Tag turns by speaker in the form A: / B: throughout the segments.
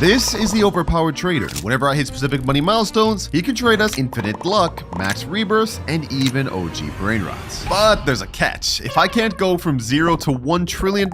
A: This is the overpowered trader. Whenever I hit specific money milestones, he can trade us infinite luck, max rebirths, and even OG Brainrots. But there's a catch. If I can't go from 0 to $1 trillion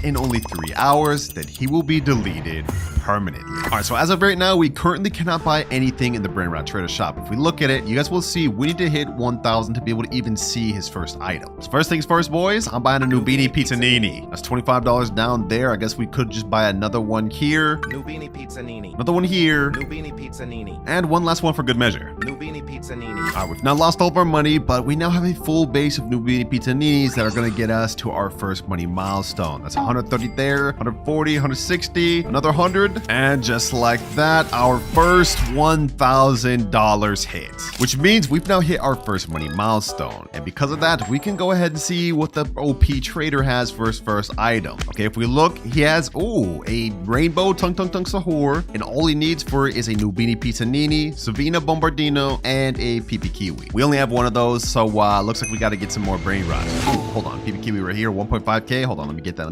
A: in only 3 hours, then he will be deleted permanently. Alright, so as of right now, we currently cannot buy anything in the Brainrot trader shop. If we look at it, you guys will see we need to hit 1,000 to be able to even see his first item. So first things first, boys, I'm buying a Nubini Pizzanini. That's $25 down there. I guess we could just buy another one here.
B: Nubini Pizzanini.
A: Another one here.
B: Nubini Pizzanini.
A: And one last one for good measure.
B: Nubini Pizzanini.
A: Alright, we've now lost all of our money, but we now have a full base of Nubini Pizzaninis that are going to get us to our first money milestone. That's 130 there, 140, 160, another 100. And just like that, our first $1,000 hit. Which means we've now hit our first money milestone. And because of that, we can go ahead and see what the OP trader has for his first item. Okay, if we look, he has, a rainbow tung sahur. And all he needs for it is a Nubini Pizzanini, Savina Bombardino, and a PP Kiwi. We only have one of those, so looks like we got to get some more Brainrot. Hold on, PP Kiwi right here, 1.5k. Hold on, let me get that.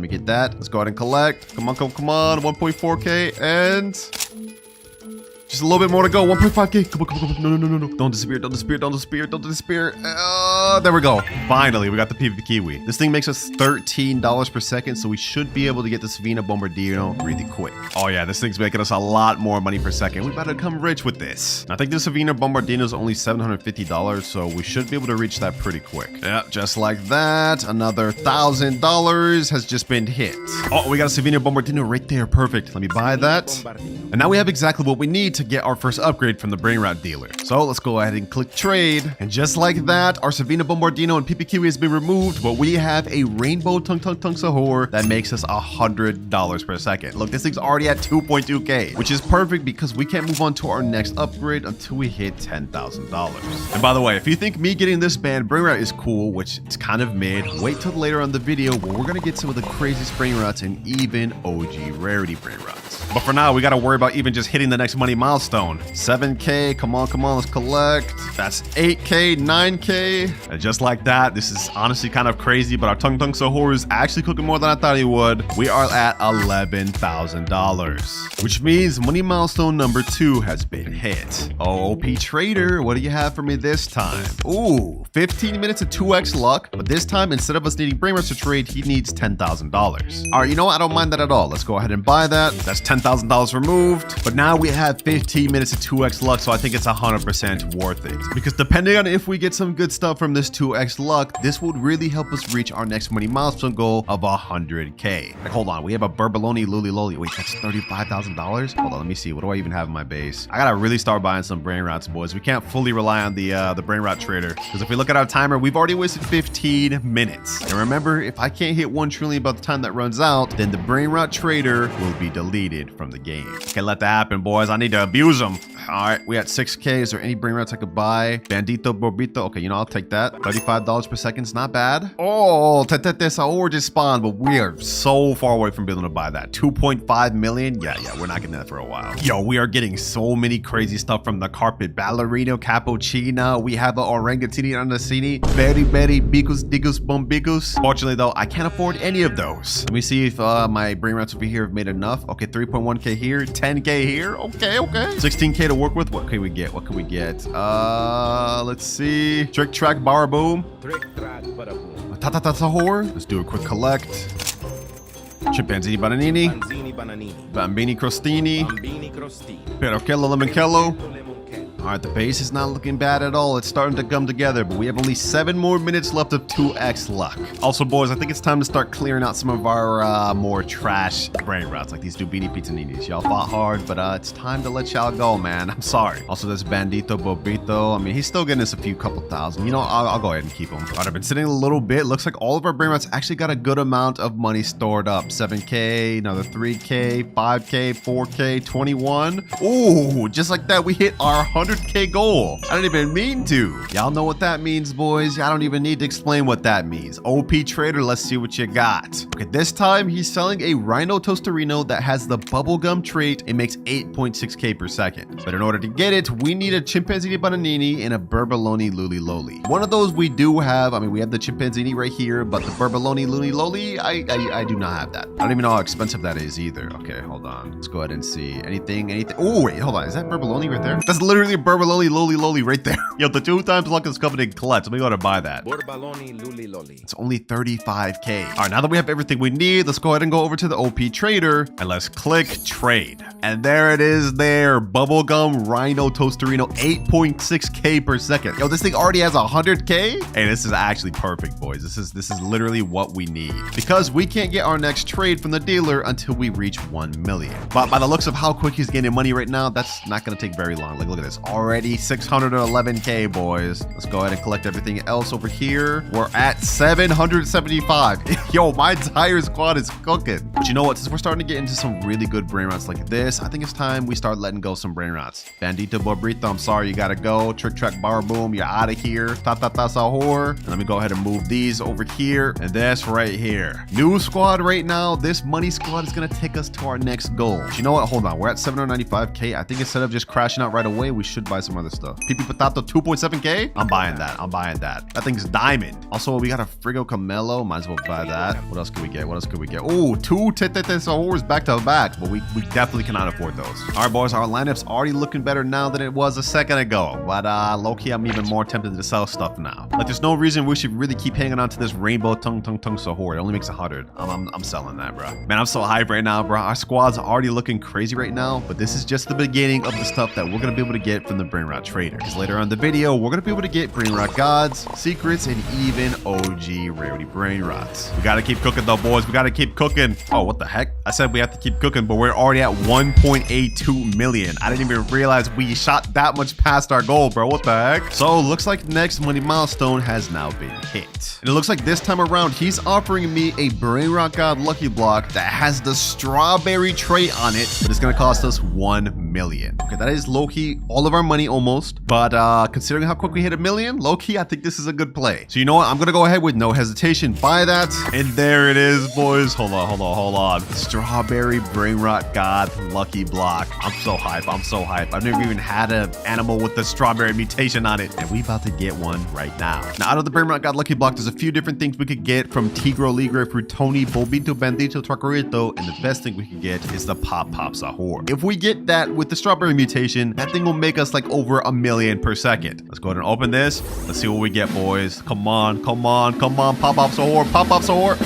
A: Let's go ahead and collect. Come on, 1.4k, and just a little bit more to go. 1.5k. Come on. No. Don't disappear. There we go. Finally, we got the PP Kiwi. This thing makes us $13 per second, so we should be able to get the Savina Bombardino really quick. Oh yeah, this thing's making us a lot more money per second. We better come rich with this. I think the Savina Bombardino is only $750, so we should be able to reach that pretty quick. Yeah, just like that. Another $1,000 has just been hit. Oh, we got a Savina Bombardino right there. Perfect. Let me buy that. And now we have exactly what we need to get our first upgrade from the Brainrot dealer. So let's go ahead and click trade. And just like that, our Savina Bombardino and PP Kiwi has been removed, but we have a rainbow tung sahur that makes us $100 per second. Look, this thing's already at 2.2k, which is perfect because we can't move on to our next upgrade until we hit $10,000. And by the way, if you think me getting this band Brainrot is cool, which it's kind of mid, wait till later on the video where we're gonna get some of the craziest Brainrots and even OG rarity Brainrots. But for now, we gotta worry about even just hitting the next money milestone. 7k, come on, let's collect. That's 8k, 9k. And just like that, this is honestly kind of crazy, but our tung sahur is actually cooking more than I thought he would. We are at $11,000, which means money milestone number 2 has been hit. Oh, OP trader, what do you have for me this time? Ooh, 15 minutes of 2x luck, but this time, instead of us needing Brainrots to trade, he needs $10,000. All right, you know what? I don't mind that at all. Let's go ahead and buy that. That's $10,000 removed, but now we have 15 minutes of 2x luck, so I think it's 100% worth it. Because depending on if we get some good stuff from this 2x luck, this would really help us reach our next money milestone goal of 100k. Like, hold on, we have a Burbaloni Luli Loli. Wait, that's $35,000? Hold on, let me see. What do I even have in my base? I gotta really start buying some Brainrots, boys. We can't fully rely on the Brainrot trader, because if we look at our timer, we've already wasted 15 minutes. And remember, if I can't hit 1 trillion by the time that runs out, then the Brainrot trader will be deleted from the game. Can't let that happen, boys. I need to abuse them. All right, we at 6k. Is there any Brainrots I could buy? Bandito Borbito. Okay, you know, I'll take that. $35 per second is not bad. Oh, Sahur just spawned, but we are so far away from being able to buy that. 2.5 million. Yeah, we're not getting that for a while. Yo, we are getting so many crazy stuff from the carpet. Ballerino, Cappuccino. We have the Orangatini Andasini. Berry, Bigus, Digus, Bombigus. Fortunately, though, I can't afford any of those. Let me see if my Brainrots over here have made enough. Okay, 3.1k here, 10k here. Okay. 16k to work with. What can we get? Let's see. Trick Track Bar Boom. Tata Sahur. Let's do a quick collect. Chimpanzini Bananini. Bambini Crostini. Perochello Lemonchello. All right, the base is not looking bad at all. It's starting to come together, but we have only 7 more minutes left of 2x luck. Also, boys, I think it's time to start clearing out some of our more trash Brainrots, like these Dubini Pizzaninis. Y'all fought hard, but it's time to let y'all go, man. I'm sorry. Also, there's Bandito Bobito. I mean, he's still getting us a couple thousand. You know, I'll go ahead and keep him. All right, I've been sitting a little bit. Looks like all of our Brainrots actually got a good amount of money stored up. 7k, another 3k, 5k, 4k, 21. Ooh, just like that, we hit our 100 100k goal. I didn't even mean to. Y'all know what that means, boys. I don't even need to explain what that means. OP trader, let's see what you got. Okay, this time he's selling a Rhino Tostarino that has the bubblegum trait. It makes 8.6k per second. But in order to get it, we need a Chimpanzini Bananini and a Burbaloni Luli Loli. One of those we do have. I mean, we have the Chimpanzini right here, but the Burbaloni Luli Loli, I do not have that. I don't even know how expensive that is either. Okay, hold on. Let's go ahead and see. Anything. Oh, wait, hold on. Is that Burbaloni right there? That's literally a Burbaloni Loli Loli right there. Yo, the 2 times luck is coming in clutch. Let me go ahead and buy that.
B: Burbaloni Luli Loli.
A: It's only 35k. All right, now that we have everything we need, let's go ahead and go over to the OP trader and let's click trade. And there it is there. Bubblegum Rhino Tostarino, 8.6k per second. Yo, this thing already has 100k. Hey, this is actually perfect, boys. This is literally what we need because we can't get our next trade from the dealer until we reach 1 million. But by the looks of how quick he's getting money right now, that's not going to take very long. Like, look at this. Already 611k, boys. Let's go ahead and collect everything else over here. We're at 775. Yo, my entire squad is cooking. But you know what? Since we're starting to get into some really good brain rots like this, I think it's time we start letting go some brain rots. Bandito Bobrito, I'm sorry, you gotta go. Trick Track Bar Boom, you're out of here. Ta Ta Ta Sahur. And let me go ahead and move these over here. And this right here. New squad right now. This money squad is gonna take us to our next goal. But you know what? Hold on. We're at 795k. I think instead of just crashing out right away, we should buy some other stuff. PP Potato 2.7k. I'm buying that. I'm buying that. That thing's diamond. Also, we got a Frigo Camelo. Might as well buy that. What else could we get? What else could we get? Oh, 2 Tete Sahurs back to back, but we definitely cannot afford those. All right, boys, our lineup's already looking better now than it was a second ago. But low-key, I'm even more tempted to sell stuff now. Like, there's no reason we should really keep hanging on to this rainbow tung Sahur. It only makes 100. I'm selling that, bro. Man, I'm so hyped right now, bro. Our squad's already looking crazy right now, but this is just the beginning of the stuff that we're gonna be able to get from the Brainrot trader. Because later on in the video, we're gonna be able to get Brainrot gods, secrets, and even OG rarity Brainrots. We gotta keep cooking though, boys. We gotta keep cooking. Oh, what the heck? I said we have to keep cooking, but we're already at 1.82 million. I didn't even realize we shot that much past our goal, bro. What the heck? So looks like next money milestone has now been hit. And it looks like this time around, he's offering me a Brainrot God lucky block that has the strawberry trait on it, but it's gonna cost us 1 million. Okay, that is low-key all of our money almost, but considering how quick we hit 1 million, low-key, I think this is a good play. So you know what? I'm gonna go ahead with no hesitation, buy that, and there it is, boys. Hold on. Strawberry Brainrot God lucky block. I'm so hype. I've never even had an animal with the strawberry mutation on it, and we about to get one right now. Now, out of the Brainrot God lucky block, there's a few different things we could get from Tigro, Ligre, Frutoni, Bobito, Bandito, Cararito, and the best thing we could get is the Pop Sahur. If we get that with the strawberry mutation, that thing will make us like over 1 million per second. Let's go ahead and open this. Let's see what we get, boys. Come on. Pop Sahur.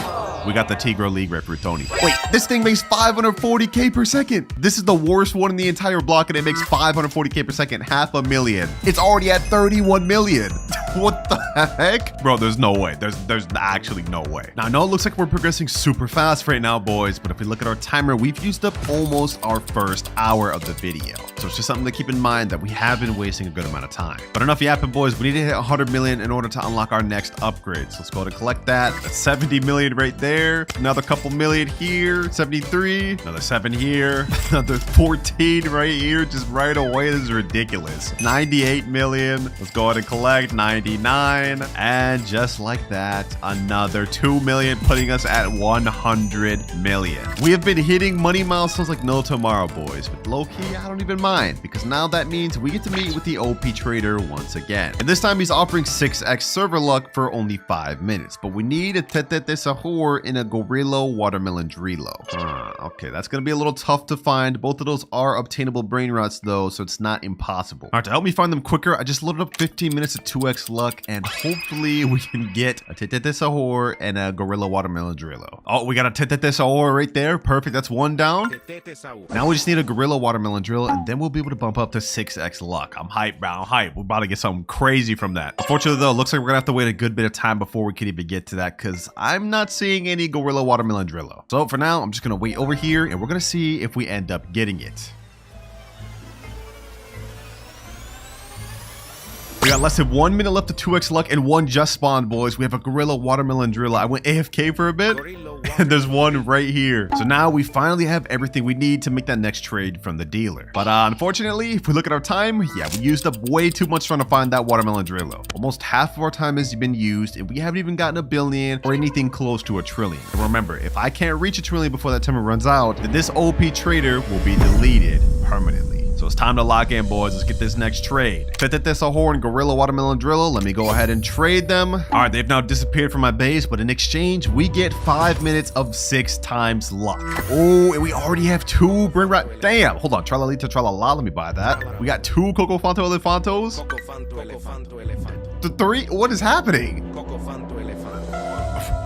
A: We got the Tigro League Rep Frutoni. Wait, this thing makes 540k per second. This is the worst one in the entire block, and it makes 540k per second, 500,000. It's already at 31 million. What the heck? Bro, there's no way. There's actually no way. Now, I know it looks like we're progressing super fast right now, boys, but if we look at our timer, we've used up almost our first hour of the video. So it's just something to keep in mind that we have been wasting a good amount of time. But enough yapping, boys. We need to hit 100 million in order to unlock our next upgrades. Let's go to collect that. That's 70 million right there. Another couple million here. 73. Another 7 here. Another 14 right here. Just right away. This is ridiculous. 98 million. Let's go ahead and collect 99. And just like that, another 2 million, putting us at 100 million. We have been hitting money milestones like no tomorrow, boys. But low-key, I don't even mind, because now that means we get to meet with the OP trader once again. And this time he's offering 6x server luck for only 5 minutes. But we need a Tete Sahur in a Gorilla Watermelon Drilo. Okay, that's going to be a little tough to find. Both of those are obtainable brain rots though, so it's not impossible. All right, to help me find them quicker, I just loaded up 15 minutes of 2x luck, and hopefully we can get a Tete Sahur and a Gorilla Watermelon Drilo. Oh, we got a Tete Sahur right there. Perfect. That's 1 down. Now we just need a Gorilla Watermelon Drill, and then we'll be able to bump up to 6x luck. I'm hyped, bro. I'm hyped. We're about to get something crazy from that. Unfortunately, though, it looks like we're gonna have to wait a good bit of time before we can even get to that, because I'm not seeing any Gorilla Watermelon Drillo. So for now, I'm just gonna wait over here, and we're gonna see if we end up getting it. We got less than 1 minute left to 2x luck, and one just spawned, boys. We have a Gorilla Watermelon Driller. I went AFK for a bit. And there's one right here. So now we finally have everything we need to make that next trade from the dealer. But unfortunately, if we look at our time, yeah, we used up way too much trying to find that watermelon drillo. Almost half of our time has been used, and we haven't even gotten a billion or anything close to a trillion. And remember, if I can't reach a trillion before that timer runs out, then this OP trader will be deleted permanently. So it's time to lock in, boys. Let's get this next trade. Petete Horn, Gorilla, Watermelon Drillo. Let me go ahead and trade them. All right, they've now disappeared from my base, but in exchange, we get 5 minutes of 6 times luck. Oh, and we already have 2 Brainrot. Damn, hold on. Tralalita, tralala. Let me buy that. We got 2 Coco Fanto Elefantos. 3? What is happening?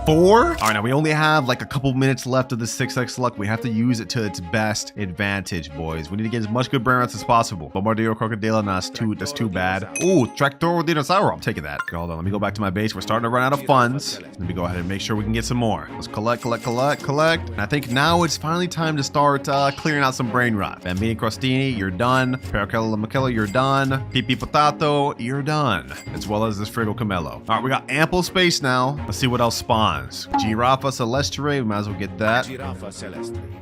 A: 4? All right, now we only have like a couple minutes left of the 6x luck. We have to use it to its best advantage, boys. We need to get as much good Brainrots as possible. Bombardier, Crocodile, no, that's too bad. Ooh, Tractor Dinosaur, I'm taking that. Hold on, let me go back to my base. We're starting to run out of funds. Let me go ahead and make sure we can get some more. Let's collect. And I think now it's finally time to start clearing out some Brainrot. Bambini Crostini, you're done. Pericella Makilla, you're done. Pipi Potato, you're done. As well as this Frigo Camelo. All right, we got ample space now. Let's see what else spawns. Giraffa Celestre, we might as well get that.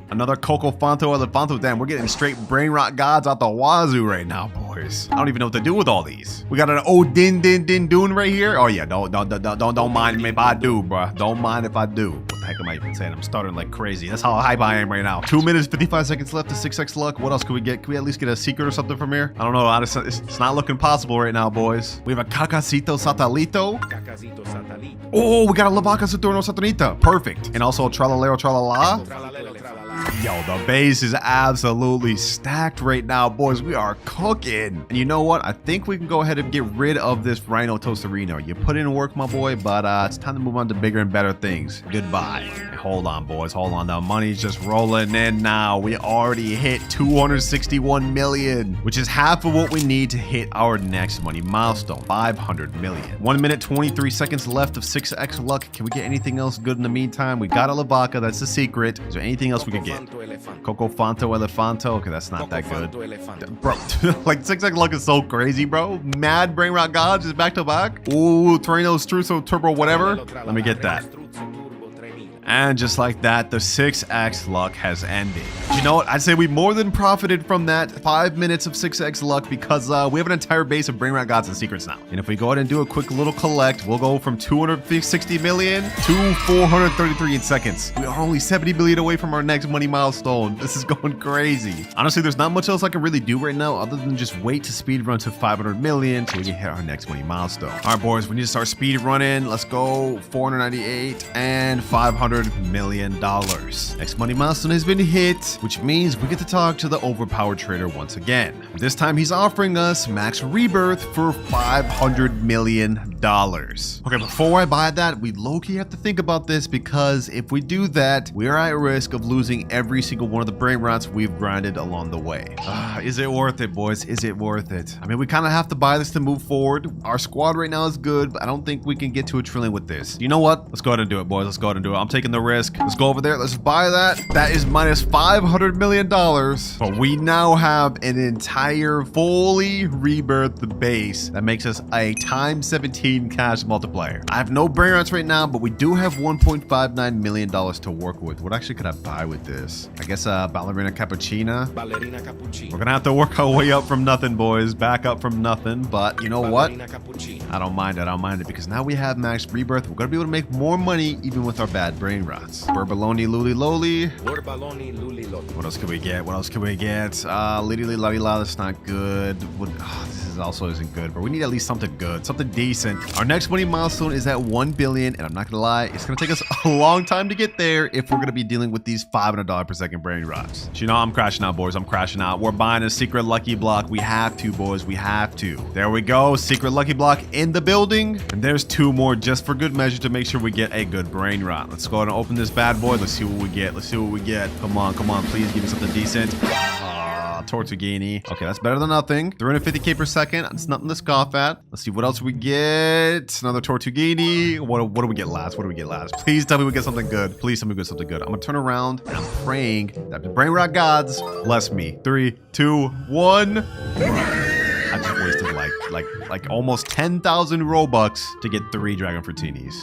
A: Another Coco Fanto Elefanto. Damn, we're getting straight Brainrot gods out the wazoo right now, boys. I don't even know what to do with all these. We got an Din Dune right here. Oh yeah, don't mind me if I do, bruh. Don't mind if I do. What the heck am I even saying? I'm stuttering like crazy. That's how hype I am right now. 2 minutes, 55 seconds left to 6x luck. What else can we get? Can we at least get a secret or something from here? I don't know. It's not looking possible right now, boys. We have a Cacacito Satalito. Oh, we got a Lavaca Saturno Saturnita. Perfect. And also a Tralalero Tralala. Yo, the base is absolutely stacked right now, boys. We are cooking. And you know what? I think we can go ahead and get rid of this Rhino Tostarino. You put in work, my boy, but it's time to move on to bigger and better things. Goodbye. Hold on, boys. Hold on. The money's just rolling in now. We already hit 261 million, which is half of what we need to hit our next money milestone, 500 million. 1 minute, 23 seconds left of 6x luck. Can we get anything else good in the meantime? We got a Lavaca. That's the secret. Is there anything else we could get? Coco Fanto Elefanto. Okay, that's not that good. Bro, like 6x luck is so crazy, bro. Mad Brainrot gods is back to back. Ooh, Torino, Struso, Turbo, whatever. Let me get that. And just like that, the 6x luck has ended. You know what? I'd say we more than profited from that 5 minutes of 6x luck because we have an entire base of Brainrot gods and secrets now. And if we go ahead and do a quick little collect, we'll go from 260 million to 433 in seconds. We are only 70 million away from our next money milestone. This is going crazy. Honestly, there's not much else I can really do right now other than just wait to speed run to 500 million so we can hit our next money milestone. All right, boys, we need to start speed running. Let's go 498 and 500 million dollars. Next money milestone has been hit, which means we get to talk to the overpowered trader once again. This time he's offering us max rebirth for $500 million. Okay, before I buy that, we low-key have to think about this because if we do that, we are at risk of losing every single one of the Brainrots we've grinded along the way. Is it worth it, boys? Is it worth it? I mean, we kind of have to buy this to move forward. Our squad right now is good, but I don't think we can get to a trillion with this. You know what? Let's go ahead and do it, boys. Let's go ahead and do it. I'm taking the risk. Let's go over there. Let's buy that. That is minus $500 million. But we now have an entire fully rebirthed base that makes us a times 17 cash multiplier. I have no Brainrots right now, but we do have $1.59 million to work with. What actually could I buy with this? I guess Ballerina Cappuccina. We're gonna have to work our way up from nothing, boys. Back up from nothing. But you know what? I don't mind it. I don't mind it because now we have max rebirth. We're gonna be able to make more money even with our bad Brainrots. Burbaloni Luli Loli. What else can we get? What else can we get? Lily La La, that's not good. This is also isn't good, but we need at least something good, something decent. Our next money milestone is at 1 billion, and I'm not gonna lie, it's gonna take us a long time to get there if we're gonna be dealing with these $500 per second Brainrots. So, you know, I'm crashing out, boys. I'm crashing out. We're buying a secret lucky block. We have to, boys. We have to. There we go. Secret lucky block in the building, and there's 2 more just for good measure to make sure we get a good Brainrot. Let's go ahead and open this bad boy. Let's see what we get. Let's see what we get. Come on, come on. Please give me something decent. Tortughini. Okay, that's better than nothing. 350k per second. It's nothing to scoff at. Let's see what else we get. Another Tortughini. What do we get last? What do we get last? Please tell me we get something good. Please tell me we get something good. I'm gonna turn around and I'm praying that the Brainrot gods bless me. 3, 2, 1. I just wasted like almost 10,000 Robux to get 3 Dragon Fruitinis.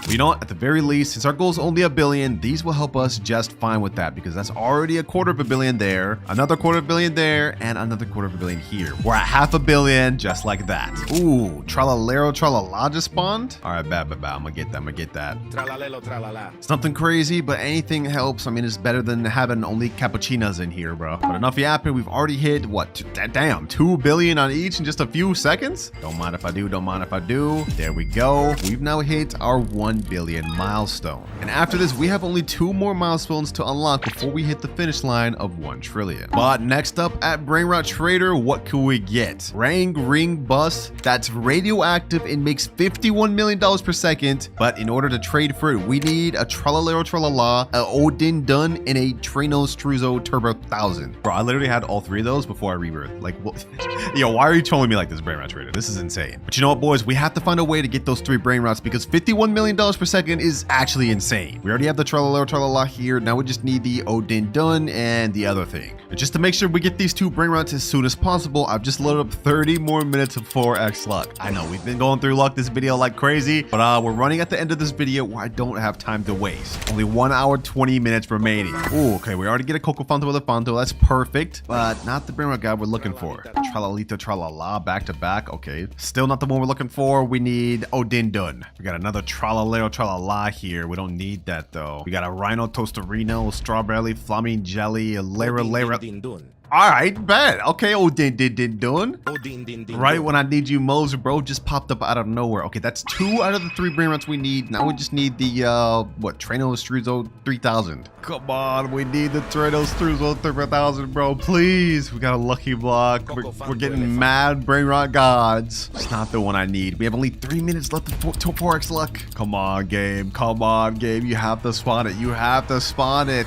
A: But you know what? At the very least, since our goal is only 1 billion, these will help us just fine with that because that's already a $250 million there, another $250 million there, and another $250 million here. We're at $500 million just like that. Ooh, Tralalero Tralala just spawned. All right, bad. I'm gonna get that.
B: Tralalelo tralala.
A: It's nothing crazy, but anything helps. I mean, it's better than having only cappuccinos in here, bro. But enough yapping. We've already hit what? Damn, 2 billion on each in just a few seconds. Don't mind if I do. Don't mind if I do. There we go. We've now hit our 1 billion milestone. And after this, we have only 2 more milestones to unlock before we hit the finish line of 1 trillion. But next up at Brainrot Trader, what can we get? Ring bus that's radioactive and makes $51 million per second. But in order to trade for it, we need a Tralalero Tralala, a Odin Dun, and a Trino Struzo Turbo 1000. Bro, I literally had all 3 of those before I rebirthed. Like, what? Yo, why are you trolling me like this, Brainrot Trader? This is insane. But you know what, boys? We have to find a way to get those 3 Brainrots because $51 million per second is actually insane. We already have the Tralalero Tralala here. Now we just need the Odin Dun and the other thing. And just to make sure we get these 2 Brainrots as soon as possible, I've just loaded up 30 more minutes of 4x luck. I know we've been going through luck this video like crazy, but we're running at the end of this video where I don't have time to waste. Only 1 hour, 20 minutes remaining. Ooh, okay, we already get a Coco Fanto with a Fanto. That's perfect, but not the Brainrot guy we're looking for. Tralalita Tralala back to back. Okay, still not the one we're looking for. We need Odin Dun. We got another Tralalero Tralala here. We don't need that though. We got a Rhino Tostarino, Strawberry, Flaming Jelly, a Lera. All right, bet. Okay, Odin Dun. Right when I need you most, bro, just popped up out of nowhere. Okay, that's 2 out of the 3 Brainrots we need. Now we just need the, Trino Struzo 3000. Come on, we need the Trino Struzo 3000, bro. Please, we got a lucky block. We're getting mad Brainrot gods. It's not the one I need. We have only 3 minutes left to 4x luck. Come on, game. Come on, game. You have to spawn it. You have to spawn it.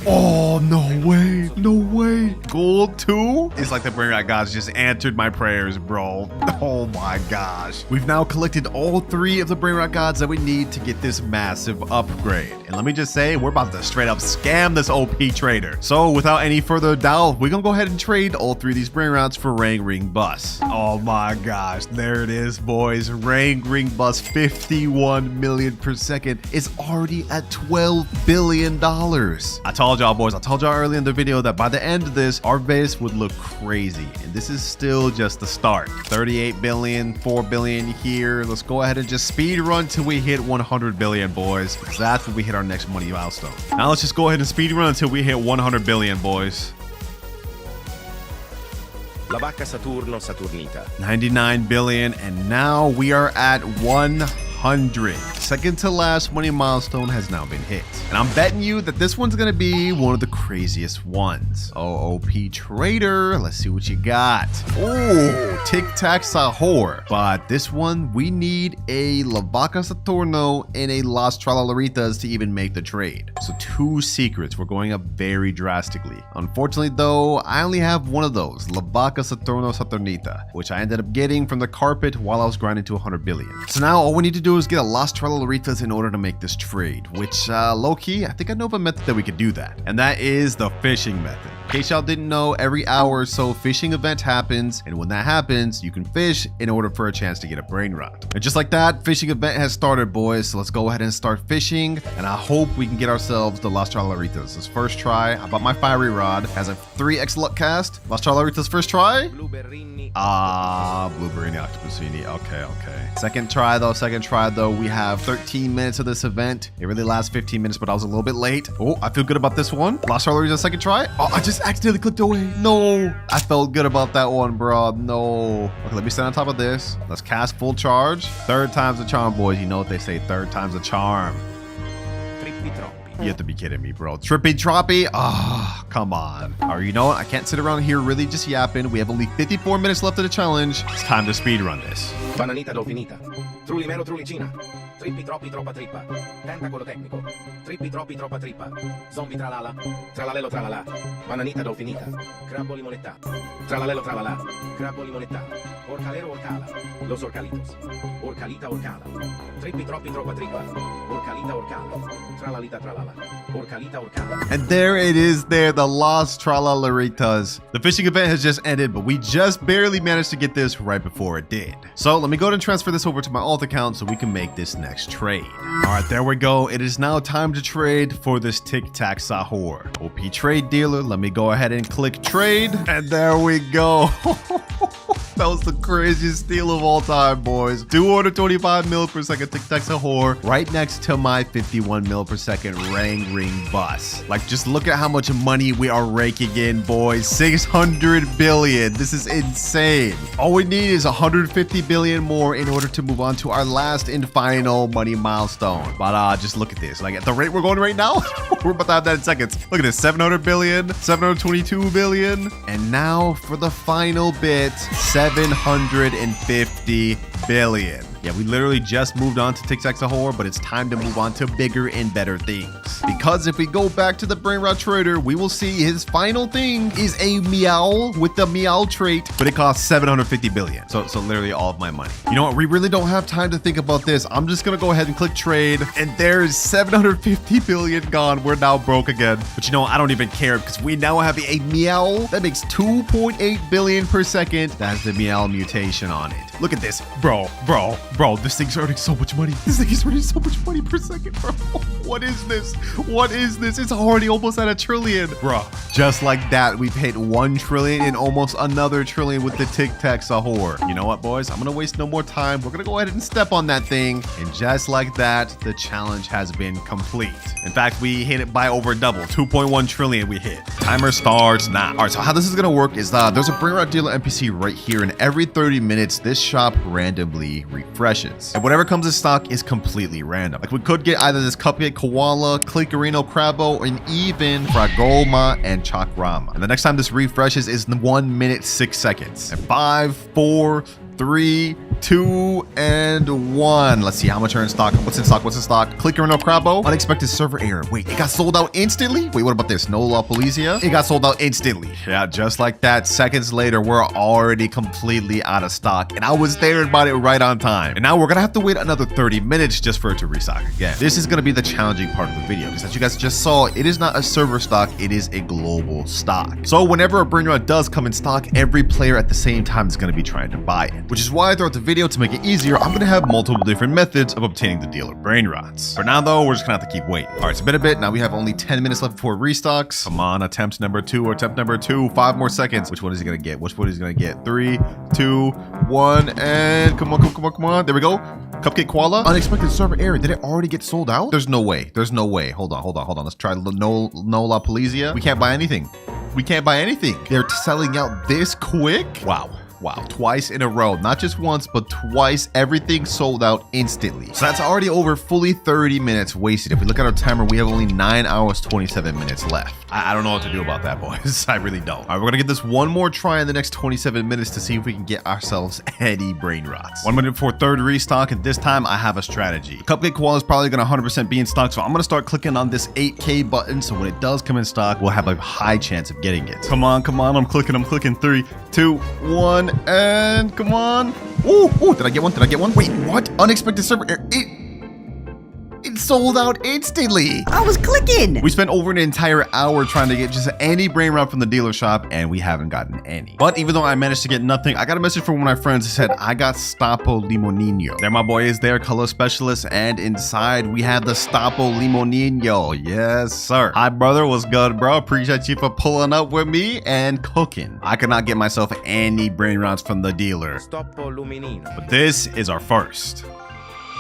A: Oh, no way. No way. Gold 2? It's like the Brainrot gods just answered my prayers, bro. Oh my gosh. We've now collected all 3 of the Brainrot gods that we need to get this massive upgrade. And let me just say, we're about to straight up scam this OP trader. So without any further doubt, we're gonna go ahead and trade all 3 of these Brainrots for Ring Bus. Oh my gosh, there it is, boys. Ring Bus, 51 million per second. It's already at $12 billion. I told y'all, boys, I told y'all earlier in the video that by the end of this, our base would look crazy. And this is still just the start. 38 billion, 4 billion here. Let's go ahead and just speed run till we hit 100 billion, boys. Because that's when we hit our next money milestone. Now let's just go ahead and speed run until we hit 100 billion, boys.
B: La vacca Saturno Saturnita.
A: 99 billion, and now we are at 100. Second to last money milestone has now been hit. And I'm betting you that this one's gonna be one of the craziest ones. OP Trader, let's see what you got. Oh, Tic Tac Sahur. But this one, we need a La Vaca Saturno and a Las Tralalaritas to even make the trade. So 2 secrets. We're going up very drastically. Unfortunately though, I only have one of those, La Vaca Saturno Saturnita, which I ended up getting from the carpet while I was grinding to 100 billion. So now all we need to do is get a Las Tralalaritas in order to make this trade, which low-key, I think I know of a method that we could do that. And that is the fishing method. In case y'all didn't know, every hour or so fishing event happens, and when that happens, you can fish in order for a chance to get a Brainrot. And just like that, fishing event has started, boys, so let's go ahead and start fishing, and I hope we can get ourselves the Las Tralalaritas. This first try, I bought my fiery rod, has a 3x luck cast. Las Tralalaritas first try.
B: Blueberrini.
A: Blueberrini, Octopusini. Okay. Second try though, we have 13 minutes of this event. It really lasts 15 minutes, but I was a little bit late. Oh, I feel good about this one. Las Tralalaritas second try. Oh, I just accidentally clicked away. No, I felt good about that one, bro. No. Okay, let me stand on top of this. Let's cast full charge. 3rd time's the charm, boys. You know what they say, 3rd time's the charm. You have to be kidding me, bro. Trippy Troppy? Ah, come on. All right, you know what? I can't sit around here really just yapping. We have only 54 minutes left of the challenge. It's time to speedrun this.
B: Bananita Dolfinita. Trullimero Trullicina. Trippi troppi troppa trippa. Tentacolo tecnico. Trippi troppi troppa trippa. Zombie tralala. Tralalelo tralala. Bananita Dolfinita. Crabbo limonetta. Tralalelo tralala. Crabbo limonetta. Orcalero orcala. Los Orcalitos. Orcalita orcala. Trippi troppi troppa trippa. Orcalita orcala. Tralalita tralala. Orcalita orcala.
A: And there it is there, the Las Tralalaritas. The fishing event has just ended, but we just barely managed to get this right before it did. So let me go ahead and transfer this over to my alt account so we can make this next next trade. All right, there we go. It is now time to trade for this Tic Tac Sahur. OP trade dealer. Let me go ahead and click trade. And there we go. That was the craziest steal of all time, boys. 225 mil per second Tic Tac Sahur right next to my 51 mil per second Rang Ring bus. Like, just look at how much money we are raking in, boys. 600 billion. This is insane. All we need is 150 billion more in order to move on to our last and final money milestone. But just look at this. Like, at the rate we're going right now, we're about to have that in seconds. Look at this. 700 billion, 722 billion. And now for the final bit, 750 billion. Yeah, we literally just moved on to Tic Tac Sahur, but it's time to move on to bigger and better things. Because if we go back to the Brainrot trader, we will see his final thing is a meow with the meow trait, but it costs 750 billion. So literally all of my money. You know what? We really don't have time to think about this. I'm just gonna go ahead and click trade, and there's 750 billion gone. We're now broke again. But you know, I don't even care because we now have a meow that makes 2.8 billion per second. That's the meow mutation on it. Look at this, bro, this thing's earning so much money. This thing is earning so much money per second, bro. What is this? What is this? It's already almost at 1 trillion, bro. Just like that, we've hit 1 trillion and almost another trillion with the Tic Tac Sahur. You know what, boys? I'm gonna waste no more time. We're gonna go ahead and step on that thing. And just like that, the challenge has been complete. In fact, we hit it by over double. 2.1 trillion we hit. Timer starts now. All right, so how this is gonna work is there's a Brainrot dealer NPC right here, and every 30 minutes, this shop randomly refreshes. And whatever comes in stock is completely random. Like, we could get either this Cupcake Koala, Cararito Crabbo, and even Fragolma and Chakrama. And the next time this refreshes is 1 minute 6 seconds. And 5, 4, 3, 2, and 1. Let's see how much are in stock. What's in stock? What's in stock? Clicker no Crabbo. Unexpected server error. Wait, it got sold out instantly? Wait, what about this? No La Polizia? It got sold out instantly. Yeah, just like that. Seconds later, we're already completely out of stock. And I was there and bought it right on time. And now we're gonna have to wait another 30 minutes just for it to restock again. This is gonna be the challenging part of the video, because as you guys just saw, it is not a server stock, it is a global stock. So whenever a Brainrot does come in stock, every player at the same time is gonna be trying to buy it. Which is why throughout the video, to make it easier, I'm gonna have multiple different methods of obtaining the dealer Brainrots. For now though, we're just gonna have to keep waiting. All right, it's been a bit. Now we have only 10 minutes left before restocks. Come on, attempt number 2 or attempt number 2. 5 more seconds. Which one is he gonna get? Which one is he gonna get? 3, 2, 1, and come on. There we go. Cupcake Koala. Unexpected server error. Did it already get sold out? There's no way. There's no way. Hold on. Let's try no La Polizia. We can't buy anything. They're selling out this quick? Wow. Twice in a row. Not just once, but twice. Everything sold out instantly. So that's already over fully 30 minutes wasted. If we look at our timer, we have only 9 hours, 27 minutes left. I don't know what to do about that, boys. I really don't. All right, we're going to get this one more try in the next 27 minutes to see if we can get ourselves any Brainrots. 1 minute before third restock, and this time I have a strategy. Cupcake Koala is probably going to 100% be in stock, so I'm going to start clicking on this 8K button, so when it does come in stock, we'll have a high chance of getting it. Come on. I'm clicking. 3, 2, 1. And come on. Ooh, did I get one? Wait, what? Unexpected server error. It sold out instantly.
C: I was clicking.
A: We spent over an entire hour trying to get just any Brainrot from the dealer shop, and we haven't gotten any. But even though I managed to get nothing, I got a message from one of my friends who said, I got Stapo Limonino. There my boy is there, color specialist, and inside we have the Stapo Limonino. Yes, sir. Hi, brother. What's good, bro? Appreciate you for pulling up with me and cooking. I could not get myself any Brainrots from the dealer, but this is our first.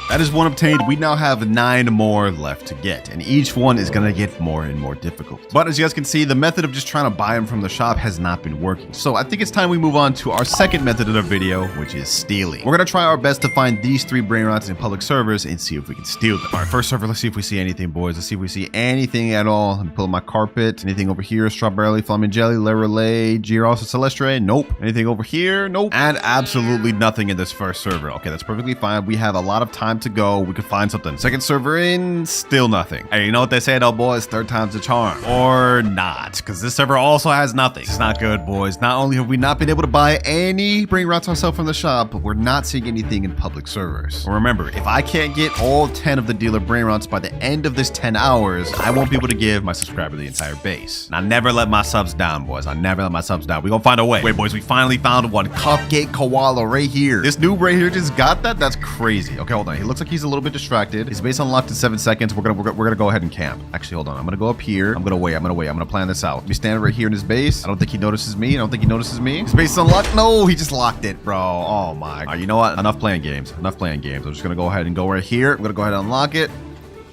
A: That is one obtained. We now have 9 more left to get, and each one is going to get more and more difficult. But as you guys can see, the method of just trying to buy them from the shop has not been working. So I think it's time we move on to our second method of the video, which is stealing. We're going to try our best to find these 3 Brainrots in public servers and see if we can steal them. All right, first server, let's see if we see anything, boys. Let's see if we see anything at all. Let me pull up my carpet. Anything over here? Strawberry, Flamin' Jelly, Lorelei, Giros, Celestre? Nope. Anything over here? Nope. And absolutely nothing in this first server. Okay, that's perfectly fine. We have a lot of time to go. We could find something. Second server in, still nothing. Hey, you know what they say though, boys? 3rd time's a charm. Or not, because this server also has nothing. It's not good, boys. Not only have we not been able to buy any Brainrots ourselves from the shop, but we're not seeing anything in public servers. Well, remember, if I can't get all 10 of the dealer Brainrots by the end of this 10 hours, I won't be able to give my subscriber the entire base. And I never let my subs down, boys. I never let my subs down. We're gonna find a way. Wait, boys, we finally found one. Cupcake Koala right here. This noob right here just got that? That's crazy. Okay, hold on. He looks like he's a little bit distracted. His base unlocked in 7 seconds. We're gonna go ahead and camp. Actually, hold on. I'm gonna go up here. I'm gonna wait. I'm gonna plan this out. We stand right here in his base. I don't think he notices me. His base is unlocked. No, he just locked it, bro. Oh my. All right, you know what? Enough playing games. I'm just gonna go ahead and go right here. I'm gonna go ahead and unlock it.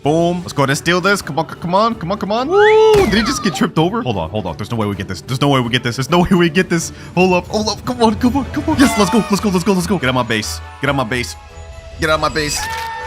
A: Boom. Let's go ahead and steal this. Come on. Woo! Did he just get tripped over? Hold on. There's no way we get this. Hold up. Come on. Yes, let's go. Get out my base.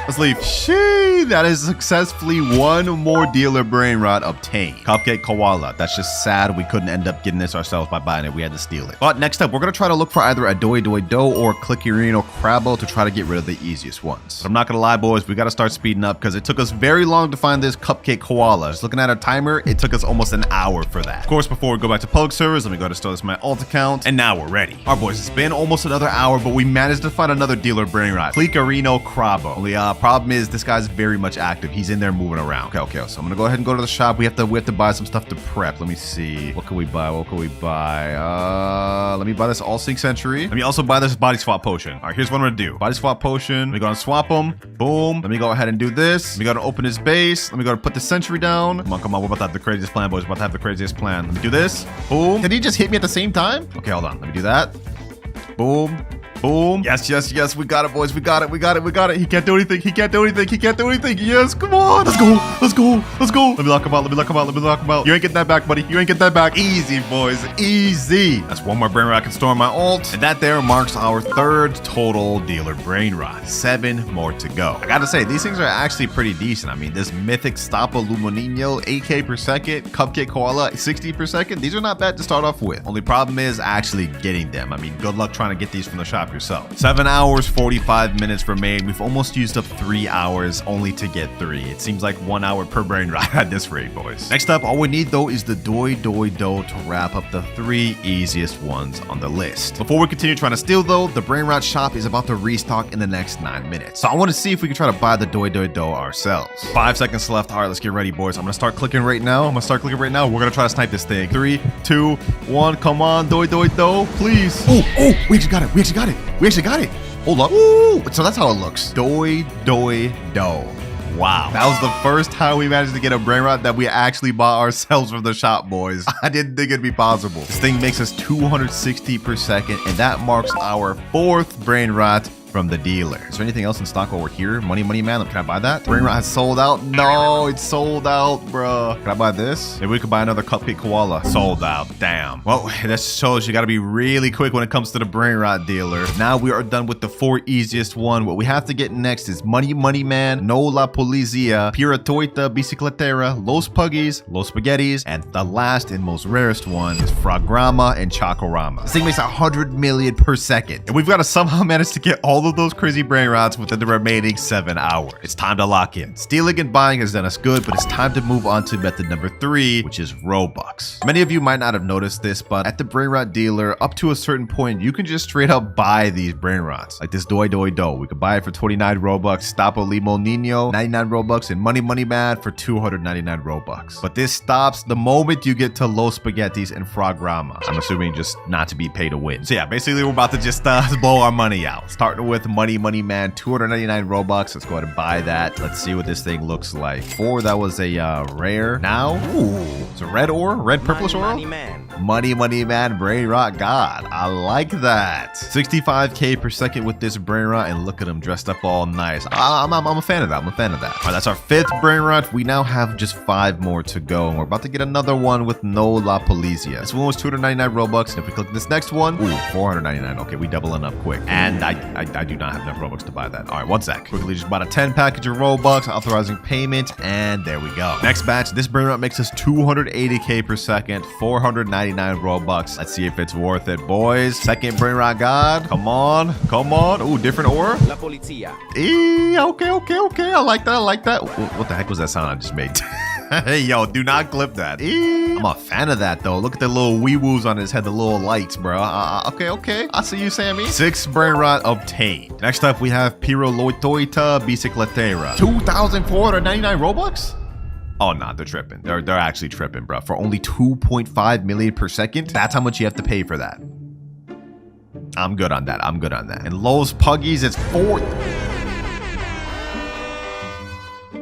A: Let's leave. Shee, that is successfully one more dealer Brainrot obtained. Cupcake Koala. That's just sad. We couldn't end up getting this ourselves by buying it. We had to steal it. But next up, we're going to try to look for either a Doi or Clickerino Crabbo to try to get rid of the easiest ones. But I'm not going to lie, boys. We got to start speeding up because it took us very long to find this Cupcake Koala. Just looking at our timer, it took us almost an hour for that. Of course, before we go back to public servers, let me go ahead and start this my alt account. And now we're ready. All right, boys. It's been almost another hour, but we managed to find another dealer Brainrot. Clickerino Crabbo. Only problem is this guy's very much active. He's in there moving around. Okay. So I'm gonna go ahead and go to the shop. We have to buy some stuff to prep. Let me see. What can we buy? Let me buy this all sync century. Let me also buy this body swap potion. All right, here's what I'm gonna do. Body swap potion. Let me go and swap them. Boom. Let me go ahead and do this. Let me go to open his base. Let me go to put the century down. Come on. We're about to have the craziest plan, boys. Let me do this. Boom. Did he just hit me at the same time? Okay, hold on. Let me do that. Boom. Yes. We got it, boys. We got it. He can't do anything. Yes, come on. Let's go. Let me lock him out. You ain't getting that back, buddy. Easy, boys. Easy. That's one more Brainrot I can store in my alt. And that there marks our third total dealer Brainrot. 7 more to go. I gotta say, these things are actually pretty decent. I mean, this mythic Stoppa Lumonino, 8k per second, Cupcake Koala, 60 per second. These are not bad to start off with. Only problem is actually getting them. I mean, good luck trying to get these from the shop yourself. 7 hours, 45 minutes remain. We've almost used up 3 hours only to get 3. It seems like 1 hour per Brainrot at this rate, boys. Next up, all we need though is the Doi to wrap up the 3 easiest ones on the list. Before we continue trying to steal though, the Brainrot shop is about to restock in the next 9 minutes. So I want to see if we can try to buy the Doi ourselves. 5 seconds left. All right, let's get ready, boys. I'm gonna start clicking right now. We're gonna try to snipe this thing. 3, 2, 1. Come on, Doi, please. Oh, we actually got it. Hold up. Ooh, so that's how it looks. Doi. Wow. That was the first time we managed to get a Brainrot that we actually bought ourselves from the shop, boys. I didn't think it'd be possible. This thing makes us 260 per second, and that marks our 4th Brainrot from the dealer. Is there anything else in stock while we're here? Money man. Can I buy that? Brainrot has sold out. No, it's sold out, bro. Can I buy this? Maybe we could buy another Cupcake Koala. Sold out. Damn. Well, that shows you got to be really quick when it comes to the Brainrot dealer. Now we are done with the 4 easiest one. What we have to get next is Money Man, No La Polizia, Piratoita, Bicicletera, Los Puggies, Los Spaghettis, and the last and most rarest one is Frograma and Chocorama. This thing makes 100 million per second. And we've got to somehow manage to get all of those crazy Brainrots within the remaining 7 hours. It's time to lock in. Stealing and buying has done us good, but it's time to move on to method number 3, which is Robux. Many of you might not have noticed this, but at the Brainrot dealer, up to a certain point, you can just straight up buy these Brainrots. Like this Doi. We could buy it for 29 Robux, Stoppa Limonino, 99 Robux, and Money Man for 299 Robux. But this stops the moment you get to Los Spaghettis and Frograma. I'm assuming just not to be paid to win. So yeah, basically we're about to just blow our money out. Starting with Money Man, 299 Robux. Let's go ahead and buy that. Let's see what this thing looks like. Before that was a rare. Now, ooh, it's a red ore, red purplish ore. Money Man, Brainrot God. I like that. 65k per second with this Brainrot, and look at him dressed up all nice. I'm a fan of that. All right, that's our 5th Brainrot. We now have just 5 more to go, and we're about to get another one with No La Polizia. This one was 299 Robux, and if we click this next one, ooh, 499. Okay, we doubling up quick, and I do not have enough Robux to buy that. All right, 1 sec. Quickly just bought a 10 package of Robux, authorizing payment, and there we go. Next batch, this Brainrot makes us 280k per second, 499 Robux. Let's see if it's worth it, boys. 2nd Brainrot God. Come on. Ooh, different ore.
B: La polizia.
A: Okay. I like that. What the heck was that sound I just made? Hey, yo, do not clip that. I'm a fan of that, though. Look at the little wee-woos on his head, the little lights, bro. Okay. I see you, Sammy. 6 Brainrot obtained. Next up, we have Piroloitoita Bicicletera. 2,499 Robux? Oh, nah, they're tripping. They're actually tripping, bro. For only 2.5 million per second, that's how much you have to pay for that. I'm good on that. And Los Puggies, it's 4.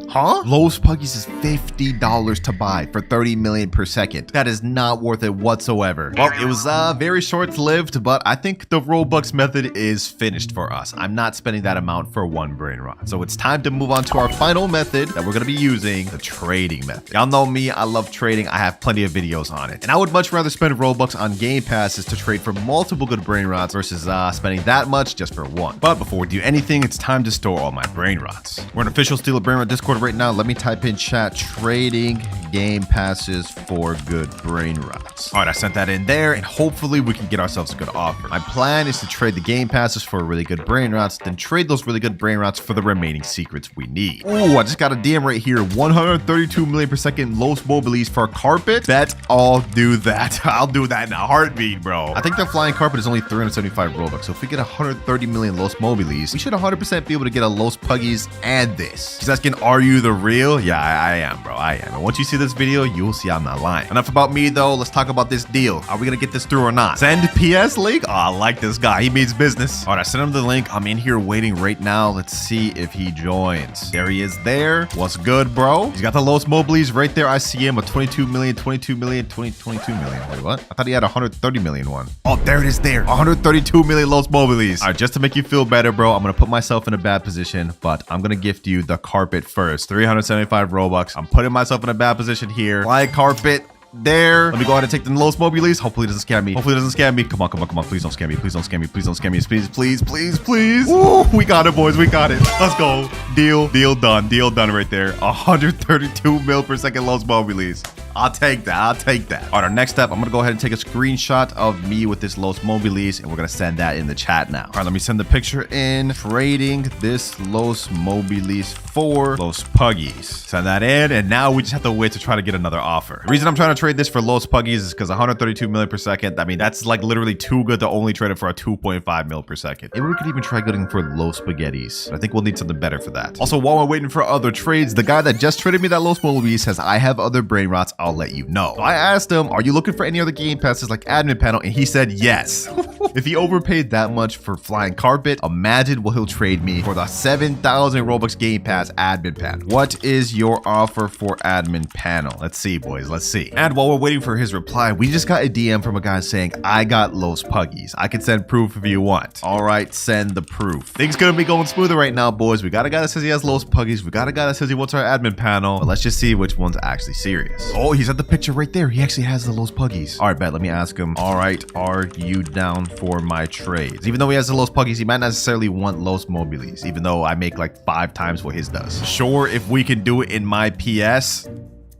A: Huh? Los Puggies is $50 to buy for 30 million per second. That is not worth it whatsoever. Well, it was very short-lived, but I think the Robux method is finished for us. I'm not spending that amount for one Brainrot. So it's time to move on to our final method that we're going to be using, the trading method. Y'all know me, I love trading. I have plenty of videos on it. And I would much rather spend Robux on game passes to trade for multiple good Brainrots versus spending that much just for one. But before we do anything, it's time to store all my Brainrots. We're an official Steal a Brainrot Discord right now. Let me type in chat, trading game passes for good Brainrots. All right, I sent that in there, and hopefully we can get ourselves a good offer. My plan is to trade the game passes for really good Brainrots, then trade those really good Brainrots for the remaining secrets we need. Ooh, I just got a DM right here. 132 million per second Los Mobiles for carpet. Bet I'll do that. I'll do that in a heartbeat, bro. I think the flying carpet is only 375 Robux, so if we get 130 million Los Mobiles, we should 100% be able to get a Los Puggies and this. He's asking, are you the real? Yeah, I am, bro. I am. And once you see this video, you'll see I'm not lying. Enough about me, though. Let's talk about this deal. Are we gonna get this through or not? Send PS link? Oh, I like this guy. He means business. All right, I sent him the link. I'm in here waiting right now. Let's see if he joins. There he is there. What's good, bro? He's got the Los Mobiles right there. I see him. A 22 million. Wait, what? I thought he had 130 million one. Oh, there it is there. 132 million Los Mobiles. All right, just to make you feel better, bro, I'm gonna put myself in a bad position, but I'm gonna gift you the carpet first. 375 Robux. I'm putting myself in a bad position here. Flying carpet. There. Let me go ahead and take the Los Mobiles. Hopefully it doesn't scam me. Hopefully it doesn't scam me. Come on, come on, come on. Please don't scam me. Please don't scam me. Please don't scam me. Please, please, please, please. Ooh, we got it, boys. We got it. Let's go. Deal done. Deal done right there. 132 mil per second Los Mobiles. I'll take that. I'll take that. All right, our next step, I'm going to go ahead and take a screenshot of me with this Los Mobiles, and we're going to send that in the chat now. All right, let me send the picture in. Trading this Los Mobiles for Los Puggies. Send that in, and now we just have to wait to try to get another offer. The reason I'm trying to trade this for Los Puggies is because 132 million per second. I mean, that's like literally too good to only trade it for a 2.5 mil per second. Maybe we could even try getting for Los Spaghettis. I think we'll need something better for that. Also, while we're waiting for other trades, the guy that just traded me that Los Mobiles says, I have other Brainrots. I'll let you know. So I asked him, are you looking for any other game passes like admin panel? And he said yes. If he overpaid that much for flying carpet, imagine what he'll trade me for the 7,000 Robux game pass admin panel. What is your offer for admin panel? Let's see, boys. Let's see. And while we're waiting for his reply, we just got a DM from a guy saying, I got Los Puggies. I can send proof if you want. All right, send the proof. Things gonna be going smoother right now, boys. We got a guy that says he has Los Puggies. We got a guy that says he wants our admin panel. But let's just see which one's actually serious. Oh, he's at the picture right there. He actually has the Los Puggies. All right, bet. Let me ask him. All right, are you down for my trades? Even though he has the Los Puggies, he might not necessarily want Los Mobiles, even though I make like 5 times what his does. Sure, if we can do it in my PS.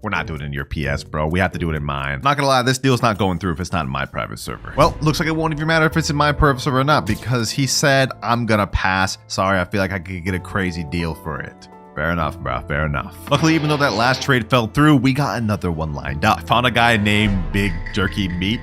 A: We're not doing it in your PS, bro. We have to do it in mine. Not gonna lie, this deal's not going through if it's not in my private server. Well, looks like it won't even matter if it's in my private server or not, because he said, I'm gonna pass. Sorry, I feel like I could get a crazy deal for it. Fair enough, bro. Fair enough. Luckily, even though that last trade fell through, we got another one lined up. I found a guy named Big Jerky Meat.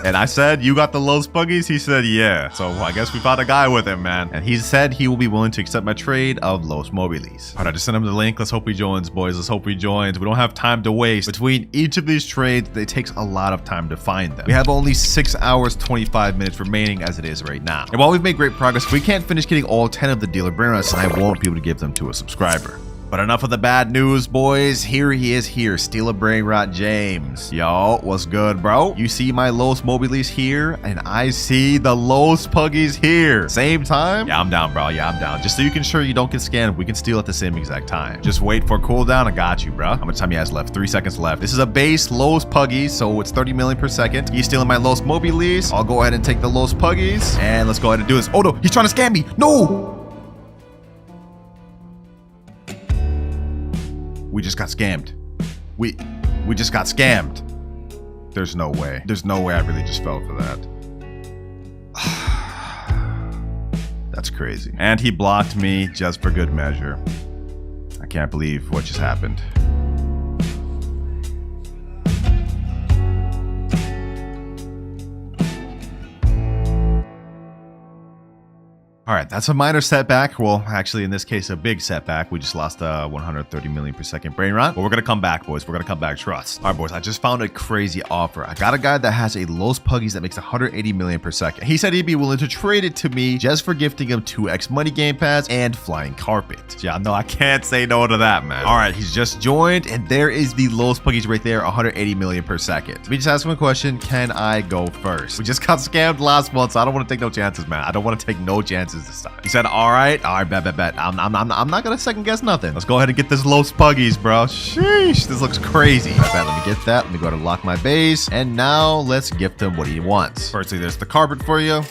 A: And I said, you got the Los Puggies? He said, yeah. So I guess we found a guy with him, man. And he said he will be willing to accept my trade of Los Mobiles. All right, I just sent him the link. Let's hope he joins, boys. Let's hope he joins. We don't have time to waste. Between each of these trades, it takes a lot of time to find them. We have only 6 hours, 25 minutes remaining as it is right now. And while we've made great progress, we can't finish getting all 10 of the dealer Brainrots, and I won't be able to give them to a subscriber. But enough of the bad news, boys. Here he is here. Steal a Brainrot James. Yo, what's good, bro? You see my Los Mobiles here, and I see the Los Puggies here. Same time? Yeah, I'm down, bro. Yeah, I'm down. Just so you can ensure you don't get scammed, we can steal at the same exact time. Just wait for cooldown. I got you, bro. How much time he has left? 3 seconds left. This is a base Los Puggies, so it's 30 million per second. He's stealing my Los Mobiles. I'll go ahead and take the Los Puggies, and let's go ahead and do this. Oh, no. He's trying to scam me. No! We just got scammed. We just got scammed. There's no way. There's no way I really just fell for that. That's crazy. And he blocked me just for good measure. I can't believe what just happened. All right, that's a minor setback. Well, actually, in this case, a big setback. We just lost 130 million per second Brainrot. But we're going to come back, boys. We're going to come back. Trust. All right, boys, I just found a crazy offer. I got a guy that has a Los Puggies that makes 180 million per second. He said he'd be willing to trade it to me just for gifting him 2x money game pass and flying carpet. Yeah, no, I can't say no to that, man. All right, he's just joined, and there is the Los Puggies right there, 180 million per second. Let me just ask him a question. Can I go first? We just got scammed last month, so I don't want to take no chances, man. I don't want to take no chances this time. He said, all right, bet. I'm not gonna second guess nothing. Let's go ahead and get this Los Puggies, bro. Sheesh, this looks crazy. All right, bet, let me get that. Let me go to lock my base, and now let's gift him what he wants. Firstly, there's the carpet for you,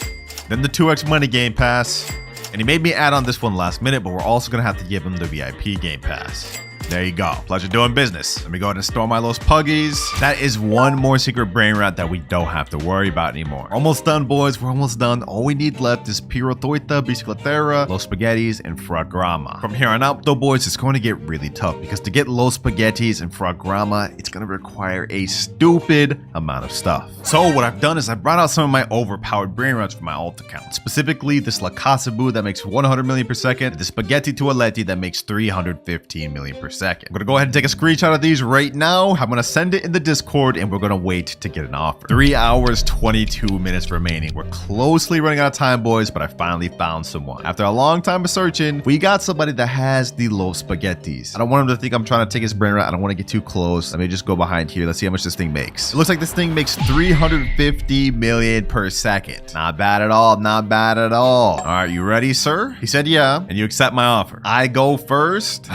A: then the 2x money game pass, and he made me add on this one last minute, but we're also gonna have to give him the VIP game pass. There you go. Pleasure doing business. Let me go ahead and store my Los Puggies. That is one more secret Brainrot that we don't have to worry about anymore. Almost done, boys. We're almost done. All we need left is Pirotoita, Bicicletera, Los Spaghettis, and Fragrama. From here on out, though, boys, it's going to get really tough because to get Los Spaghettis and Fragrama, it's going to require a stupid amount of stuff. So what I've done is I brought out some of my overpowered Brainrots from my alt account. Specifically, this La Casa Boo that makes 100 million per second, the Spaghetti Toaletti that makes 315 million per second. I'm gonna go ahead and take a screenshot of these right now. I'm gonna send it in the Discord and we're gonna wait to get an offer. 3 hours, 22 minutes remaining. We're closely running out of time, boys, but I finally found someone. After a long time of searching, we got somebody that has the Los Spaghettis. I don't want him to think I'm trying to take his Brainrot. I don't want to get too close. Let me just go behind here. Let's see how much this thing makes. It looks like this thing makes 350 million per second. Not bad at all. Not bad at all. All right, you ready, sir? He said yeah, and you accept my offer. I go first.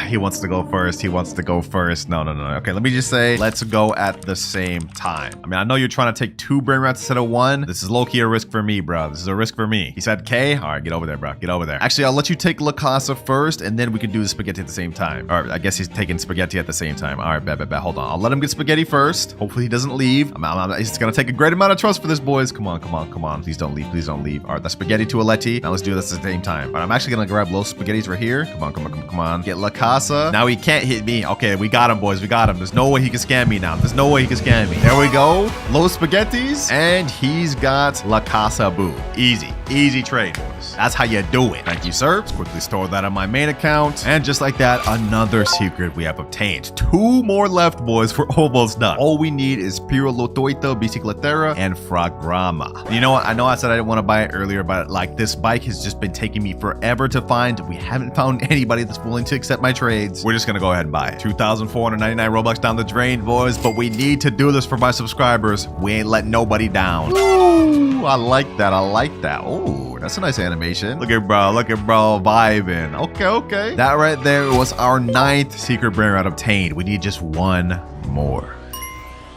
A: He wants to go first. He wants to go first. No. Okay, let me just say, let's go at the same time. I mean, I know you're trying to take 2 Brainrots instead of 1. This is low-key a risk for me, bro. This is a risk for me. He said K. All right, get over there, bro. Get over there. Actually, I'll let you take La Casa first, and then we can do the spaghetti at the same time. All right, I guess he's taking spaghetti at the same time. All right, bet. Hold on. I'll let him get spaghetti first. Hopefully, he doesn't leave. It's gonna take a great amount of trust for this, boys. Come on. Please don't leave. Please don't leave. All right, the spaghetti Toaletti. Now let's do this at the same time. All right, I'm actually gonna grab Los Spaghettis right here. Come on. Get La Casa. Now he can't hit me. Okay, we got him, boys. We got him. There's no way he can scam me now. There's no way he can scam me. There we go. Los Spaghettis. And he's got La Casa Boo. Easy trade, boys. That's how you do it. Thank you, sir. Let's quickly store that on my main account. And just like that, another secret we have obtained. 2 more left, boys. We're almost done. All we need is Pirotoita, Bicicletera, and Fragrama. And you know what? I know I said I didn't want to buy it earlier, but like this bike has just been taking me forever to find. We haven't found anybody that's willing to accept my trades. We're just going to go ahead and buy it. 2,499 Robux down the drain, boys. But we need to do this for my subscribers. We ain't letting nobody down. Ooh, I like that. Ooh, that's a nice animation. Look at bro vibing. Okay. That right there was our 9th secret Brainrot obtained. We need just 1 more.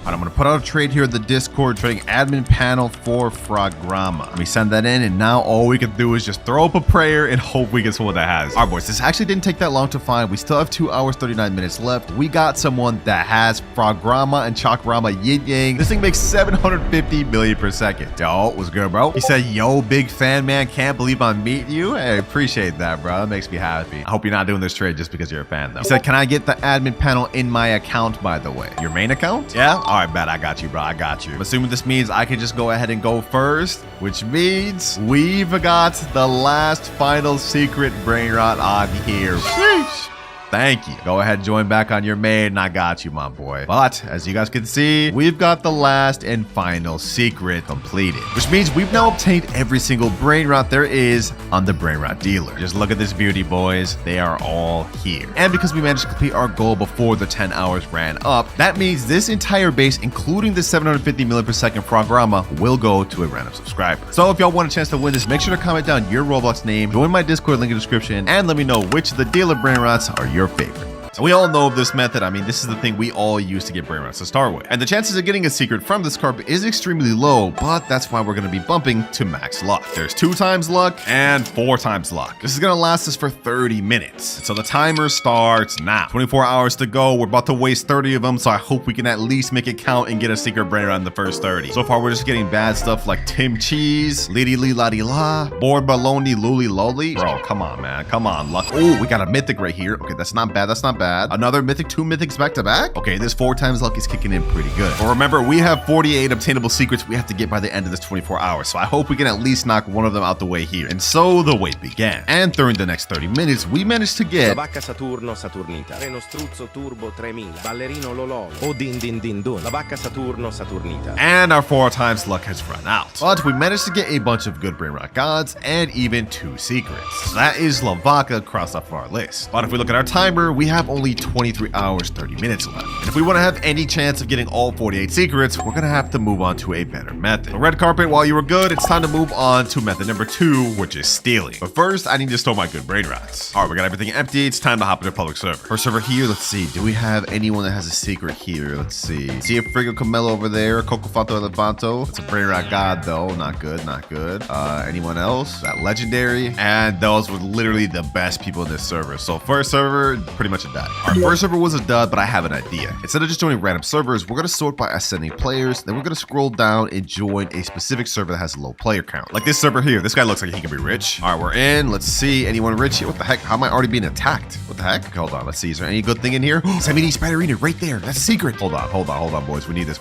A: All right, I'm gonna put out a trade here in the Discord, trading admin panel for Fragrama. Let me send that in, and now all we can do is just throw up a prayer and hope we get someone that has. All right, boys, this actually didn't take that long to find. We still have 2 hours, 39 minutes left. We got someone that has Fragrama and Chakrama Yin Yang. This thing makes 750 million per second. Yo, what's good, bro? He said, yo, big fan, man. Can't believe I'm meeting you. Hey, I appreciate that, bro. That makes me happy. I hope you're not doing this trade just because you're a fan, though. He said, can I get the admin panel in my account, by the way? Your main account? Yeah? All right, bet. I got you, bro. I got you. I'm assuming this means I can just go ahead and go first, which means we've got the last final secret Brainrot on here. Sheesh. Thank you. Go ahead and join back on your main, and I got you, my boy. But as you guys can see, we've got the last and final secret completed, which means we've now obtained every single Brainrot there is on the Brainrot dealer. Just look at this beauty, boys. They are all here. And because we managed to complete our goal before the 10 hours ran up, that means this entire base, including the 750 million per second Fragrama, will go to a random subscriber. So if y'all want a chance to win this, make sure to comment down your Roblox name, join my Discord link in the description, and let me know which of the dealer Brainrots are your favorite. And we all know of this method. I mean, this is the thing we all use to get Brainrots to start with. And the chances of getting a secret from this carpet is extremely low, but that's why we're going to be bumping to max luck. There's 2 times luck and 4 times luck. This is going to last us for 30 minutes. So the timer starts now. 24 hours to go. We're about to waste 30 of them, so I hope we can at least make it count and get a secret Brainrot in the first 30. So far, we're just getting bad stuff like Tim Cheese, Liddy Lee La Di La, Board Baloney Luli Loli. Bro, come on, man. Come on, luck. Oh, we got a mythic right here. Okay, that's not bad. bad. Another mythic, 2 mythics back to back. Okay, this 4 times luck is kicking in pretty good. But remember, we have 48 obtainable secrets we have to get by the end of this 24 hours. So I hope we can at least knock one of them out the way here. And so the wait began. And during the next 30 minutes, we managed to get
B: La vacca Saturno Saturnita, Reno Struzzo Turbo 3000, Ballerino Lololo, O Din Din Din Dun, La vacca Saturno Saturnita.
A: and our 4 times luck has run out. But we managed to get a bunch of good Brainrot gods and even 2 secrets. So that is La Vaca crossed off our list. But if we look at our timer, we have only 23 hours, 30 minutes left. And if we want to have any chance of getting all 48 secrets, we're going to have to move on to a better method. The red carpet, while you were good, it's time to move on to method number 2, which is stealing. But first, I need to store my good Brainrots. All right, we got everything empty. It's time to hop into public server. First server here, let's see. Do we have anyone that has a secret here? Let's see. See a Frigo Camelo over there. Coco Fato Elevanto. It's a Brainrot god, though. Not good, not good. Anyone else? That legendary. And those were literally the best people in this server. So first server, pretty much a dud. Our first server was a dud, but I have an idea. Instead of just joining random servers, we're going to sort by ascending players. Then we're going to scroll down and join a specific server that has a low player count. Like this server here. This guy looks like he can be rich. All right, we're in. Let's see. Anyone rich here? What the heck? How am I already being attacked? What the heck? Hold on. Let's see. Is there any good thing in here? Spiderini, Spiderini, right there. That's a secret. Hold on, boys. We need this.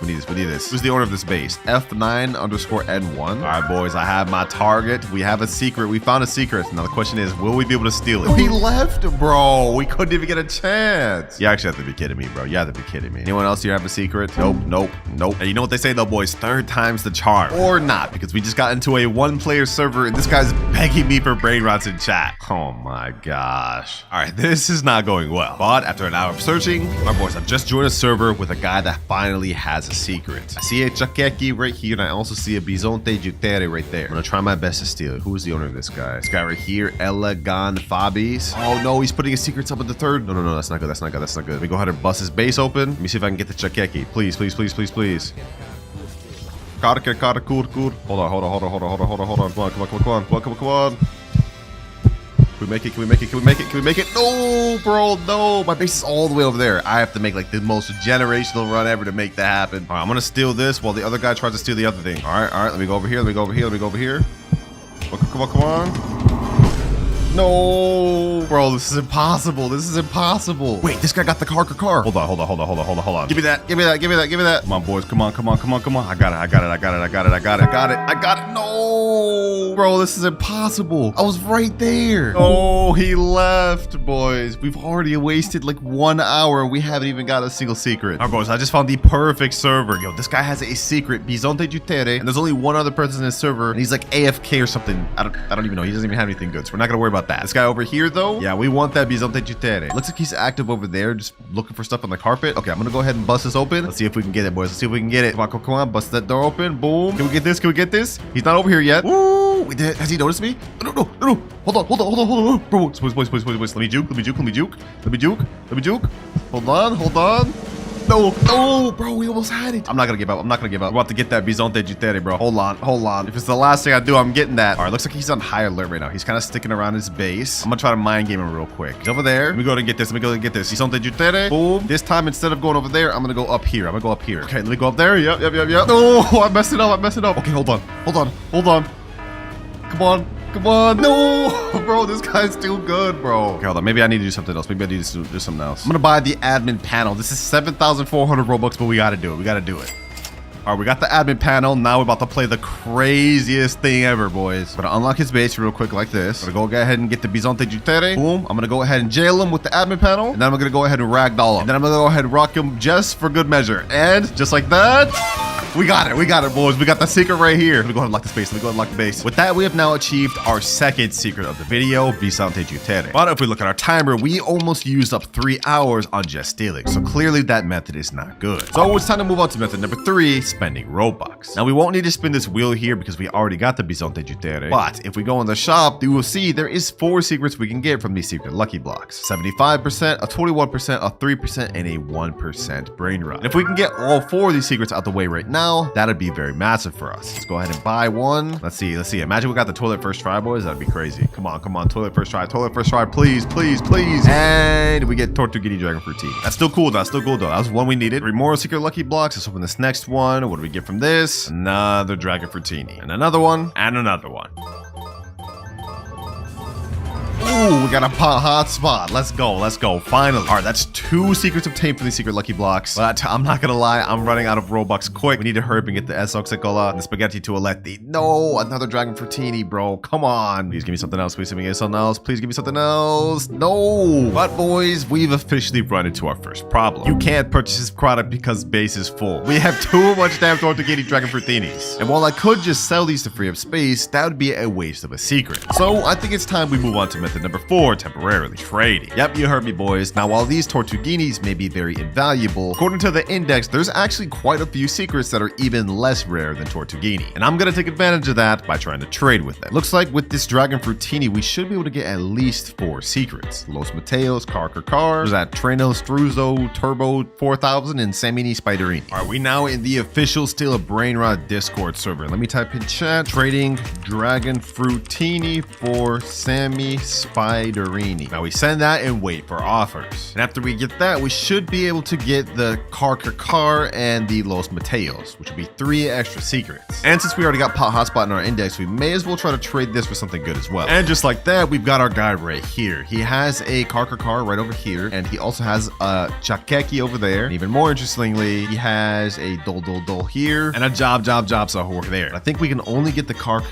A: Who's the owner of this base? F9_N1. All right, boys. I have my target. We have a secret. We found a secret. Now the question is, will we be able to steal it? We left, bro. We couldn't even get a chance. You actually have to be kidding me, bro. You have to be kidding me. Anyone else here have a secret? Nope. And you know what they say though, boys? 3rd time's the charm. Or not, because we just got into a 1-player server and this guy's begging me for Brainrots in chat. Oh my gosh. All right, this is not going well. But after an hour of searching, my boys, I've just joined a server with a guy that finally has a secret. I see a Chakeki right here, and I also see a Bisonte Jutere right there. I'm gonna try my best to steal it. Who is the owner of this guy? This guy right here, Elegan Fabis. Oh no, he's putting his secrets up at the 3rd. No, that's not good. Let me go ahead and bust his base open. Let me see if I can get the Chakeki. Please. Kara, kur. Hold on. Come on. Can we make it? No, bro, no. My base is all the way over there. I have to make like the most generational run ever to make that happen. All right, I'm gonna steal this while the other guy tries to steal the other thing. All right. Let me go over here. Come on. No, bro, this is impossible. Wait, this guy got the car. Hold on. Give me that. Come on, boys. Come on. I got it. No, bro, this is impossible. I was right there. Oh, he left, boys. We've already wasted like 1 hour. We haven't even got a single secret. All right, boys, I just found the perfect server. Yo, this guy has a secret, Bisonte Jutere, and there's only 1 other person in his server, and he's like AFK or something. I don't even know. He doesn't even have anything good, so we're not gonna worry about that. This guy over here, though, yeah, we want that Bisonte Jutere. Looks like he's active over there, just looking for stuff on the carpet. Okay, I'm gonna go ahead and bust this open. Let's see if we can get it, boys. Come on, bust that door open. Boom. Can we get this? He's not over here yet. Ooh, we did. Has he noticed me? No. Hold on. Bro, boys. Let me juke. Hold on. No, bro, we almost had it. I'm not gonna give up. We're about to get that Bisonte Jutere, bro. Hold on. If it's the last thing I do, I'm getting that. All right, looks like he's on high alert right now. He's kind of sticking around his base. I'm gonna try to mind game him real quick. He's over there. Let me go and get this. Bisonte Jutere. Boom. This time, instead of going over there, I'm gonna go up here. Okay, let me go up there. Yep. No, I messed it up. Okay, hold on. Come on. No, bro, this guy's too good, bro. Okay, hold on. Maybe I need to do something else. I'm gonna buy the admin panel. This is 7,400 Robux, but we gotta do it. All right, we got the admin panel. Now we're about to play the craziest thing ever, boys. I'm gonna unlock his base real quick like this. I'm gonna go ahead and get the Bisonte Jutere. Boom. I'm gonna go ahead and jail him with the admin panel. And then I'm gonna go ahead and ragdoll him. And then I'm gonna go ahead and rock him just for good measure. And just like that, we got it, boys. We got the secret right here. Let me go ahead and lock the base. With that, we have now achieved our 2nd secret of the video, Bisonte Jutere. But if we look at our timer, we almost used up 3 hours on just stealing. So clearly that method is not good. So it's time to move on to method number 3, spending Robux. Now we won't need to spin this wheel here because we already got the Bisonte Jutere. But if we go in the shop, you will see there is 4 secrets we can get from these secret lucky blocks. 75%, a 21%, a 3%, and a 1% Brainrot. And if we can get all 4 of these secrets out the way right now, that'd be very massive for us. Let's go ahead and buy one. Let's see. Imagine we got the toilet first try, boys. That'd be crazy. Come on. Toilet first try, please. And we get Tortuguini Dragon Fruitini. That's still cool, though. That was one we needed. 3 more secret lucky blocks. Let's open this next one. What do we get from this? Another Dragon Fruitini. And another one. Ooh, we got a hot spot. Let's go, finally. All right, that's 2 secrets obtained from these secret lucky blocks. But I'm not gonna lie, I'm running out of Robux quick. We need to hurry up and get the Esoxicola and the Spaghetti Toaletti. No, another Dragon Fruitini, bro. Come on. Please give me something else. Please give me something else. Please give me something else. No. But boys, we've officially run into our first problem. You can't purchase this product because base is full. We have too much damn Tortuguini Dragon Fruitinis. And while I could just sell these to free up space, that would be a waste of a secret. So I think it's time we move on to method number 4, temporarily trading. Yep, you heard me, boys. Now, while these Tortuguinis may be very invaluable, according to the index, there's actually quite a few secrets that are even less rare than Tortuguini. And I'm gonna take advantage of that by trying to trade with them. Looks like with this Dragon Fruitini, we should be able to get at least 4 secrets. Los Mateos, Car, there's that Treno, Struzo, Turbo 4000, and Samini Spiderini. Are we now in the official Still a Brainrot Discord server? Let me type in chat, trading Dragon Fruitini for Sammy Spiderini. Now we send that and wait for offers. And after we get that, we should be able to get the Car and the Los Mateos, which will be 3 extra secrets. And since we already got Pot Hotspot in our index, we may as well try to trade this for something good as well. And just like that, we've got our guy right here. He has a Car right over here, and he also has a Chakeki over there. And even more interestingly, he has a Dol here and a Job over there. I think we can only get the Car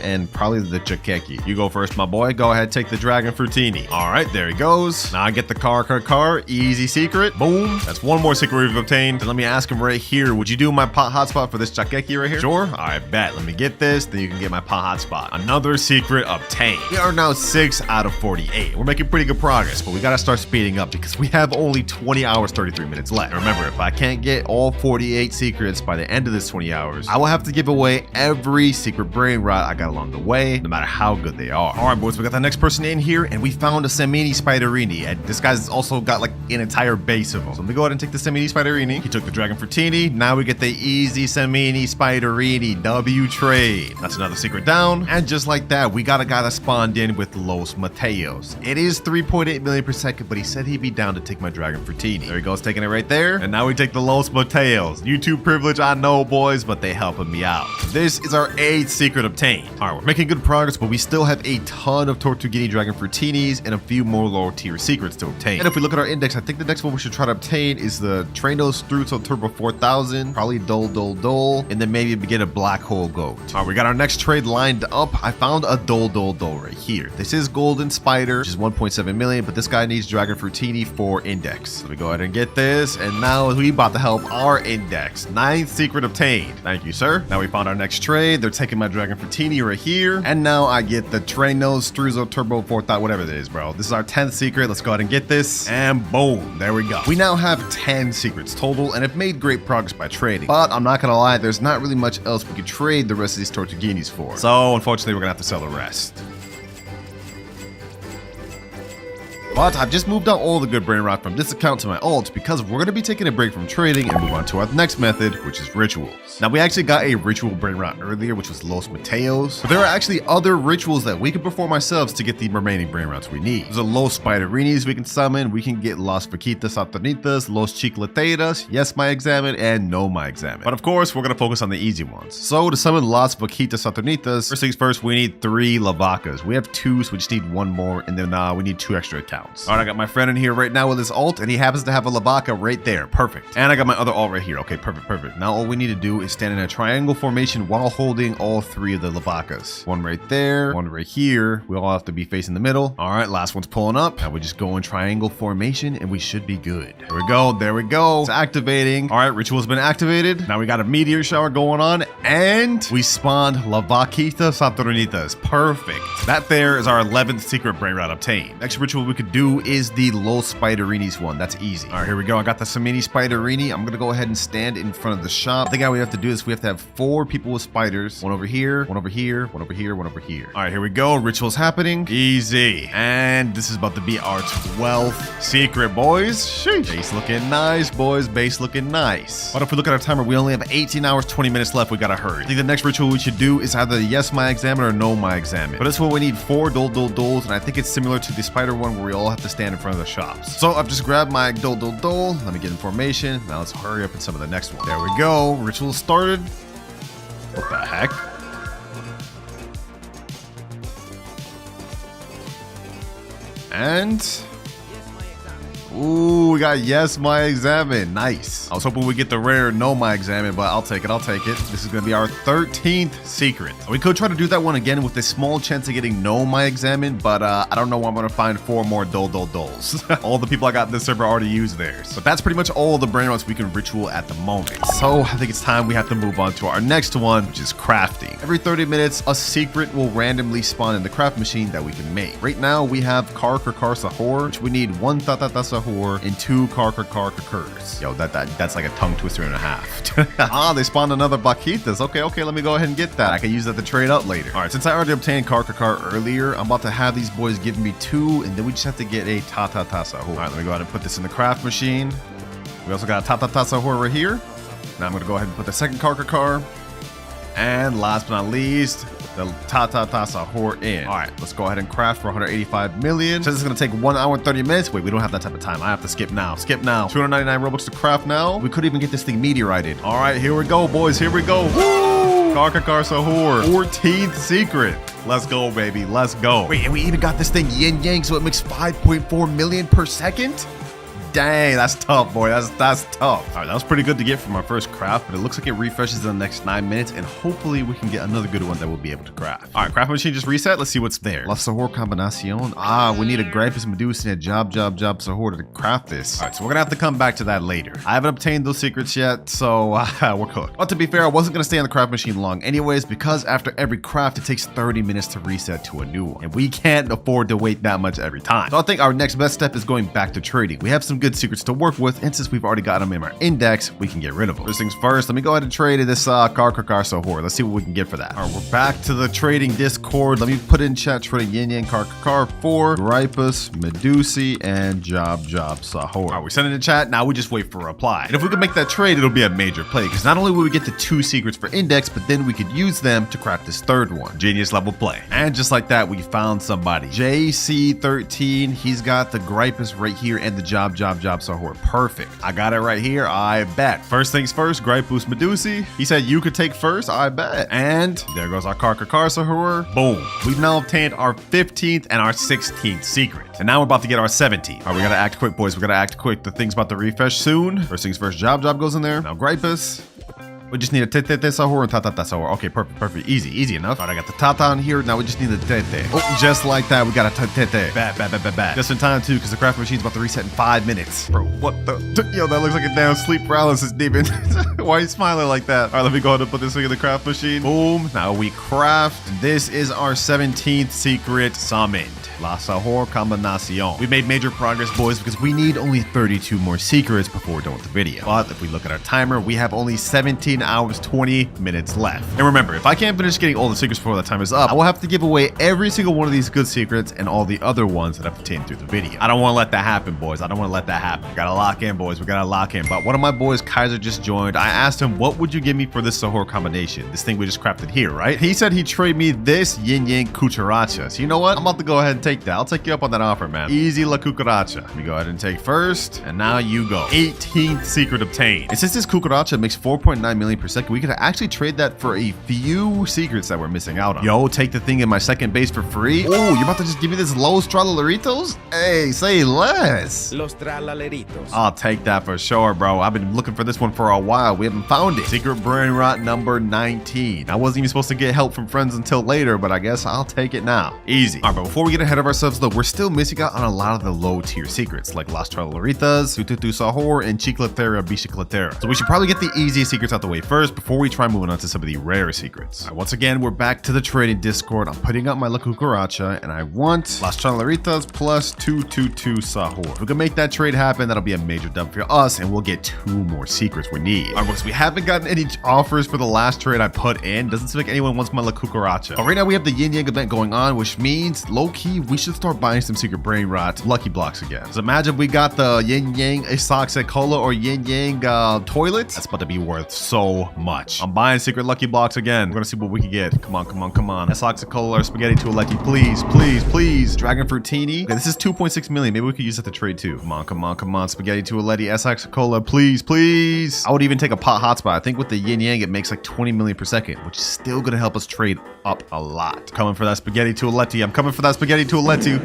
A: and probably the Chakeki. You go first, my boy. Go ahead, take the Dragon Fruitini. All right, there he goes. Now I get the Car. Easy secret. Boom. That's 1 more secret we've obtained. And let me ask him right here. Would you do my Pot Hotspot for this Chakeki right here? Sure. I bet. Let me get this. Then you can get my Pot Hotspot. Another secret obtained. We are now 6 out of 48. We're making pretty good progress, but we gotta start speeding up because we have only 20 hours, 33 minutes left. And remember, if I can't get all 48 secrets by the end of this 20 hours, I will have to give away every secret brain rot I got along the way, no matter how good they are. All right, boys, we got the next person in here, and we found a Samini Spiderini, and this guy's also got like an entire base of them. So let me go ahead and take the Samini Spiderini. He took the Dragon Fruitini. Now we get the easy Samini Spiderini W trade. That's another secret down, and just like that, we got a guy that spawned in with Los Mateos. It is 3.8 million per second, but he said he'd be down to take my Dragon Fruitini. There he goes, taking it right there. And now we take the Los Mateos. YouTube privilege, I know, boys, but they helping me out. This is our 8th secret obtained. All right, we're making good progress, but we still have a ton of Tortuguini Dragon Fruitinis and a few more lower tier secrets to obtain. And if we look at our index, I think the next one we should try to obtain is the Treno Struzzo Turbo 4000, probably Dol, and then maybe begin a Black Hole Goat. All right, we got our next trade lined up. I found a Dol right here. This is Golden Spider, which is 1.7 million, but this guy needs Dragon Fruitini for index. So we go ahead and get this, and now we about to help our index. 9th secret obtained. Thank you, sir. Now we found our next trade. They're taking my Dragon Fruitini right here, and now I get the Treno Struzzo Turbo 4000, whatever it is, bro. This is our 10th secret. Let's go ahead and get this, and boom, there we go. We now have 10 secrets total, and have made great progress by trading. But I'm not gonna lie, there's not really much else we could trade the rest of these Tortuguinis for. So unfortunately, we're gonna have to sell the rest. But I've just moved out all the good brain rot from this account to my alt because we're going to be taking a break from trading and move on to our next method, which is rituals. Now, we actually got a ritual brain rot earlier, which was Los Mateos, but there are actually other rituals that we can perform ourselves to get the remaining brain rots we need. There's a Los Spiderinis we can summon. We can get Las Vaquitas Saturnitas, Los Chicleteras, Yes My Examine, and No My Examine. But of course, we're going to focus on the easy ones. So to summon Las Vaquitas Saturnitas, first things first, we need 3 Lavacas. We have 2, so we just need 1 more, and then we need 2 extra accounts. All right, I got my friend in here right now with his alt, and he happens to have a Lavaca right there. Perfect. And I got my other alt right here. Okay, perfect. Now all we need to do is stand in a triangle formation while holding all 3 of the Lavacas. 1 right there, 1 right here. We all have to be facing the middle. All right, last one's pulling up. Now we just go in triangle formation, and we should be good. There we go. It's activating. All right, ritual's been activated. Now we got a meteor shower going on, and we spawned Lavaquita Saturnitas. Perfect. That there is our 11th secret brain rot obtained. Next ritual we could do is the Los Spiderinis one. That's easy. All right, here we go. I got the Samini Spiderini. I'm gonna go ahead and stand in front of the shop. I think how we have to do this, we have to have 4 people with spiders. 1 over here, 1 over here, 1 over here, 1 over here. All right, here we go. Ritual's happening. Easy. And this is about to be our 12th secret, boys. Sheesh. Base looking nice, boys. Base looking nice. But if we look at our timer, we only have 18 hours, 20 minutes left. We gotta hurry. I think the next ritual we should do is either Yes My Examine or No My Examine. But this one we need 4 Dols, and I think it's similar to the spider one where we all have to stand in front of the shops. So I've just grabbed my Dol. Let me get in formation. Now let's hurry up in some of the next one. There we go. Ritual started. What the heck? And ooh, we got yes, my examine. Nice. I was hoping we get the rare no, my examine, but I'll take it. I'll take it. This is going to be our 13th secret. We could try to do that one again with a small chance of getting no, my examine, but I don't know. I'm going to find 4 more dulls. All the people I got in this server already used theirs. But that's pretty much all the Brainrots we can ritual at the moment. So I think it's time we have to move on to our next one, which is crafting. Every 30 minutes, a secret will randomly spawn in the craft machine that we can make. Right now, we have Car Sahur, which we need 1 Sahur and 2 Kurs. Yo, that's like a tongue twister and a half. Ah, they spawned another Baquitas. Okay, let me go ahead and get that. I can use that to trade up later. All right, since I already obtained Car earlier, I'm about to have these boys give me 2, and then we just have to get a Sahur. All right, let me go ahead and put this in the craft machine. We also got a Sahur right here. Now I'm gonna go ahead and put the second Car. And last but not least, the Sahur in. All right, let's go ahead and craft for 185 million. Since it's gonna take 1 hour and 30 minutes. Wait, we don't have that type of time. I have to skip now. 299 Robux to craft now. We could even get this thing meteorited. All right, here we go, boys. Here we go. Woo! Car Sahur. 14th secret. Let's go, baby. Let's go. Wait, and we even got this thing yin yang, so it makes 5.4 million per second. Dang, that's tough, boy. That's tough. All right, that was pretty good to get from our first craft, but it looks like it refreshes in the next 9 minutes, and hopefully we can get another good one that we'll be able to craft. All right, craft machine just reset. Let's see what's there. La Sahur combinación. Ah, we need a Gripus Medusa and a Job Sahur to craft this. All right, so we're gonna have to come back to that later. I haven't obtained those secrets yet, so we're cooked. But to be fair, I wasn't gonna stay on the craft machine long anyways, because after every craft, it takes 30 minutes to reset to a new one, and we can't afford to wait that much every time. So I think our next best step is going back to trading. We have some good secrets to work with, and since we've already got them in our index, we can get rid of them. First things first, let me go ahead and trade this Car Sahur. Let's see what we can get for that. All right, we're back to the trading Discord. Let me put in chat trading yin yang Car for Gripus, Medusi, and Job Sahur. All right, we send it in chat. Now we just wait for a reply. And if we can make that trade, it'll be a major play, because not only will we get the 2 secrets for index, but then we could use them to craft this 3rd one. Genius level play. And just like that, we found somebody. JC13, he's got the Gripus right here and the Job Sahur. Perfect. I got it right here. I bet. First things first, Gripus Medusi. He said you could take first. I bet. And there goes our Car Sahur. Boom. We've now obtained our 15th and our 16th secret. And now we're about to get our 17th. All right, we gotta act quick, boys. We gotta act quick. The thing's about to refresh soon. First things first, Job goes in there. Now Gripus. We just need a Tete Sahur and Tata Sahur. Okay, perfect. Easy enough. All right, I got the Tata on here. Now we just need the Tete. Oh, just like that, we got a Tete. Bad. Just in time, too, because the craft machine's about to reset in 5 minutes. Bro, what the? Yo, that looks like a damn sleep paralysis demon. Why are you smiling like that? All right, let me go ahead and put this thing in the craft machine. Boom. Now we craft. This is our 17th secret summoned. La Sahur combinación. We made major progress, boys, because we need only 32 more secrets before we're done with the video. But if we look at our timer, we have only 17 hours, 20 minutes left. And remember, if I can't finish getting all the secrets before that time is up, I will have to give away every single one of these good secrets and all the other ones that I've obtained through the video. I don't want to let that happen, boys. I don't want to let that happen. We gotta lock in, boys. We gotta lock in. But one of my boys, Kaiser, just joined. I asked him, what would you give me for this Sahur combination? This thing we just crafted here, right? He said he'd trade me this yin yang cucaracha. So you know what? I'm about to go ahead and take that. I'll take you up on that offer, man. Easy la cucaracha. Let me go ahead and take first. And now you go. 18th secret obtained. And since this cucaracha makes 4.9 million per second, we could actually trade that for a few secrets that we're missing out on. Yo, take the thing in my second base for free. Oh, you're about to just give me this Los Tralaleritos? Hey, say less.
B: Los Tralaleritos.
A: I'll take that for sure, bro. I've been looking for this one for a while. We haven't found it. Secret Brainrot number 19. I wasn't even supposed to get help from friends until later, but I guess I'll take it now. Easy. All right, but before we get ahead of ourselves, though, we're still missing out on a lot of the low tier secrets, like Las Tralaleritas, Tututu Sahur, and Chiclatera Bicicletera. So we should probably get the easiest secrets out the way first before we try moving on to some of the rare secrets. All right, once again, we're back to the trading Discord. I'm putting up my La Cucaracha, and I want Las Tralaleritas plus 222 Sahur. If we can make that trade happen, that'll be a major dub for us, and we'll get 2 more secrets we need. All right, folks, we haven't gotten any offers for the last trade I put in. Doesn't seem like anyone wants my La Cucaracha. But right now, we have the Yin Yang event going on, which means, low-key, we should start buying some secret Brainrot lucky blocks again. So imagine we got the Yin Yang Isoxic Cola or Yin Yang toilet. That's about to be worth so much. I'm buying secret lucky blocks again. We're gonna see what we can get. Come on. Isoxic Cola or Spaghetti Tualetti, please. Dragon Fruitini. Okay, this is 2.6 million. Maybe we could use that to trade too. Come on. Spaghetti Tualetti, Isoxic Cola, please. I would even take a pot hotspot. I think with the Yin Yang, it makes like 20 million per second, which is still gonna help us trade up a lot. Coming for that Spaghetti Tualetti. I'm coming for that Spaghetti Tualetti.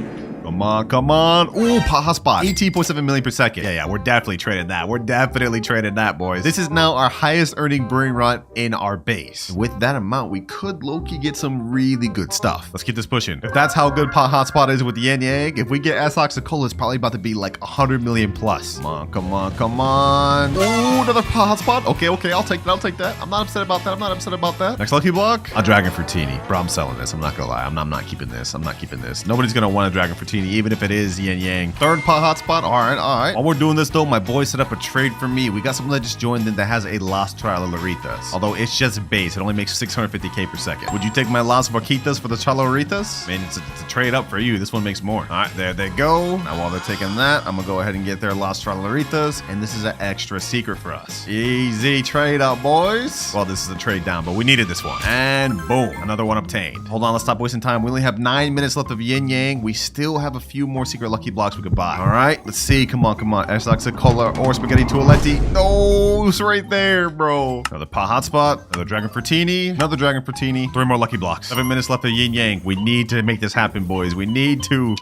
A: Come on, come on. Ooh, hotspot. 18.7 million per second. Yeah, we're definitely trading that. We're definitely trading that, boys. This is now our highest earning Brainrot in our base. With that amount, we could low-key get some really good stuff. Let's keep this pushing. If that's how good hotspot is with the yin yang, if we get S-Oxicola, it's probably about to be like 100 million plus. Come on, come on, come on. Ooh, another hotspot. Okay, I'll take that. I'll take that. I'm not upset about that. I'm not upset about that. Next lucky block, a Dragon Fruitini. Bro, I'm selling this. I'm not gonna lie. I'm not keeping this. I'm not keeping this. Nobody's gonna want a Dragon Fruitini, even if it is yin yang. Third hotspot. All right. While we're doing this though, my boy set up a trade for me. We got someone that just joined in that has a Las Charlaritas. Although it's just base, it only makes 650k per second. Would you take my Las Vaquitas for the Charlaritas? I mean, it's a trade up for you. This one makes more. All right, there they go. Now while they're taking that, I'm gonna go ahead and get their Las Charlaritas, and this is an extra secret for us. Easy trade up, boys. Well, this is a trade down, but we needed this one. And boom, another one obtained. Hold on, let's stop wasting time. We only have 9 minutes left of yin yang. We still have a few more secret lucky blocks we could buy. All right, let's see. Come on. S-Oxicola or Spaghetti Toaletti. No, it's right there, bro. Another hotspot, another Dragon Fruitini, another Dragon Fruitini. 3 more lucky blocks. 7 minutes left of yin yang. We need to make this happen, boys. We need to.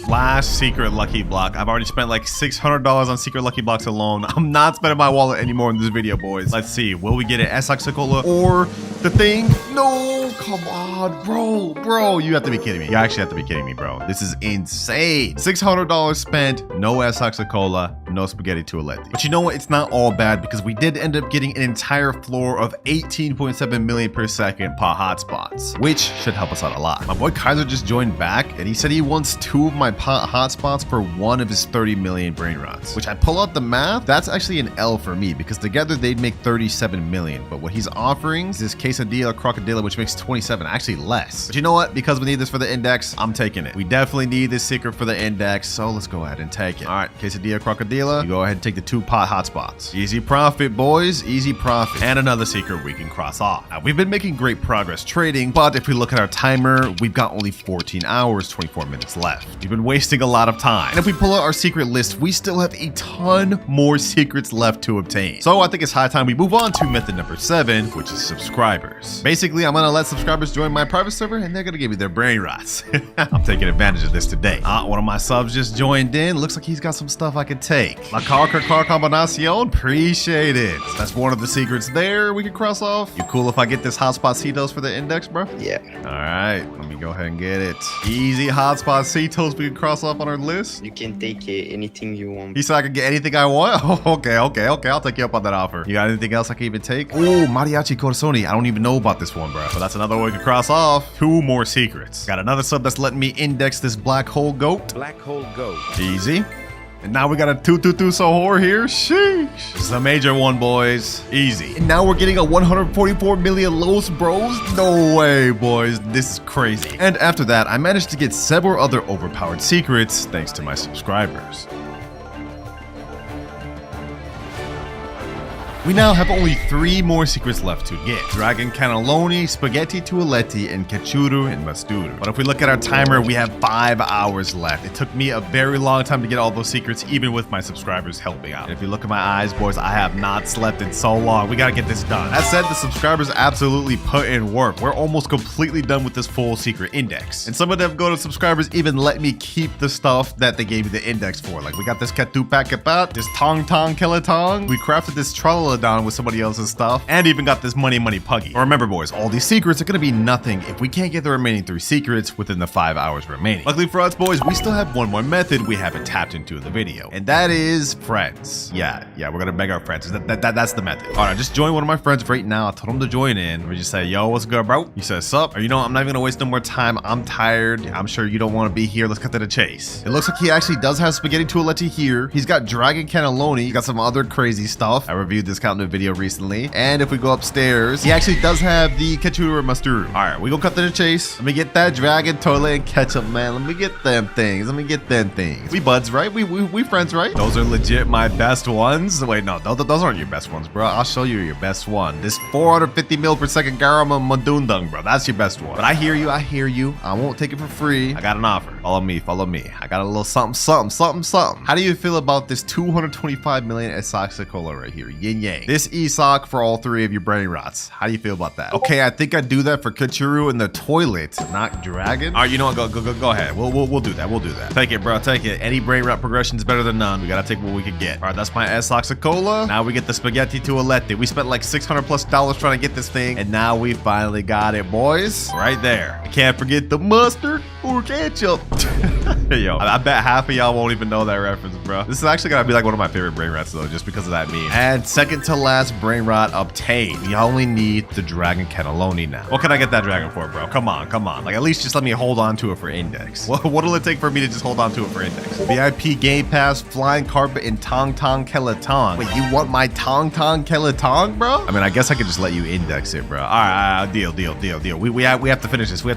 A: Last secret lucky block. I've already spent like $600 on secret lucky blocks alone. I'm not spending my wallet anymore in this video, boys. Let's see. Will we get an S-Oxicola or the thing? No, come on, bro. You have to be kidding me. You actually have to be kidding me, bro. This is insane. $600 spent, no S-Oxicola, no Spaghetti Toaletti. But you know what? It's not all bad because we did end up getting an entire floor of 18.7 million per second per hotspots, which should help us out a lot. My boy Kaiser just joined back and he said he wants 2 of my hotspots for 1 of his 30 million Brainrots, which I pull out the math, that's actually an L for me because together they'd make 37 million. But what he's offering is this quesadilla crocodilla, which makes 27, actually less. But you know what? Because we need this for the index, I'm taking it. We definitely need this secret for the index, so let's go ahead and take it. All right, quesadilla crocodilla, you go ahead and take the 2 hotspots. Easy profit, boys, easy profit. And another secret we can cross off. Now, we've been making great progress trading, but if we look at our timer, we've got only 14 hours, 24 minutes left. We've been wasting a lot of time. And if we pull out our secret list, we still have a ton more secrets left to obtain. So I think it's high time we move on to method number 7, which is subscribers. Basically, I'm gonna let subscribers join my private server and they're gonna give me their Brainrots. I'm taking advantage of this today. One of my subs just joined in. Looks like he's got some stuff I could take. La car combinacion, appreciate it. That's one of the secrets there we can cross off. You cool if I get this hotspot-citos for the index, bro?
C: Yeah.
A: All right, let me go ahead and get it. Easy hotspot-citos we can cross off on our list.
C: You can take anything you want.
A: He said I could get anything I want? Oh, okay. I'll take you up on that offer. You got anything else I can even take? Oh, Mariachi Corazoni. I don't even know about this one, bro. But that's another way we can cross off. 2 more secrets. Got another sub that's letting me index this black hole goat.
B: Black hole goat.
A: Easy. And now we got a 222 Sohor here. Sheesh. This is a major one, boys. Easy. And now we're getting a 144 million Los Bros. No way, boys. This is crazy. And after that, I managed to get several other overpowered secrets thanks to my subscribers. We now have only 3 more secrets left to get. Dragon Cannelloni, Spaghetti Toaletti, and Cachuru and Masturu. But if we look at our timer, we have 5 hours left. It took me a very long time to get all those secrets, even with my subscribers helping out. And if you look at my eyes, boys, I have not slept in so long. We gotta get this done. That said, the subscribers absolutely put in work. We're almost completely done with this full secret index. And some of them go to subscribers even let me keep the stuff that they gave me the index for. Like we got this Katupa Kapat, this Tong Tong Kelatong. We crafted this Tralala down with somebody else's stuff, and even got this money puggy. But remember, boys, all these secrets are gonna be nothing if we can't get the remaining 3 secrets within the 5 hours remaining. Luckily for us, boys, we still have one more method we haven't tapped into in the video, and that is friends. Yeah, we're gonna beg our friends. That's the method. All right, just join one of my friends right now. I told him to join in. We just say, yo, what's good, bro? He says, sup? Or you know, I'm not even gonna waste no more time. I'm tired. I'm sure you don't want to be here. Let's cut to the chase. It looks like he actually does have Spaghetti Toaletti here. He's got Dragon Cannelloni. He's got some other crazy stuff. I reviewed this count in a video recently. And if we go upstairs, he actually does have the Kachuru or Masturu. All right, we gonna cut to the chase. Let me get that Dragon Toilet and Ketchup, man. Let me get them things. We buds, right? We friends, right? Those are legit my best ones. Wait, no, those aren't your best ones, bro. I'll show you your best one. This 450 mil per second Garama Madundung, bro. That's your best one. But I hear you. I won't take it for free. I got an offer. Follow me. I got a little something. How do you feel about this 225 million S-Oxicola right here? Yin Yang. game. This ESOC for all 3 of your Brainrots. How do you feel about that? Okay, I think I'd do that for Kachuru in the toilet, not Dragon. All right, you know what? Go ahead. We'll do that. We'll do that. Take it, bro. Take it. Any Brainrot progression is better than none. We gotta take what we can get. All right, that's my S-Oxicola. Now we get the Spaghetti Toilette. We spent like $600+ trying to get this thing, and now we finally got it, boys. Right there. I can't forget the mustard or ketchup. Yo, I bet half of y'all won't even know that reference, bro. This is actually gonna be like one of my favorite Brainrots, though, just because of that meme. And second to last Brainrot obtained. We only need the Dragon Cannelloni now. What can I get that dragon for, bro? Come on, come on. Like, at least just let me hold on to it for index. What'll it take for me to just hold on to it for index? VIP Game Pass, Flying Carpet, and Tong Tong Kelatong. Wait, you want my Tong Tong Kelatong, bro? I mean, I guess I could just let you index it, bro. All right, deal. We have to finish this. We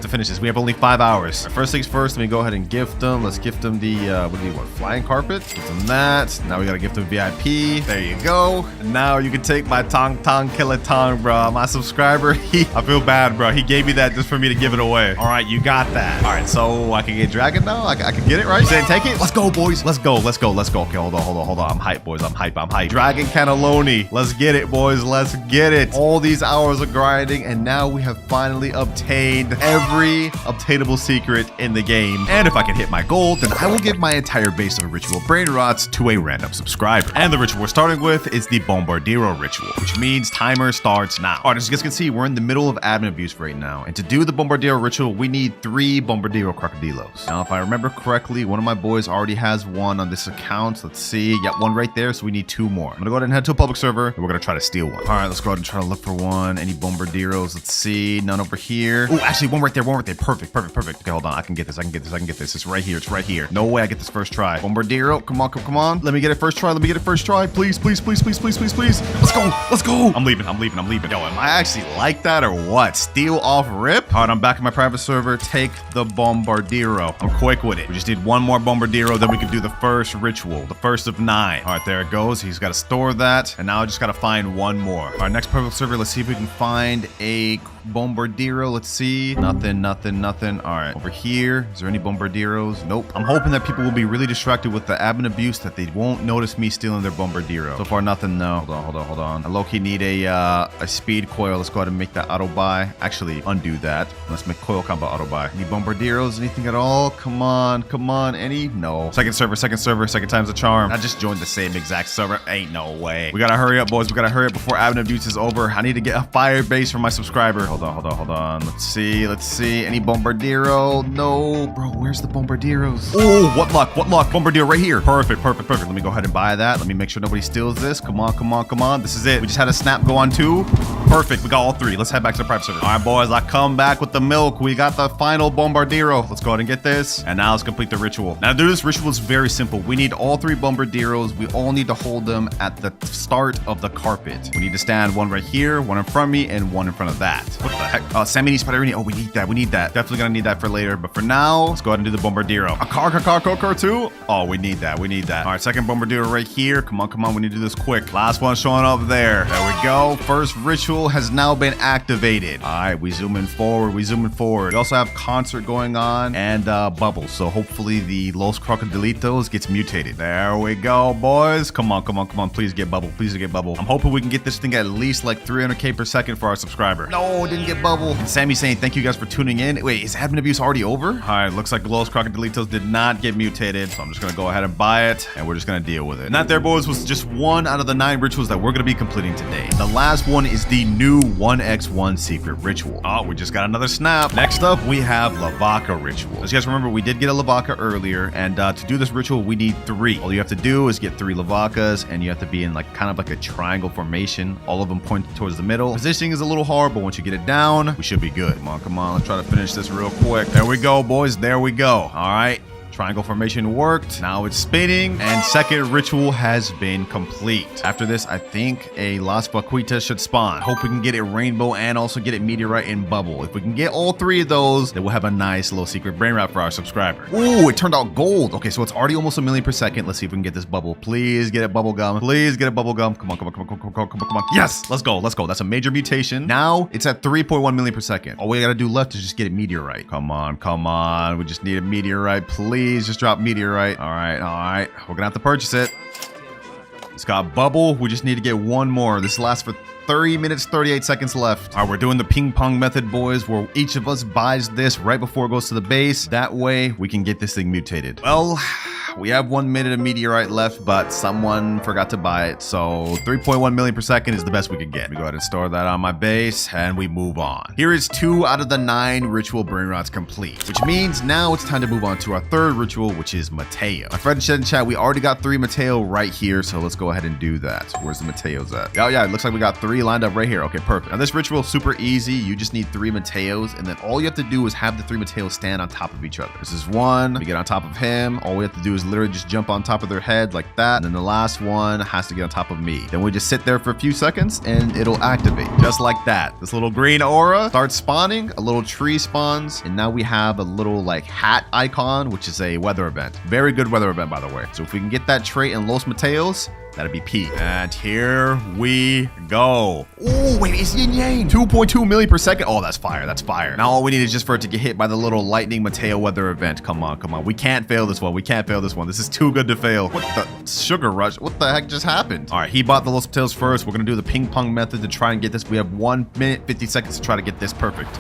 A: have only 5 hours. Right, first things first, let me go ahead and gift them. Let's gift them the, what do you want? Flying Carpet? Give them that. Now we gotta gift them VIP. There you go. And now you can take my Tong Tong Kelatong, bro. My subscriber, I feel bad, bro. He gave me that just for me to give it away. All right, you got that. All right, so I can get Dragon now? I can get it, right? You saying take it? Let's go, boys. Let's go. Okay, hold on. I'm hyped, boys. I'm hyped. Dragon Cannelloni. Let's get it, boys. Let's get it. All these hours of grinding, and now we have finally obtained every obtainable secret in the game. And if I can hit my goal, then I will give my entire base of ritual Brainrots to a random subscriber. And the ritual we're starting with is the Bombardier ritual, which means timer starts now. All right, as you guys can see, we're in the middle of admin abuse right now. And to do the Bombardier ritual, we need 3 Bombardier Crocodilos. Now, if I remember correctly, one of my boys already has one on this account. Let's see. Got one right there, so we need 2 more. I'm gonna go ahead and head to a public server, and we're gonna try to steal one. All right, let's go ahead and try to look for one. Any Bombardieros? Let's see. None over here. Oh, actually, one right there. Perfect. Okay, hold on. I can get this. It's right here. No way I get this first try. Bombardiero, come on. Let me get it first try. Please. Let's go. I'm leaving. Yo, am I actually like that or what? Steal off rip? All right, I'm back in my private server. Take the Bombardiero. I'm quick with it. We just need one more Bombardiero, then we can do the first ritual, the first of 9. All right, there it goes. He's got to store that, and now I just got to find one more. All right, next private server. Let's see if we can find a Bombardiero. Let's see. Nothing. All right, over here. Is there any Bombardieros? Nope. I'm hoping that people will be really distracted with the admin abuse that they won't notice me stealing their Bombardiero. So far, nothing. No. Hold on. I low-key need a speed coil. Let's go ahead and make that auto buy. Actually, undo that. Let's make coil combo auto buy. Any Bombardieros? Anything at all? Come on. Any? No. Second server. Second time's the charm. I just joined the same exact server. Ain't no way. We gotta hurry up, boys. We gotta hurry up before admin abuse is over. I need to get a fire base for my subscriber. Hold on. Let's see. Any Bombardiero? No. Bro, where's the Bombardieros? Oh, what luck. Bombardier right here. Perfect. Let me go ahead and buy that. Let me make sure nobody steals this. Come on. This is it. We just had a snap go on 2. Perfect. We got all 3. Let's head back to the private server. All right, boys. I come back with the milk. We got the final Bombardiero. Let's go ahead and get this. And now let's complete the ritual. Now, to do this ritual is very simple. We need all 3 Bombardieros. We all need to hold them at the start of the carpet. We need to stand one right here, one in front of me, and one in front of that. What the heck? Samini, Spiderini. Oh, we need that. Definitely gonna need that for later. But for now, let's go ahead and do the Bombardiero. A car too? Oh, we need that. All right, second Bombardiero right here. Come on. We need to do this quick. Last one showing up there. There we go. First ritual has now been activated. All right, we zooming forward. We also have concert going on and bubbles. So hopefully the Los Crocodilitos gets mutated. There we go, boys. Come on. Please get bubble. I'm hoping we can get this thing at least like 300k per second for our subscriber. No, didn't get bubble. And Sammy's saying thank you guys for tuning in. Wait, is admin abuse already over? All right, looks like Los Crocodilitos did not get mutated. So I'm just gonna go ahead and buy it, and we're just gonna deal with it. And that there, boys, was just one out of the 9 rituals that we're gonna be completing today. The last one is the new 1x1 secret ritual. Oh, we just got another snap. Next up, we have Lavaca ritual. As you guys remember, we did get a Lavaca earlier, and to do this ritual, we need 3. All you have to do is get 3 Lavacas, and you have to be in like kind of like a triangle formation. All of them pointed towards the middle. Positioning is a little hard, but once you get it down, we should be good. Come on. Let's try to finish this real quick. There we go, boys. There we go. All right. Triangle formation worked. Now it's spinning, and second ritual has been complete. After this, I think a Las Vaquitas should spawn. Hope we can get it rainbow and also get it meteorite and bubble. If we can get all 3 of those, then we'll have a nice little secret Brainrot for our subscriber. Ooh, it turned out gold. Okay, so it's already almost 1 million per second. Let's see if we can get this bubble. Please get it bubble gum. Come on. Yes, let's go. That's a major mutation. Now it's at 3.1 million per second. All we gotta do left is just get it meteorite. Come on. We just need a meteorite. Please just drop meteorite. All right. We're gonna have to purchase it. It's got bubble. We just need to get one more. This lasts for 30 minutes, 38 seconds left. All right, we're doing the ping pong method, boys, where each of us buys this right before it goes to the base. That way we can get this thing mutated. Well, we have 1 minute of meteorite left, but someone forgot to buy it. So 3.1 million per second is the best we could get. Let me go ahead and store that on my base and we move on. Here is 2 out of the 9 ritual Brainrots complete, which means now it's time to move on to our third ritual, which is Mateo. My friend said in chat, we already got 3 Mateo right here. So let's go ahead and do that. Where's the Mateos at? Oh yeah, it looks like we got 3 lined up right here. Okay, perfect. Now this ritual is super easy. You just need 3 Mateos, and then all you have to do is have the 3 Mateos stand on top of each other. This is one. We get on top of him. All we have to do is literally just jump on top of their head like that. And then the last one has to get on top of me. Then we just sit there for a few seconds and it'll activate just like that. This little green aura starts spawning, a little tree spawns, and now we have a little like hat icon, which is a weather event. Very good weather event, by the way. So if we can get that trait in Los Mateos, that'd be peak. And here we go. Oh, wait, it's yin yang. 2.2 million per second. Oh, that's fire. That's fire. Now all we need is just for it to get hit by the little lightning Mateo weather event. Come on, come on. We can't fail this one. We can't fail this one. This is too good to fail. What the sugar rush? What the heck just happened? All right, he bought the Los Mateos first. We're going to do the ping pong method to try and get this. We have 1 minute, 50 seconds to try to get this perfect.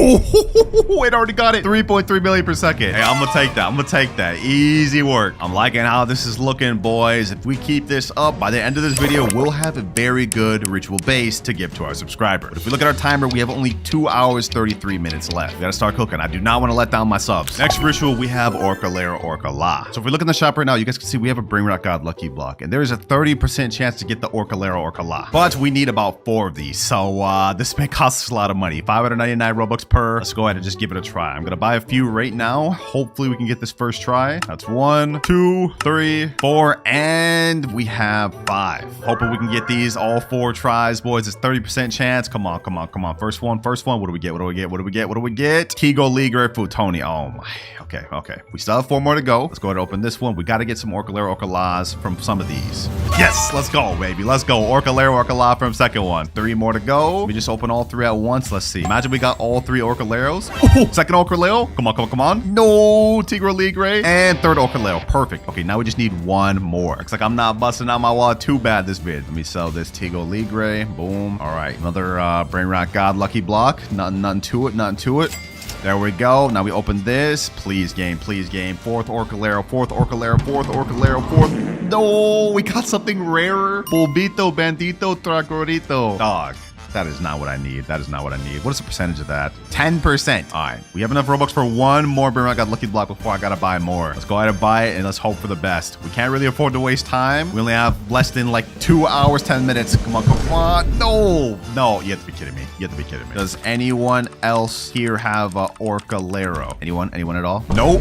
A: Oh, it already got it. 3.3 million per second. Hey, I'm gonna take that. I'm gonna take that. Easy work. I'm liking how this is looking, boys. If we keep this up, by the end of this video, we'll have a very good ritual base to give to our subscriber. But if we look at our timer, we have only 2 hours, 33 minutes left. We gotta start cooking. I do not want to let down my subs. Next ritual, we have Orcalero, Orcala. So if we look in the shop right now, you guys can see we have a Brainrot God lucky block, and there is a 30% chance to get the Orcalero, Orcala. But we need about 4 of these, so this may cost us a lot of money. 599 Robux per. Let's go ahead and just give it a try. I'm gonna buy a few right now. Hopefully we can get this first try. That's 1, 2, 3, 4, and we have 5. Hoping we can get these all 4 tries, boys. It's 30% chance. Come on, come on, come on. First one, first one. What do we get? What do we get? What do we get? What do we get? Kigo Ligre Futoni. Oh my. Okay, okay. We still have 4 more to go. Let's go ahead and open this one. We got to get some Orcalero, Orcalas from some of these. Yes, let's go, baby. Let's go. Orcalero, Orcala from second one. 3 more to go. We just open all 3 at once. Let's see. Imagine we got all 3 Orcaleros. Oh, second Orcalero. Come on, come on, come on. No, Tigre Ligre. And third Orcalero. Perfect. Okay, now we just need 1 more. Looks like I'm not busting out my wallet too bad this vid. Let me sell this Tigre Ligre. Boom. All right, another Brainrot God lucky block. Nothing to it, nothing to it. There we go. Now we open this. Please game, please game. 4th Orcalero, 4th Orcalero, 4th Orcalero, 4th. No, we got something rarer. Polvito, bandito, tracorito. Dog. That is not what I need. That is not what I need. What is the percentage of that? 10%. All right. We have enough Robux for 1 more Brainrot God lucky block before I got to buy more. Let's go ahead and buy it and let's hope for the best. We can't really afford to waste time. We only have less than like 2 hours, 10 minutes. Come on, come on. No. No, you have to be kidding me. You have to be kidding me. Does anyone else here have Orcalero? Anyone? Anyone at all? Nope.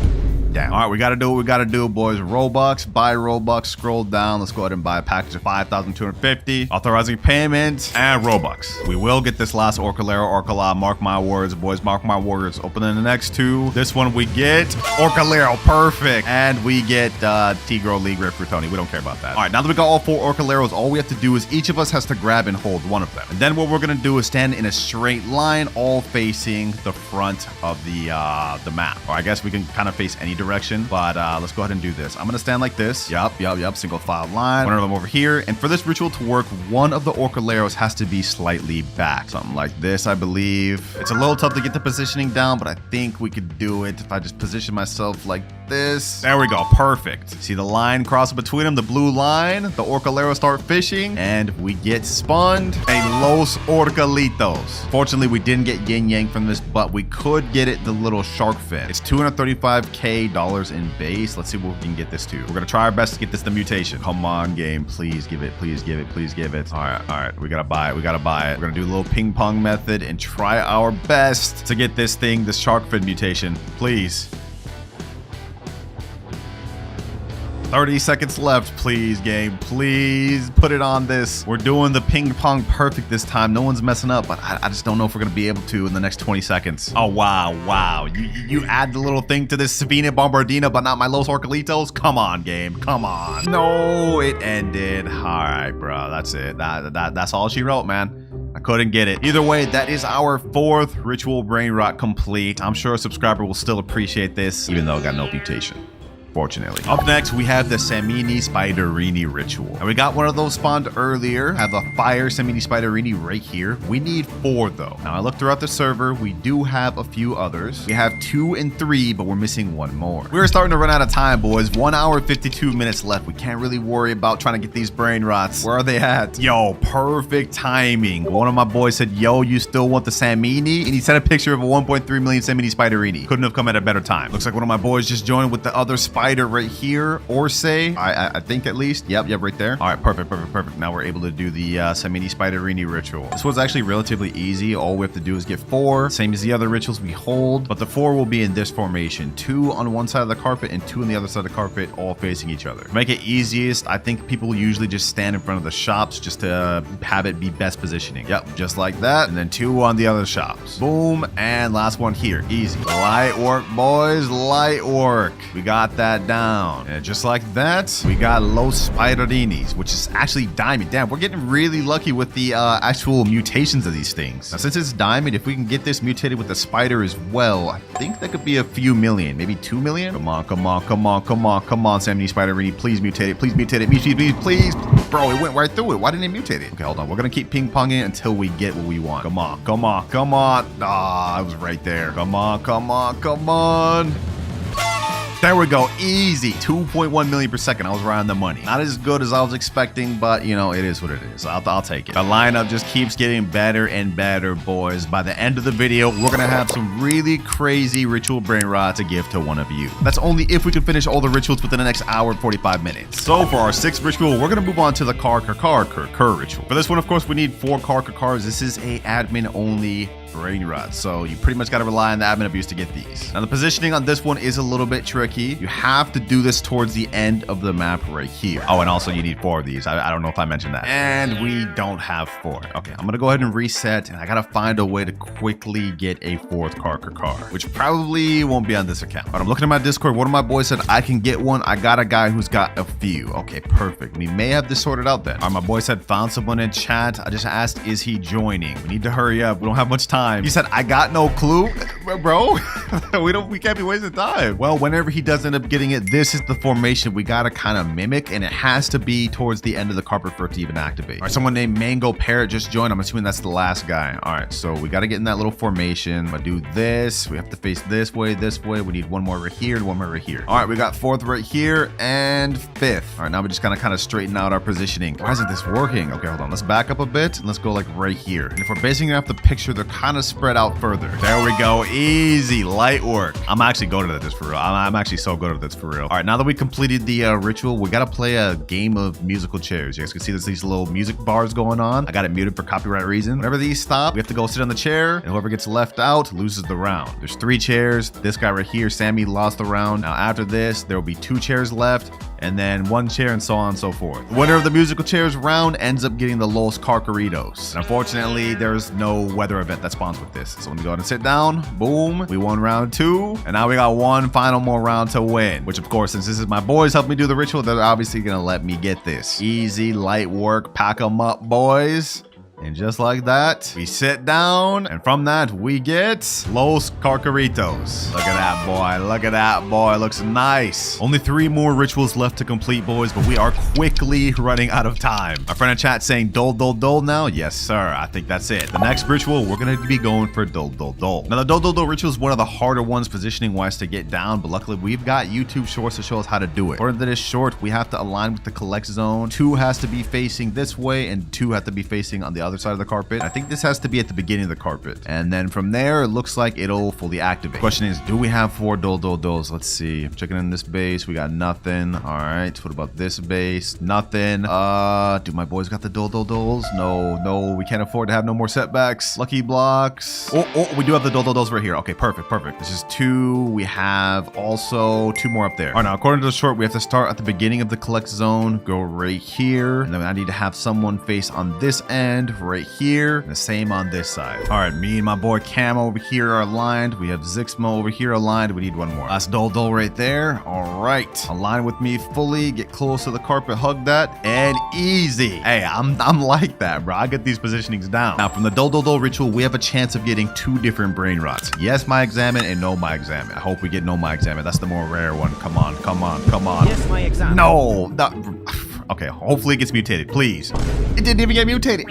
A: Down. All right, we got to do what we got to do, boys. Robux, buy Robux, scroll down. Let's go ahead and buy a package of 5,250. Authorizing payment and Robux. We will get this last Orcalero, Orcala. Mark my words, boys. Mark my words. Opening the next 2. This one we get Orcalero. Perfect. And we get Tigro Ligre Frutoni. We don't care about that. All right, now that we got all 4 Orcaleros, all we have to do is each of us has to grab and hold 1 of them. And then what we're going to do is stand in a straight line, all facing the front of the map. Or I guess we can kind of face any direction, but let's go ahead and do this. I'm gonna stand like this. Yup. Single file line. One of them over here. And for this ritual to work, 1 of the Orcaleros has to be slightly back. Something like this, I believe. It's a little tough to get the positioning down, but I think we could do it if I just position myself like this. There we go. Perfect. See the line crossing between them, the blue line. The Orcaleros start fishing, and we get spawned a Los Orcalitos. Fortunately, we didn't get yin yang from this, but we could get it the little shark fin. It's 235k dollars in base. Let's see what we can get this to. We're gonna try our best to get this the mutation. Come on, game. Please give it. Please give it. Please give it. All right. We gotta buy it. We gotta buy it. We're gonna do a little ping pong method and try our best to get this thing, this shark fin mutation. Please. 30 seconds left, please, game. Please put it on this. We're doing the ping pong perfect this time. No one's messing up, but I just don't know if we're gonna be able to in the next 20 seconds. Oh, wow. You add the little thing to this Sabina Bombardina, but not my Los Orcalitos? Come on, game. Come on. No, it ended. All right, bro. That's it. That's all she wrote, man. I couldn't get it. Either way, that is our 4th ritual Brainrot complete. I'm sure a subscriber will still appreciate this, even though it got no mutation. unfortunately. Up next, we have the Samini Spiderini ritual. And we got one of those spawned earlier. Have a fire Samini Spiderini right here. We need 4 though. Now I looked throughout the server. We do have a few others. We have 2 and 3, but we're missing 1 more. We're starting to run out of time, boys. 1 hour, 52 minutes left. We can't really worry about trying to get these brain rots. Where are they at? Yo, perfect timing. One of my boys said, yo, you still want the Samini? And he sent a picture of a 1.3 million Samini Spiderini. Couldn't have come at a better time. Looks like one of my boys just joined with the other spider right here. Orse, I think at least. Yep, right there. All right, perfect. Now we're able to do the Samini Spiderini ritual. This one's actually relatively easy. All we have to do is get 4. Same as the other rituals we hold, but the 4 will be in this formation. 2 on one side of the carpet and 2 on the other side of the carpet, all facing each other. To make it easiest, I think people usually just stand in front of the shops just to have it be best positioning. Yep, just like that. And then 2 on the other shops. Boom. And last one here. Easy. Light work, boys. Light work. We got that down. And just like that, we got Los Spiderinis, which is actually diamond. Damn, we're getting really lucky with the actual mutations of these things. Now, since it's diamond, if we can get this mutated with the spider as well, I think that could be a few million, maybe 2 million. Come on, Samini Spiderini. Please mutate it. Please mutate it. Please. Bro, it went right through it. Why didn't it mutate it? Okay, hold on. We're going to keep ping-ponging until we get what we want. Come on. Ah, I was right there. Come on. There we go. Easy. 2.1 million per second. I was right on the money. Not as good as I was expecting, but, you know, it is what it is. I'll take it. The lineup just keeps getting better and better, boys. By the end of the video, we're going to have some really crazy ritual brain rot to give to one of you. That's only if we can finish all the rituals within the next hour and 45 minutes. So for our 6th ritual, we're going to move on to the Car ritual. For this one, of course, we need 4 cars. This is a admin only Brainrot, so you pretty much got to rely on the admin abuse to get these. Now the positioning on this one is a little bit tricky. You have to do this towards the end of the map right here. Oh, and also you need 4 of these. I don't know if I mentioned that. And we don't have 4. Okay, I'm gonna go ahead and reset, and I gotta find a way to quickly get a 4th car, which probably won't be on this account. But I'm looking at my Discord. One of my boys said I can get one. I got a guy who's got a few. Okay, perfect. We may have this sorted out then. All right, my boy said found someone in chat. I just asked, is he joining? We need to hurry up. We don't have much time. He said, I got no clue. Bro, we can't be wasting time. Well, whenever he does end up getting it, this is the formation we gotta kind of mimic, and it has to be towards the end of the carpet for it to even activate. All right, someone named Mango Parrot just joined. I'm assuming that's the last guy. All right, so we gotta get in that little formation. I'm gonna do this. We have to face this way. We need 1 more right here and 1 more right here. All right, we got 4th right here and 5th. All right, now we just gotta kind of straighten out our positioning. Why isn't this working? Okay, hold on. Let's back up a bit and let's go like right here. And if we're basing it off the picture, they're kind of spread out further. There we go. Easy light work. I'm actually good at this for real. I'm actually so good at this for real. All right, now that we completed the ritual, we gotta play a game of musical chairs. You guys can see there's these little music bars going on. I got it muted for copyright reasons. Whenever these stop, we have to go sit on the chair, and whoever gets left out loses the round. There's 3 chairs. This guy right here, Sammy, lost the round. Now after this, there will be 2 chairs left, and then 1 chair, and so on and so forth. The winner of the musical chairs round ends up getting the Los Carcaritos. Unfortunately, there's no weather event that spawns with this. So when we go ahead and sit down, boom, we won round 2, and now we got 1 final more round to win, which of course, since this is my boys helping me do the ritual, they're obviously gonna let me get this. Easy light work, pack them up, boys. And just like that, we sit down, and from that, we get Los Carcaritos. Look at that, boy. Look at that, boy. Looks nice. Only 3 more rituals left to complete, boys, but we are quickly running out of time. My friend in chat saying dole now. Yes, sir. I think that's it. The next ritual, we're going to be going for dole. Now, the dole ritual is one of the harder ones positioning-wise to get down, but luckily, we've got YouTube shorts to show us how to do it. According to this short, we have to align with the collect zone. 2 has to be facing this way, and 2 have to be facing on the other side of the carpet. I think this has to be at the beginning of the carpet, and then from there it looks like it'll fully activate. Question is, do we have 4 doles? Let's see. I'm checking in this base. We got nothing. All right, what about this base? Nothing. Do my boys got the doles? No, we can't afford to have no more setbacks. Lucky blocks. Oh, we do have the doles right here. Okay, perfect. This is 2. We have also 2 more up there. All right, now according to the short, we have to start at the beginning of the collect zone, go right here, and then I need to have someone face on this end right here. And the same on this side. All right, me and my boy Cam over here are aligned. We have Zixmo over here aligned. We need one more. That's Dol right there. All right, align with me fully. Get close to the carpet, hug that, and easy. Hey, I'm like that, bro. I get these positionings down. Now, from the Dol ritual, we have a chance of getting 2 different brain rots. Yes, my examine, and no, my examine. I hope we get no, my examine. That's the more rare one. Come on, come on, come on.
B: Yes, my examine.
A: No, that, okay. Hopefully it gets mutated, please. It didn't even get mutated.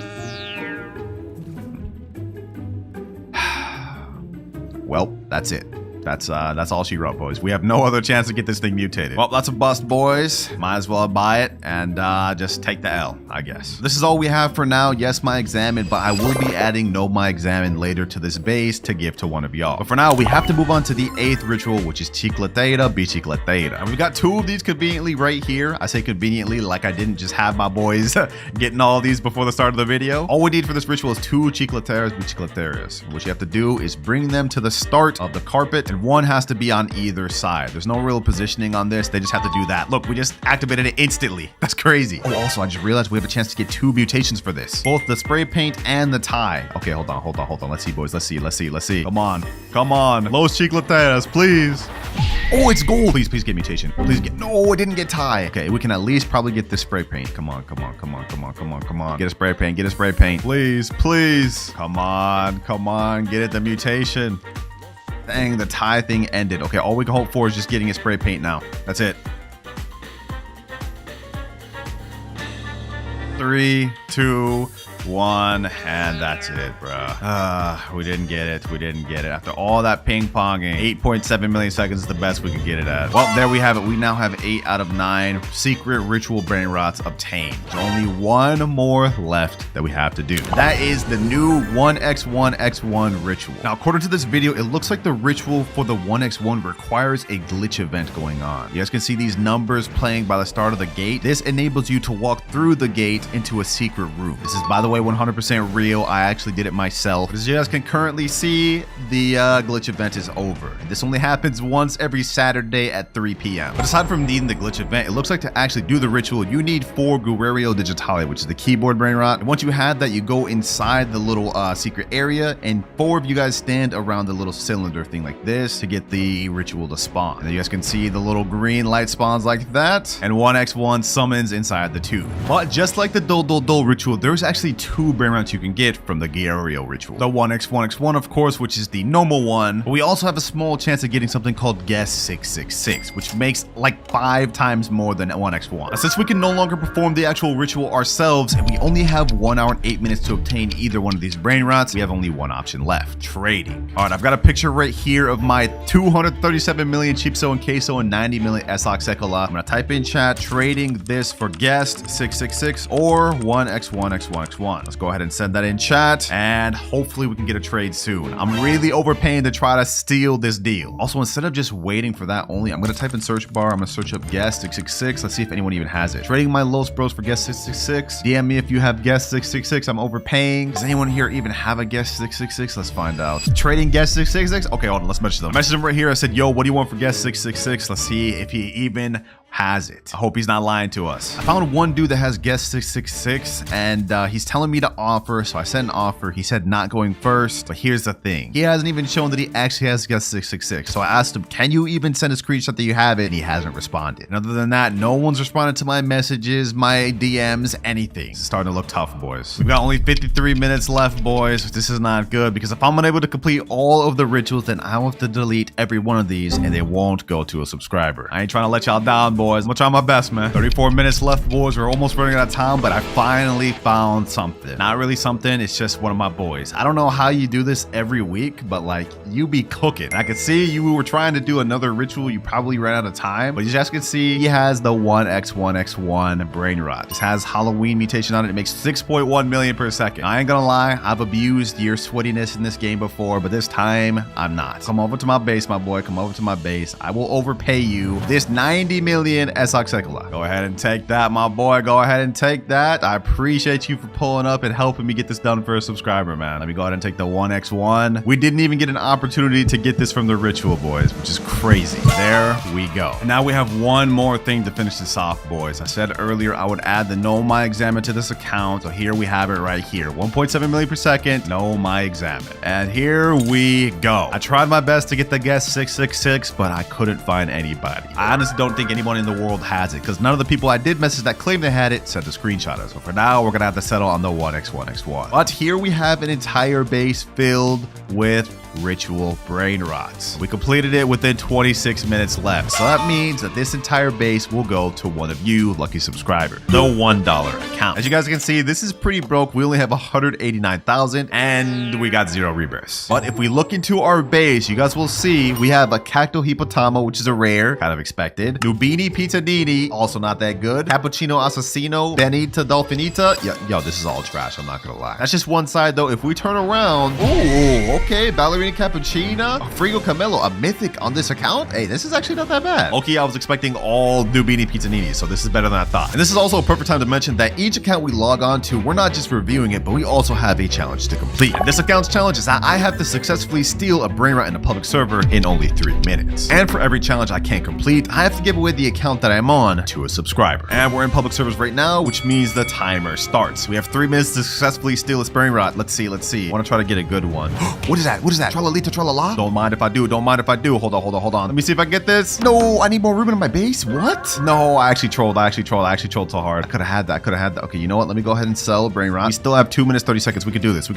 A: Well, that's it. That's all she wrote, boys. We have no other chance to get this thing mutated. Well, that's a bust, boys. Might as well buy it and just take the L, I guess. This is all we have for now. Yes, my examine, but I will be adding no, my examine later to this base to give to one of y'all. But for now, we have to move on to the 8th ritual, which is Chicada, Bicicleta. And we've got 2 of these conveniently right here. I say conveniently like I didn't just have my boys getting all these before the start of the video. All we need for this ritual is 2 Chicleteras, Bicicleteras. What you have to do is bring them to the start of the carpet, and one has to be on either side. There's no real positioning on this. They just have to do that. Look, we just activated it instantly. That's crazy. Oh, also, I just realized we have a chance to get 2 mutations for this. Both the spray paint and the tie. Okay, hold on. Let's see, boys. Let's see. Come on. Los Chicleteras, please. Oh, it's gold. Please get mutation. Please get, no, it didn't get tie. Okay, we can at least probably get this spray paint. Come on. Get a spray paint. Please. Come on. Get it, the mutation. Dang, the tie thing ended. Okay, all we can hope for is just getting a spray paint now. That's it. 3, 2, 1, and that's it, bro. We didn't get it. After all that ping-ponging, 8.7 million seconds is the best we could get it at. Well, there we have it. We now have 8 out of 9 secret ritual brain rots obtained. There's only 1 more left that we have to do. That is the new 1x1x1 ritual. Now, according to this video, it looks like the ritual for the 1x1 requires a glitch event going on. You guys can see these numbers playing by the start of the gate. This enables you to walk through the gate into a secret room. This is, by the way, 100% real. I actually did it myself. As you guys can currently see, the glitch event is over. This only happens once every Saturday at 3 p.m. But aside from needing the glitch event, it looks like to actually do the ritual, you need 4 Guerrero Digitale, which is the keyboard brain rot. And once you have that, you go inside the little secret area, and 4 of you guys stand around the little cylinder thing like this to get the ritual to spawn. And you guys can see the little green light spawns like that, and 1x1 summons inside the tube. But just like the Dol ritual, there's actually 2 brain rots you can get from the Guerrero ritual. The 1x1x1, of course, which is the normal one, but we also have a small chance of getting something called Guess 666, which makes like 5 times more than 1x1. Now, since we can no longer perform the actual ritual ourselves, and we only have 1 hour and 8 minutes to obtain either one of these brain rots, we have only one option left: trading. All right, I've got a picture right here of my 237 million Chipso and Queso and 90 million Esox Sekola. I'm gonna type in chat, trading this for Guest 666 or 1x1x1x1. Let's go ahead and send that in chat, and hopefully we can get a trade soon. I'm really overpaying to try to steal this deal. Also, instead of just waiting for that only, I'm gonna type in search bar. I'm gonna search up Guest 666. Let's see if anyone even has it. Trading my Los Bros for Guest 666. DM me if you have Guest 666. I'm overpaying. Does anyone here even have a Guest 666? Let's find out. Trading Guest 666. Okay, hold on. Let's message them. I messaged him right here. I said, yo, what do you want for Guest 666? Let's see if he even has it. I hope he's not lying to us. I found one dude that has Guest 666, and he's telling me to offer, so I sent an offer. He said not going first, but here's the thing. He hasn't even shown that he actually has Guest 666, so I asked him, can you even send a screenshot that you have it? And he hasn't responded. And other than that, no one's responded to my messages, my DMs, anything. It's starting to look tough, boys. We've got only 53 minutes left, boys. This is not good, because if I'm unable to complete all of the rituals, then I'll have to delete every one of these, and they won't go to a subscriber. I ain't trying to let y'all down, boys. I'm gonna try my best, man. 34 minutes left, boys. We're almost running out of time, but I finally found something. Not really something, it's just one of my boys. I don't know how you do this every week, but like, you be cooking. I could see you were trying to do another ritual. You probably ran out of time, but you guys can see he has the 1x1x1 brain rot. This has Halloween mutation on it. It makes 6.1 million per second. I ain't gonna lie, I've abused your sweatiness in this game before, but this time I'm not. Come over to my base, my boy. Come over to my base. I will overpay you this 90 million million Esaksekala. Go ahead and take that, my boy. Go ahead and take that. I appreciate you for pulling up and helping me get this done for a subscriber, man. Let me go ahead and take the 1x1. We didn't even get an opportunity to get this from the ritual, boys, which is crazy. There we go. And now we have one more thing to finish this off, boys. I said earlier I would add the Know My Examine to this account. So here we have it right here. 1.7 million per second. Know My Examine. And here we go. I tried my best to get the guest 666, but I couldn't find anybody. I honestly don't think anyone in the world has it because none of the people I did message that claimed they had it sent a screenshot. So for now, we're gonna have to settle on the 1x1x1. But here we have an entire base filled with ritual Brainrots. We completed it within 26 minutes left. So that means that this entire base will go to one of you lucky subscribers, the $1 account. As you guys can see, this is pretty broke. We only have 189,000 and we got 0 rebirths. But if we look into our base, you guys will see we have a Cacto Hipotamo, which is a rare, kind of expected. Nubini Pizzanini, also not that good. Cappuccino Assassino, Benita Dolfinita. Yo, this is all trash, I'm not gonna lie. That's just one side though. If we turn around, ooh, okay, Ballerina Cappuccina, Frigo Camelo, a mythic on this account. Hey, this is actually not that bad. Okay, I was expecting all Nubini Pizzanini, so this is better than I thought. And this is also a perfect time to mention that each account we log on to, we're not just reviewing it, but we also have a challenge to complete. And this account's challenge is that I have to successfully steal a Brainrot in a public server in only 3 minutes. And for every challenge I can't complete, I have to give away the account that I'm on to a subscriber. And we're in public servers right now, which means the timer starts. We have 3 minutes to successfully steal this Brainrot. Let's see. I want to try to get a good one. What is that? Tralalita tralala? Don't mind if I do. Hold on. Let me see if I get this. No, I need more Ruben in my base. What? No, I actually trolled so hard. I could have had that. Okay, you know what? Let me go ahead and sell Brainrot. We still have 2 minutes, 30 seconds. We could do this.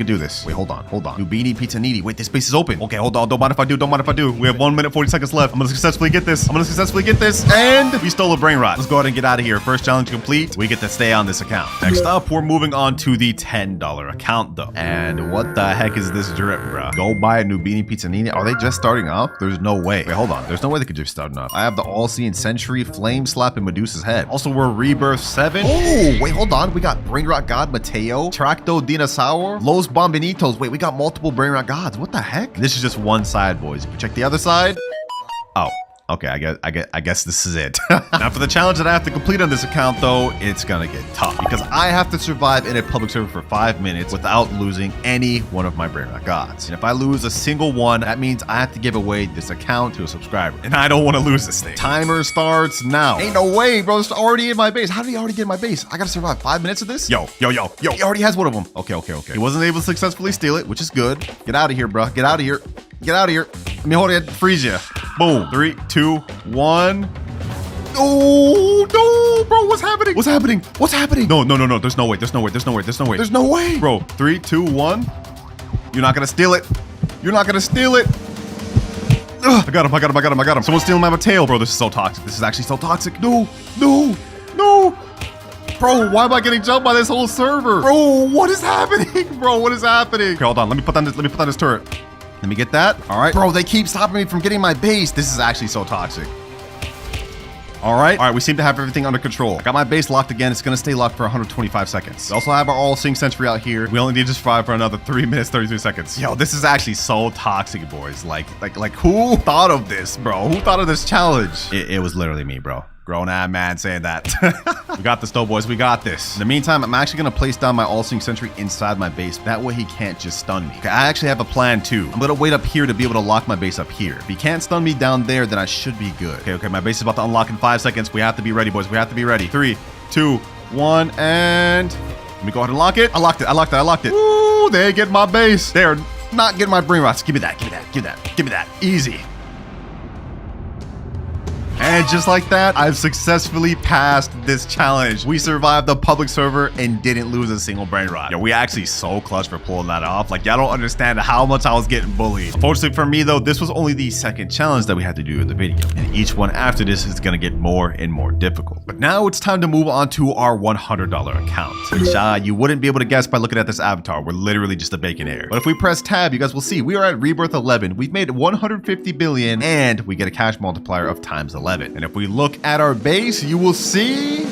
A: Wait, hold on. Nubini Pizzanini. Wait, this base is open. Okay, hold on. Don't mind if I do. We have 1 minute, 40 seconds left. I'm gonna successfully get this. And we stole a Brainrot. Let's go ahead and get out of here. First challenge complete. We get to stay on this account. Next up, we're moving on to the $10 account though. And what the heck is this drip, bro? Go buy a Nubini Pizzanini. Are they just starting off? There's no way. Wait, hold on. There's no way they could just start off. I have the All-Seeing Sentry, Flame Slap, and Medusa's Head. Also, we're Rebirth 7. Oh, wait, hold on. We got Brainrot God Mateo, Tracto Dinosaur, Los Bombinitos. Wait, we got multiple Brainrot Gods. What the heck? This is just one side, boys. If you check the other side. Oh. Okay, I guess this is it. Now for the challenge that I have to complete on this account though, it's gonna get tough because I have to survive in a public server for 5 minutes without losing any one of my Brainrot Gods. And if I lose a single one, that means I have to give away this account to a subscriber. And I don't want to lose this thing. Timer starts now. Ain't no way, bro. It's already in my base. How did he already get in my base? I gotta survive 5 minutes of this? Yo. He already has one of them. Okay. He wasn't able to successfully steal it, which is good. Get out of here, bro. Get out of here. Let me hold it. Freeze you. Boom. 3, 2, 1. Oh, no, bro. What's happening? No. There's no way. Bro, 3, 2, 1. You're not going to steal it. Ugh, I got him. Someone's stealing my tail. Bro, this is so toxic. This is actually so toxic. No. Bro, why am I getting jumped by this whole server? Bro, what is happening? Okay, hold on. Let me put down this turret. Let me get that. All right. Bro, they keep stopping me from getting my base. This is actually so toxic. All right, we seem to have everything under control. I got my base locked again. It's gonna stay locked for 125 seconds. We also have our All-Seeing Sentry out here. We only need to survive for another 3 minutes, 33 seconds. Yo, this is actually so toxic, boys. Like who thought of this, bro? Who thought of this challenge? It was literally me, bro. Grown-ass man saying that. We got this though, boys. We got this. In the meantime, I'm actually gonna place down my All-Seeing Sentry inside my base. That way he can't just stun me. Okay, I actually have a plan too. I'm gonna wait up here to be able to lock my base up here. If he can't stun me down there, then I should be good. Okay, my base is about to unlock in 5 seconds. We have to be ready, boys. 3, 2, 1, and let me go ahead and lock it. I locked it. Ooh, they get my base. They're not getting my Brainrots. Give me that. Easy. And just like that, I've successfully passed this challenge. We survived the public server and didn't lose a single Brainrot. Yo, we actually so clutch for pulling that off. Like, y'all don't understand how much I was getting bullied. Unfortunately for me though, this was only the second challenge that we had to do in the video. And each one after this is gonna get more and more difficult. But now it's time to move on to our $100 account. Which you wouldn't be able to guess by looking at this avatar. We're literally just a baconaire. But if we press tab, you guys will see we are at Rebirth 11. We've made 150 billion and we get a cash multiplier of times 11. And if we look at our base, you will see,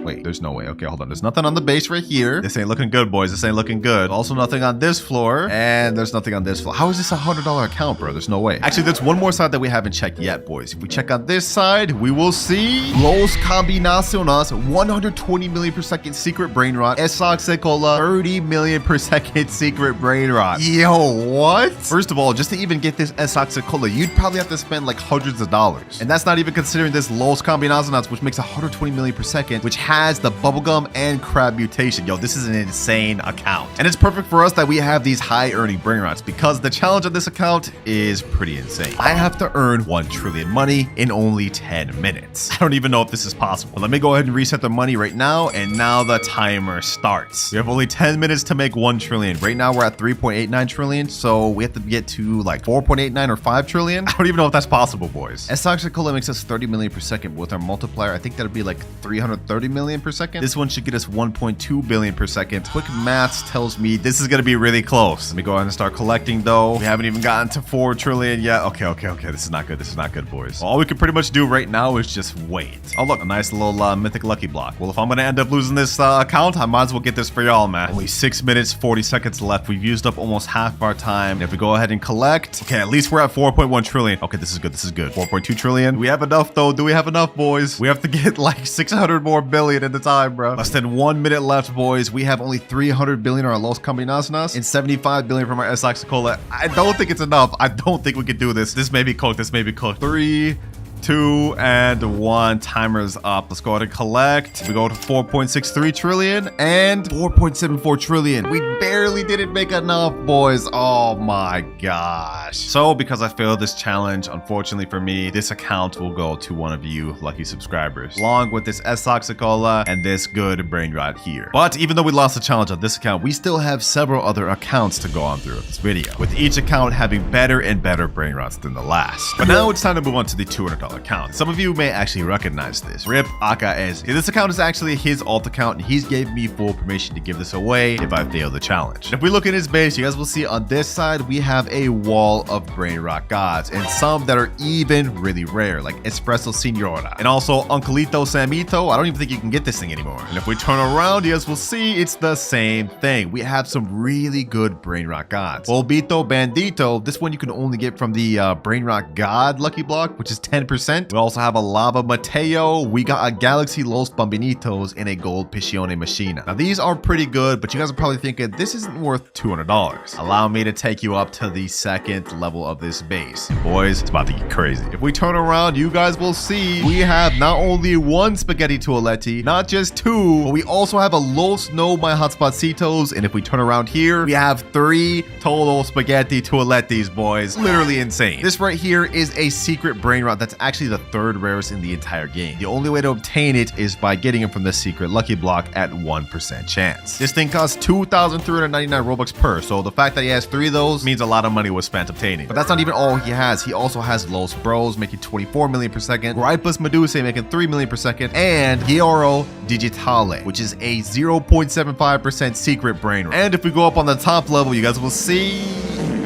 A: Wait, there's no way. Okay, hold on. There's nothing on the base right here. This ain't looking good, boys. This ain't looking good. Also nothing on this floor. And there's nothing on this floor. How is this $100 account, bro? There's no way. Actually, there's one more side that we haven't checked yet, boys. If we check on this side, we will see Los Combinaciones, 120 million per second secret Brainrot. Esoxicola, 30 million per second secret Brainrot. Yo, what? First of all, just to even get this Esoxicola, you'd probably have to spend like hundreds of dollars. And that's not even considering this Los Combinaciones, which makes 120 million per second, which has the bubblegum and crab mutation. Yo, this is an insane account. And it's perfect for us that we have these high earning Brainrots because the challenge of this account is pretty insane. I have to earn 1 trillion money in only 10 minutes. I don't even know if this is possible. But let me go ahead and reset the money right now. And now the timer starts. We have only 10 minutes to make 1 trillion. Right now we're at 3.89 trillion. So we have to get to like 4.89 or 5 trillion. I don't even know if that's possible, boys. Esoxicola makes us 30 million per second. With our multiplier, I think that'd be like 330 million per second. This one should get us 1.2 billion per second. Quick maths tells me this is going to be really close. Let me go ahead and start collecting though. We haven't even gotten to 4 trillion yet. Okay. This is not good. This is not good, boys. All we can pretty much do right now is just wait. Oh, look, a nice little mythic lucky block. Well, if I'm going to end up losing this account, I might as well get this for y'all, man. Only 6 minutes, 40 seconds left. We've used up almost half of our time. And if we go ahead and collect, okay, at least we're at 4.1 trillion. Okay, this is good. This is good. 4.2 trillion. Do we have enough though? Do we have enough, boys? We have to get like 600 more billion at the time, bro. Less than 1 minute left, boys. We have only 300 billion on our Los Combinaciones and 75 billion from our Esoxicola. I don't think it's enough. I don't think we can do this. This may be cooked. This may be cooked. 3, 2, and 1. Timer's up. Let's go ahead and collect. We go to 4.63 trillion and 4.74 trillion. We barely didn't make enough, boys. Oh my gosh. So because I failed this challenge, unfortunately for me, this account will go to one of you lucky subscribers, along with this Esoxicola and this good Brainrot here. But even though we lost the challenge on this account, we still have several other accounts to go on through this video, with each account having better and better Brainrots than the last. But now it's time to move on to the $200 account. Some of you may actually recognize this. Rip Akaez. This account is actually his alt account, and he's gave me full permission to give this away if I fail the challenge. If we look at his base, you guys will see on this side we have a wall of Brainrot gods, and some that are even really rare, like Espresso Signora, and also Uncleito Samito. I don't even think you can get this thing anymore. And if we turn around, you guys will see it's the same thing. We have some really good Brainrot gods. Polvito Bandito, this one you can only get from the Brainrot God lucky block, which is 10%. We also have a Lava Mateo. We got a Galaxy Los Bambinitos and a Gold Piscione Machina. Now these are pretty good, but you guys are probably thinking this isn't worth $200. Allow me to take you up to the second level of this base. And boys, it's about to get crazy. If we turn around, you guys will see we have not only 1 Spaghetti Toaletti, not just 2, but we also have a Los No My Hotspotcitos. And if we turn around here, we have 3 total Spaghetti Toalettis, boys. Literally insane. This right here is a secret Brainrot that's actually the 3rd rarest in the entire game. The only way to obtain it is by getting it from the secret lucky block at 1% chance. This thing costs 2,399 Robux per, so the fact that he has 3 of those means a lot of money was spent obtaining. But that's not even all he has. He also has Los Bros making 24 million per second, Gripus Medusa making 3 million per second, and Gioro Digitale, which is a 0.75% secret Brainrot. And if we go up on the top level, you guys will see...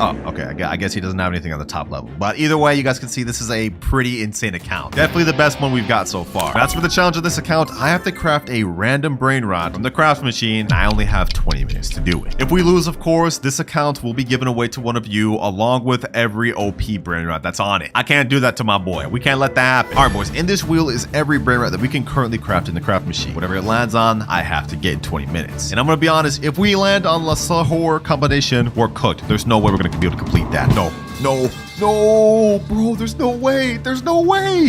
A: Oh, okay. I guess he doesn't have anything on the top level. But either way, you guys can see this is a pretty insane account. Definitely the best one we've got so far. That's for the challenge of this account. I have to craft a random Brainrot from the craft machine, and I only have 20 minutes to do it. If we lose, of course, this account will be given away to one of you, along with every OP Brainrot that's on it. I can't do that to my boy. We can't let that happen. All right, boys. In this wheel is every Brainrot that we can currently craft in the craft machine. Whatever it lands on, I have to get in 20 minutes. And I'm going to be honest, if we land on La Sahur combination, we're cooked. There's no way we're going to be able to complete that. No, bro, there's no way.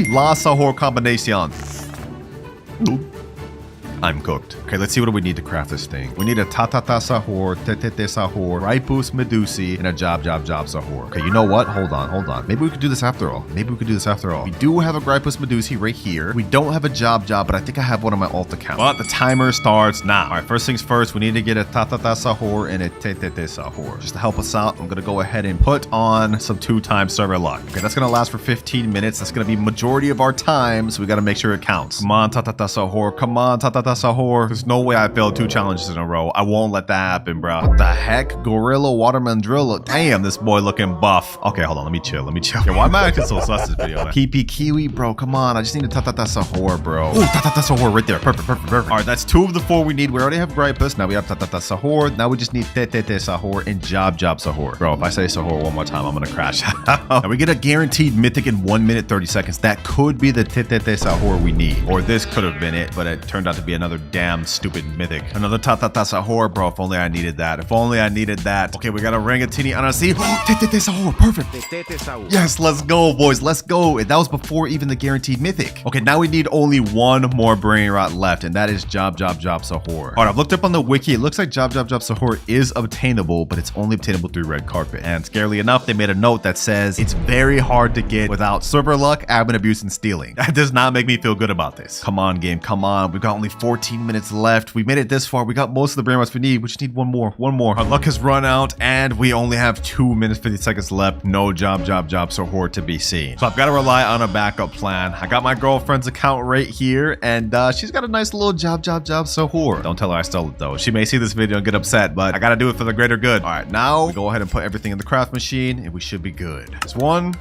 A: La Sahur combination. I'm cooked. Okay, let's see what do we need to craft this thing. We need a Tatata Sahur, Tetete Sahur, Ripus Medusi, and a Job Sahur. Okay, you know what? Hold on. Maybe we could do this after all. We do have a Gripus Medusi right here. We don't have a Job, but I think I have one on my alt account. But the timer starts now. All right, first things first, we need to get a Tatata Sahur and a Tetete Sahur. Just to help us out, I'm gonna go ahead and put on some 2-time server luck. Okay, that's gonna last for 15 minutes. That's gonna be majority of our time, so we gotta make sure it counts. Come on, Tatata Sahur. Come on, Tatata Sahur. There's no way I failed 2 challenges in a row. I won't let that happen, bro. What the heck? Gorilla Watermelon Drill. Damn, this boy looking buff. Okay, hold on. Let me chill. Yeah, why am I acting so sus this video? Kipi Kiwi, bro. Come on. I just need a Sahur, bro. Ooh, Sahur right there. Perfect. All right, that's 2 of the 4 we need. We already have Gripus. Now we have Sahur. Now we just need Sahur and Job Sahur. Bro, if I say Sahur one more time, I'm gonna crash. Now we get a guaranteed mythic in 1 minute 30 seconds. That could be the Sahur we need. Or this could have been it, but it turned out to be another damn stupid mythic. Another Sahur, bro. If only I needed that. Okay, we got a Rangatini Anasi. Sahur. Perfect. Yes, let's go, boys. Let's go. And that was before even the guaranteed mythic. Okay, now we need only 1 more Brainrot left, and that is Job Sahur. All right, I've looked up on the wiki. It looks like Job Sahur is obtainable, but it's only obtainable through red carpet. And scarily enough, they made a note that says it's very hard to get without server luck, admin abuse, and stealing. That does not make me feel good about this. Come on, game. Come on. We've got only 14 minutes left. We made it this far. We got most of the Brainrots we need. We just need one more. Our luck has run out, and we only have 2 minutes 50 seconds left. No Job Sahur to be seen. So I've got to rely on a backup plan. I got my girlfriend's account right here, and she's got a nice little Job Sahur. Don't tell her I stole it though. She may see this video and get upset, but I gotta do it for the greater good. All right, now we go ahead and put everything in the craft machine, and we should be good. There's 1.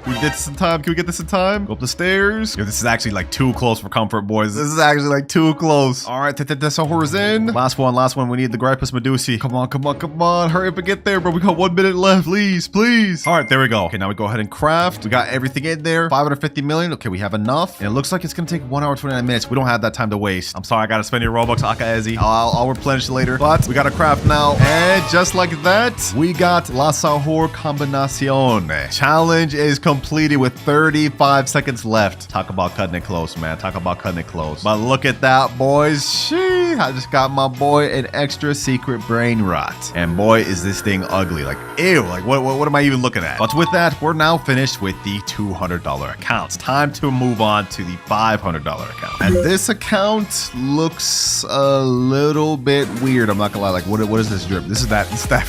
A: Can we get this in time? Can we get this in time? Go up the stairs. Yo, this is actually like too close for comfort, boys. This is actually like too close. All right, Sahur is in. Last one. We need the Gripus Medusi. Come on. Hurry up and get there, bro. We got 1 minute left. Please. All right, there we go. Okay, now we go ahead and craft. We got everything in there. 550 million. Okay, we have enough. And it looks like it's gonna take 1 hour, 29 minutes. We don't have that time to waste. I'm sorry, I gotta spend your Robux, Akaezi. I'll replenish later. But we gotta craft now. And just like that, we got La Sahur Combinacion. Challenge is completed with 35 seconds left. Talk about cutting it close, man. But look at that, boys. Shee, I just got my boy an extra secret Brainrot. And boy, is this thing ugly. Like, ew. Like, what am I even looking at? But with that, we're now finished with the $200 accounts. Time to move on to the $500 account. And this account looks a little bit weird. I'm not gonna lie. Like, what is this drip? This is that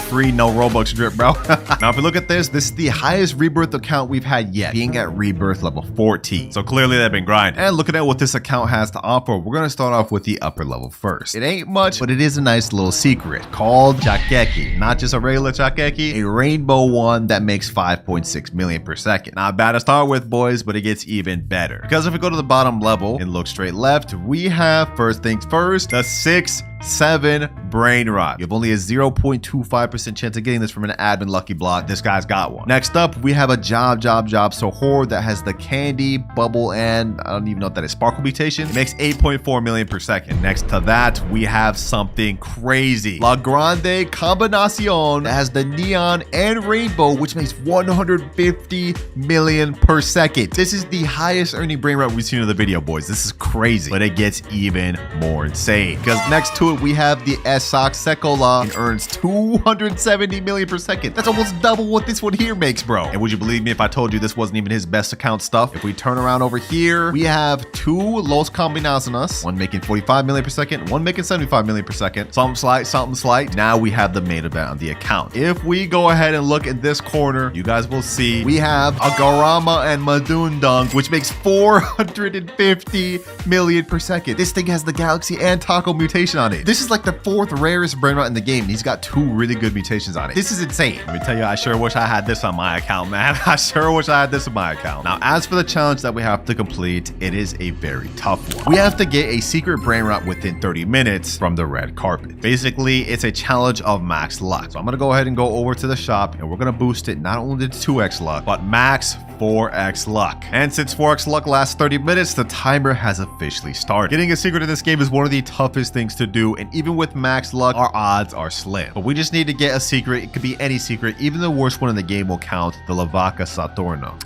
A: free no Robux drip, bro. Now, if you look at this is the highest Rebirth account we've had yet, being at Rebirth level 14. So clearly they've been grinding. And looking at what this account has to offer, we're gonna start off with the upper level first. It ain't much, but it is a nice little secret called Chakeki. Not just a regular Chakeki, a rainbow one that makes 5.6 million per second. Not bad to start with, boys, but it gets even better. Because if we go to the bottom level and look straight left, we have, first things first, the 6-7 Brainrot. You have only a 0.25% chance of getting this from an admin lucky block. This guy's got one. Next up, we have a Job Sahur that has the candy, bubble, and I don't even know what that is, sparkle mutation. It makes 8.4 million per second. Next to that, we have something crazy. La Grande Combinacion that has the neon and rainbow, which makes 150 million per second. This is the highest earning Brainrot we've seen in the video, boys. This is crazy, but it gets even more insane because next to it, we have the Esak Sekola and earns 270 million per second. That's almost double what this one here makes, bro. And would you believe me if I told you this wasn't even his best account stuff? If we turn around over here, we have 2 Los Combinaciones, one making 45 million per second, one making 75 million per second. Something slight. Now we have the main event on the account. If we go ahead and look in this corner, you guys will see we have a Garama and Madundung, which makes 450 million per second. This thing has the Galaxy and Taco mutation on it. This is like the 4th rarest Brainrot in the game. He's got 2 really good mutations on it. This is insane. Let me tell you, I sure wish I had this on my account, man. I sure wish I had this on my account. Now, as for the challenge that we have to complete, it is a very tough one. We have to get a secret Brainrot within 30 minutes from the red carpet. Basically, it's a challenge of max luck. So I'm gonna go ahead and go over to the shop and we're gonna boost it not only to 2x luck, but max 4x luck. And since 4x luck lasts 30 minutes, the timer has officially started. Getting a secret in this game is one of the toughest things to do, and even with max luck, our odds are slim. But we just need to get a secret. It could be any secret. Even the worst one in the game will count, the Lavaca Saturno.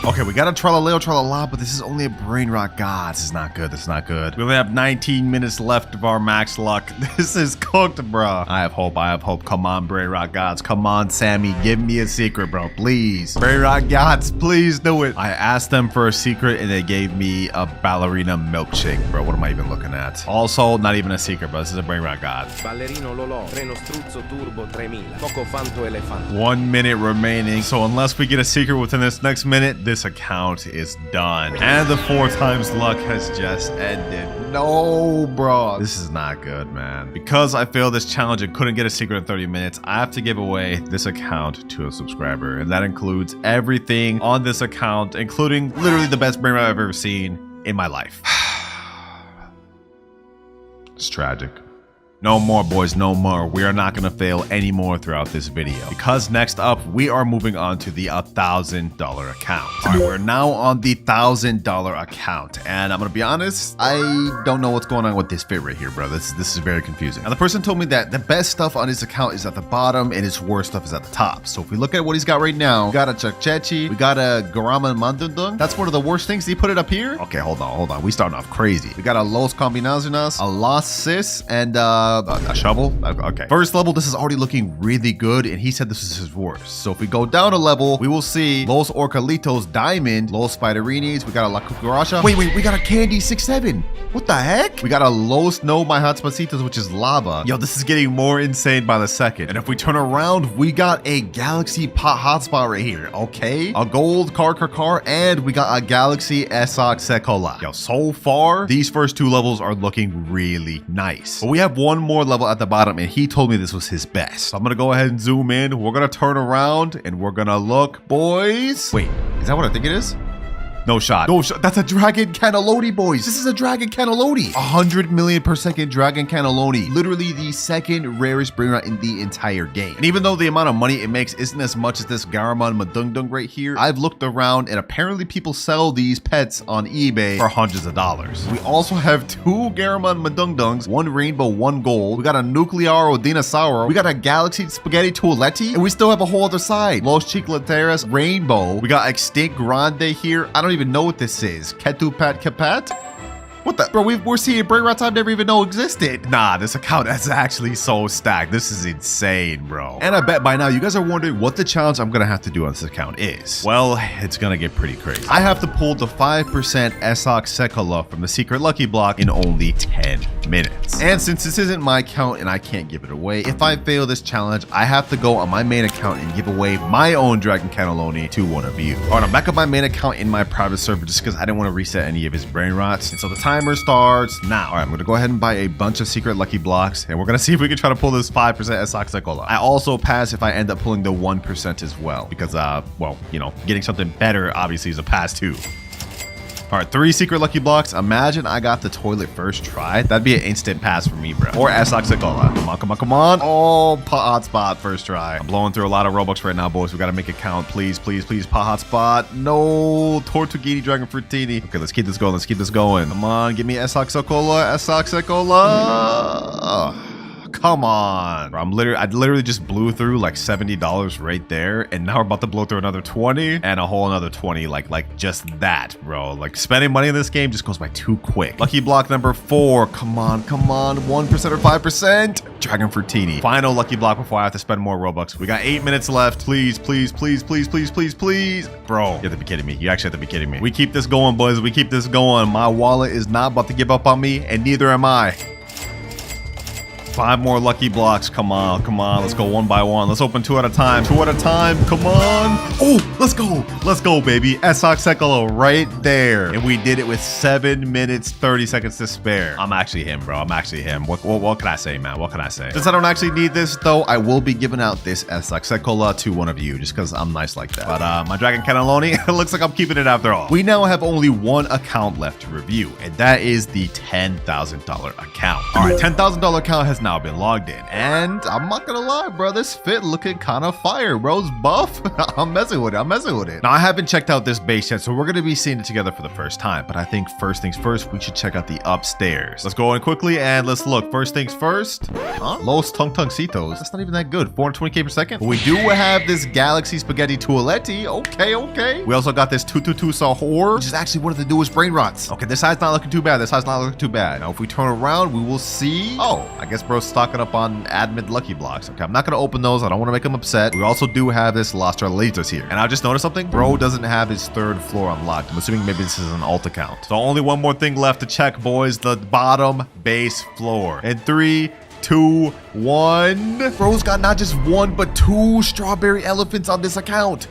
A: Okay, we got a Tralala, but this is only a Brainrot. God, this is not good. We only have 19 minutes left of our max luck. This is cooked, bro. I have hope. Come on, Brainrot gods. Come on, Sammy. Give me a secret, bro. Please. Brainrot gods, please do it. I asked them for a secret, and they gave me a ballerina milkshake, bro. What am I even looking at? Also, not even a secret, bro. This is a Brainrot god.
B: Ballerino Lolo, Treno Struzzo Turbo 3000, Poco Fanto Elefante.
A: 1 minute remaining. So unless we get a secret within this next minute, this account is done. And the 4 times luck has just ended. No, bro. This is not good, man. Because I failed this challenge and couldn't get a secret in 30 minutes, I have to give away this account to a subscriber. And that includes everything on this account, including literally the best Brainrot I've ever seen in my life. It's tragic. No more, boys, no more. We are not gonna fail anymore throughout this video. Because next up, we are moving on to the $1,000 account. All right, we're now on the $1,000 account. And I'm gonna be honest, I don't know what's going on with this fit right here, bro. This is very confusing. Now, the person told me that the best stuff on his account is at the bottom and his worst stuff is at the top. So if we look at what he's got right now, we got a Chakchechi, we got a Garama Mandundung. That's one of the worst things. He put it up here. Okay, hold on. We starting off crazy. We got a Los Combinaciones, a Las Sis, and a shovel. Okay, first level, this is already looking really good, and he said this is his worst. So if we go down a level, we will see Los Orcalitos Diamond, Los Spiderinis, we got a La Cucaracha. Wait, we got a Candy 6-7. What the heck? We got a Los No My Hotspacitos, which is lava. Yo, this is getting more insane by the second. And if we turn around, we got a Galaxy Pot Hotspot right here. Okay, a gold car, and we got a Galaxy Esoc Sekola. Yo, so far, these first 2 levels are looking really nice. But we have one more level at the bottom, and he told me this was his best. So I'm gonna go ahead and zoom in. We're gonna turn around and we're gonna look, boys. Wait, is that what I think it is? No shot. That's a Dragon Cannelloni, boys. This is a Dragon Cannelloni. 100 million per second Dragon Cannelloni. Literally the second rarest Brainrot in the entire game. And even though the amount of money it makes isn't as much as this Garamon Madungdung right here, I've looked around and apparently people sell these pets on eBay for hundreds of dollars. We also have 2 Garamon Madungdungs, 1 rainbow, 1 gold. We got a Nuclearo Dinosauro. We got a Galaxy Spaghetti Toiletti, and we still have a whole other side. Los Chiclateras Rainbow. We got Extinct Grande here. I don't even know what this is. Ketupat Kapat? What the? Bro, we're seeing Brainrots I've never even know existed. Nah, this account is actually so stacked. This is insane, bro. And I bet by now you guys are wondering what the challenge I'm gonna have to do on this account is. Well, it's gonna get pretty crazy. I have to pull the 5% Esoc Sekola from the secret lucky block in only 10 minutes. And since this isn't my account and I can't give it away, if I fail this challenge, I have to go on my main account and give away my own Dragon Cannelloni to one of you. All right, I'm back on my main account in my private server just because I didn't want to reset any of his Brainrots. And so the timer starts now. All right, I'm gonna go ahead and buy a bunch of secret lucky blocks, and we're gonna see if we can try to pull this 5% Esoc Sekola. I also pass if I end up pulling the 1% as well, because well, you know, getting something better obviously is a pass too. All right, 3 secret lucky blocks. Imagine I got the toilet first try. That'd be an instant pass for me, bro. Or Esoc Sekola. Come on. Oh, pot hotspot first try. I'm blowing through a lot of Robux right now, boys. We gotta make it count. Please, pot hotspot. No, Tortuguini Dragon Fruitini. Okay, let's keep this going. Come on, give me Esoc Sekola. Come on, bro. I literally just blew through like $70 right there, and now we're about to blow through another 20 and a whole another 20, like just that, bro. Like spending money in this game just goes by too quick. Lucky block number 4. Come on, 1% or 5%. Dragon Fruitini. Final lucky block before I have to spend more Robux. We got 8 minutes left. Please, bro. You have to be kidding me. You actually have to be kidding me. We keep this going, boys. We keep this going. My wallet is not about to give up on me, and neither am I. 5 more lucky blocks. Come on. Let's go one by one. Let's open 2 at a time. Come on. Oh, let's go, baby. Esoc Sekola right there. And we did it with 7 minutes, 30 seconds to spare. I'm actually him, bro. What can I say, man? What can I say? Since I don't actually need this, though, I will be giving out this Esoc Sekola to one of you, just because I'm nice like that. But my Dragon Cannelloni, it looks like I'm keeping it after all. We now have only 1 account left to review, and that is the $10,000 account. All right, $10,000 account has now been logged in, and I'm not gonna lie, bro, this fit looking kind of fire, bro's buff. I'm messing with it. Now, I haven't checked out this base yet, so we're gonna be seeing it together for the first time, but I think first things first, we should check out the upstairs. Let's go in quickly and let's look. First things first. Los Tungtungcitos. That's not even that good. 420k per second. But we do have this Galaxy Spaghetti Toiletti. Okay. We also got this 222 Sahur, which is actually one of the newest Brainrots. Okay, this side's not looking too bad. Now, if we turn around, we will see, oh, I guess bro's stocking up on admin lucky blocks. Okay, I'm not gonna open those. I don't want to make him upset. We also do have this Los Tralitos here, and I just noticed something. Bro doesn't have his 3rd floor unlocked. I'm assuming maybe this is an alt account. So only one more thing left to check, boys. The bottom base floor. In 3, 2, 1. Bro's got not just 1 but 2 strawberry elephants on this account.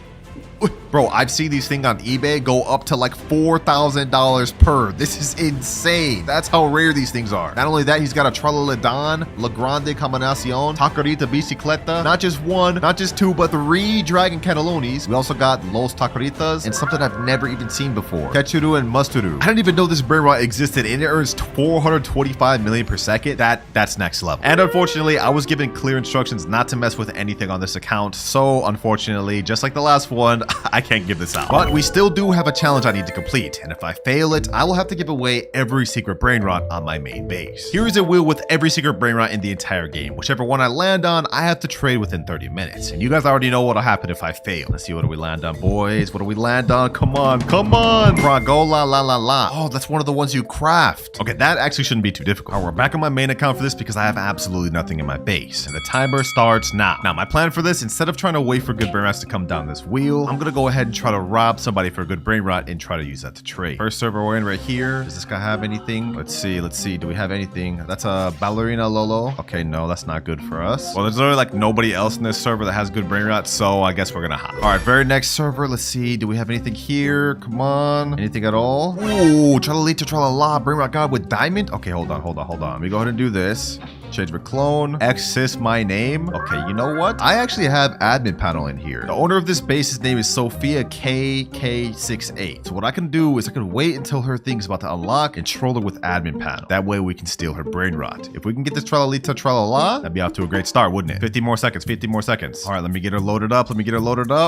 A: Bro, I've seen these things on eBay go up to like $4,000 per. This is insane. That's how rare these things are. Not only that, he's got a Tralaledon, La Grande Combinacion, Tacarita Bicicleta. Not just one, not just two, but 3 Dragon Cannellonis. We also got Los Tacaritas and something I've never even seen before. Ketchuru and Musturu. I didn't even know this Brainrot existed, and it earns 425 million per second. That's next level. And unfortunately, I was given clear instructions not to mess with anything on this account. So unfortunately, just like the last one, I can't give this out. But we still do have a challenge I need to complete, and if I fail it, I will have to give away every secret Brainrot on my main base. Here is a wheel with every secret Brainrot in the entire game. Whichever one I land on, I have to trade within 30 minutes. And you guys already know what'll happen if I fail. Let's see, what do we land on, boys? What do we land on? Come on, come on! Fragola la la la. Oh, that's one of the ones you craft. Okay, that actually shouldn't be too difficult. All right, we're back on my main account for this because I have absolutely nothing in my base. And the timer starts now. Now, my plan for this, instead of trying to wait for good Brainrots to come down this wheel, I'm gonna go ahead and try to rob somebody for a good Brainrot and try to use that to trade. First server we're in right here. Does this guy have anything? Let's see. Do we have anything? That's a Ballerina Lolo. Okay, no, that's not good for us. Well, there's literally like nobody else in this server that has good Brainrots, so I guess we're gonna hop. All right, very next server. Let's see. Do we have anything here? Come on. Anything at all? Ooh, Tralalita Tralala. Brainrot God with diamond? Okay, hold on. Let me go ahead and do this. Change my clone. Access my name. Okay, you know what? I actually have admin panel in here. The owner of this base's name is Sophia KK68. So what I can do is I can wait until her thing's about to unlock and troll her with admin panel. That way we can steal her Brainrot. If we can get this Tralalita Tralala, that'd be off to a great start, wouldn't it? 50 more seconds. All right, let me get her loaded up.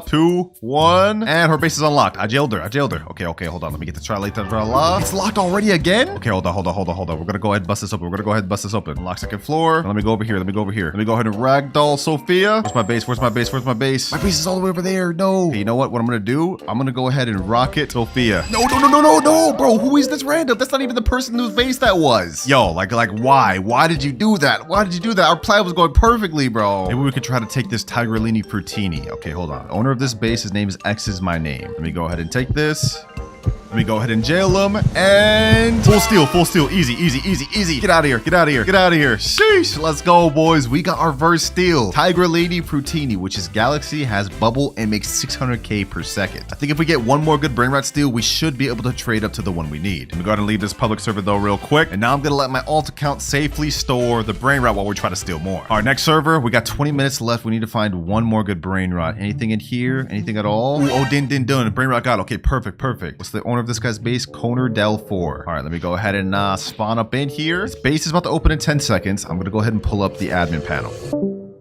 A: 2, 1, and her base is unlocked. I jailed her. Okay, hold on. Let me get the Tralalita Tralala. It's locked already again? Okay, hold on. We're gonna go ahead and bust this open. Unlock second floor. Let me go over here. Let me go ahead and ragdoll Sophia. Where's my base? My base is all the way over there. No. Okay, you know what I'm gonna do? I'm gonna go ahead and rocket Sophia. No, bro. Who is this random? That's not even the person whose base that was. Yo, like why? Why did you do that? Our plan was going perfectly, bro. Maybe we could try to take this Tigrilini Frutini. Okay, hold on. The owner of this base, his name is X is my name. Let me go ahead and take this. Let me go ahead and jail him, and full steal, easy. Get out of here. Sheesh, let's go, boys. We got our first steal. Tiger Lady Frutini, which is Galaxy, has bubble, and makes 600k per second. I think if we get one more good Brainrot steal, we should be able to trade up to the one we need. Let me go ahead and leave this public server though real quick, and now I'm gonna let my alt account safely store the Brainrot while we try to steal more. All right, next server, we got 20 minutes left. We need to find one more good Brainrot. Anything in here? Anything at all? Ooh, oh, din. Brainrot God. Okay, perfect. What's the owner of this guy's base? Koner Del 4. All right, let me go ahead and spawn up in here. His base is about to open in 10 seconds. I'm gonna go ahead and pull up the admin panel.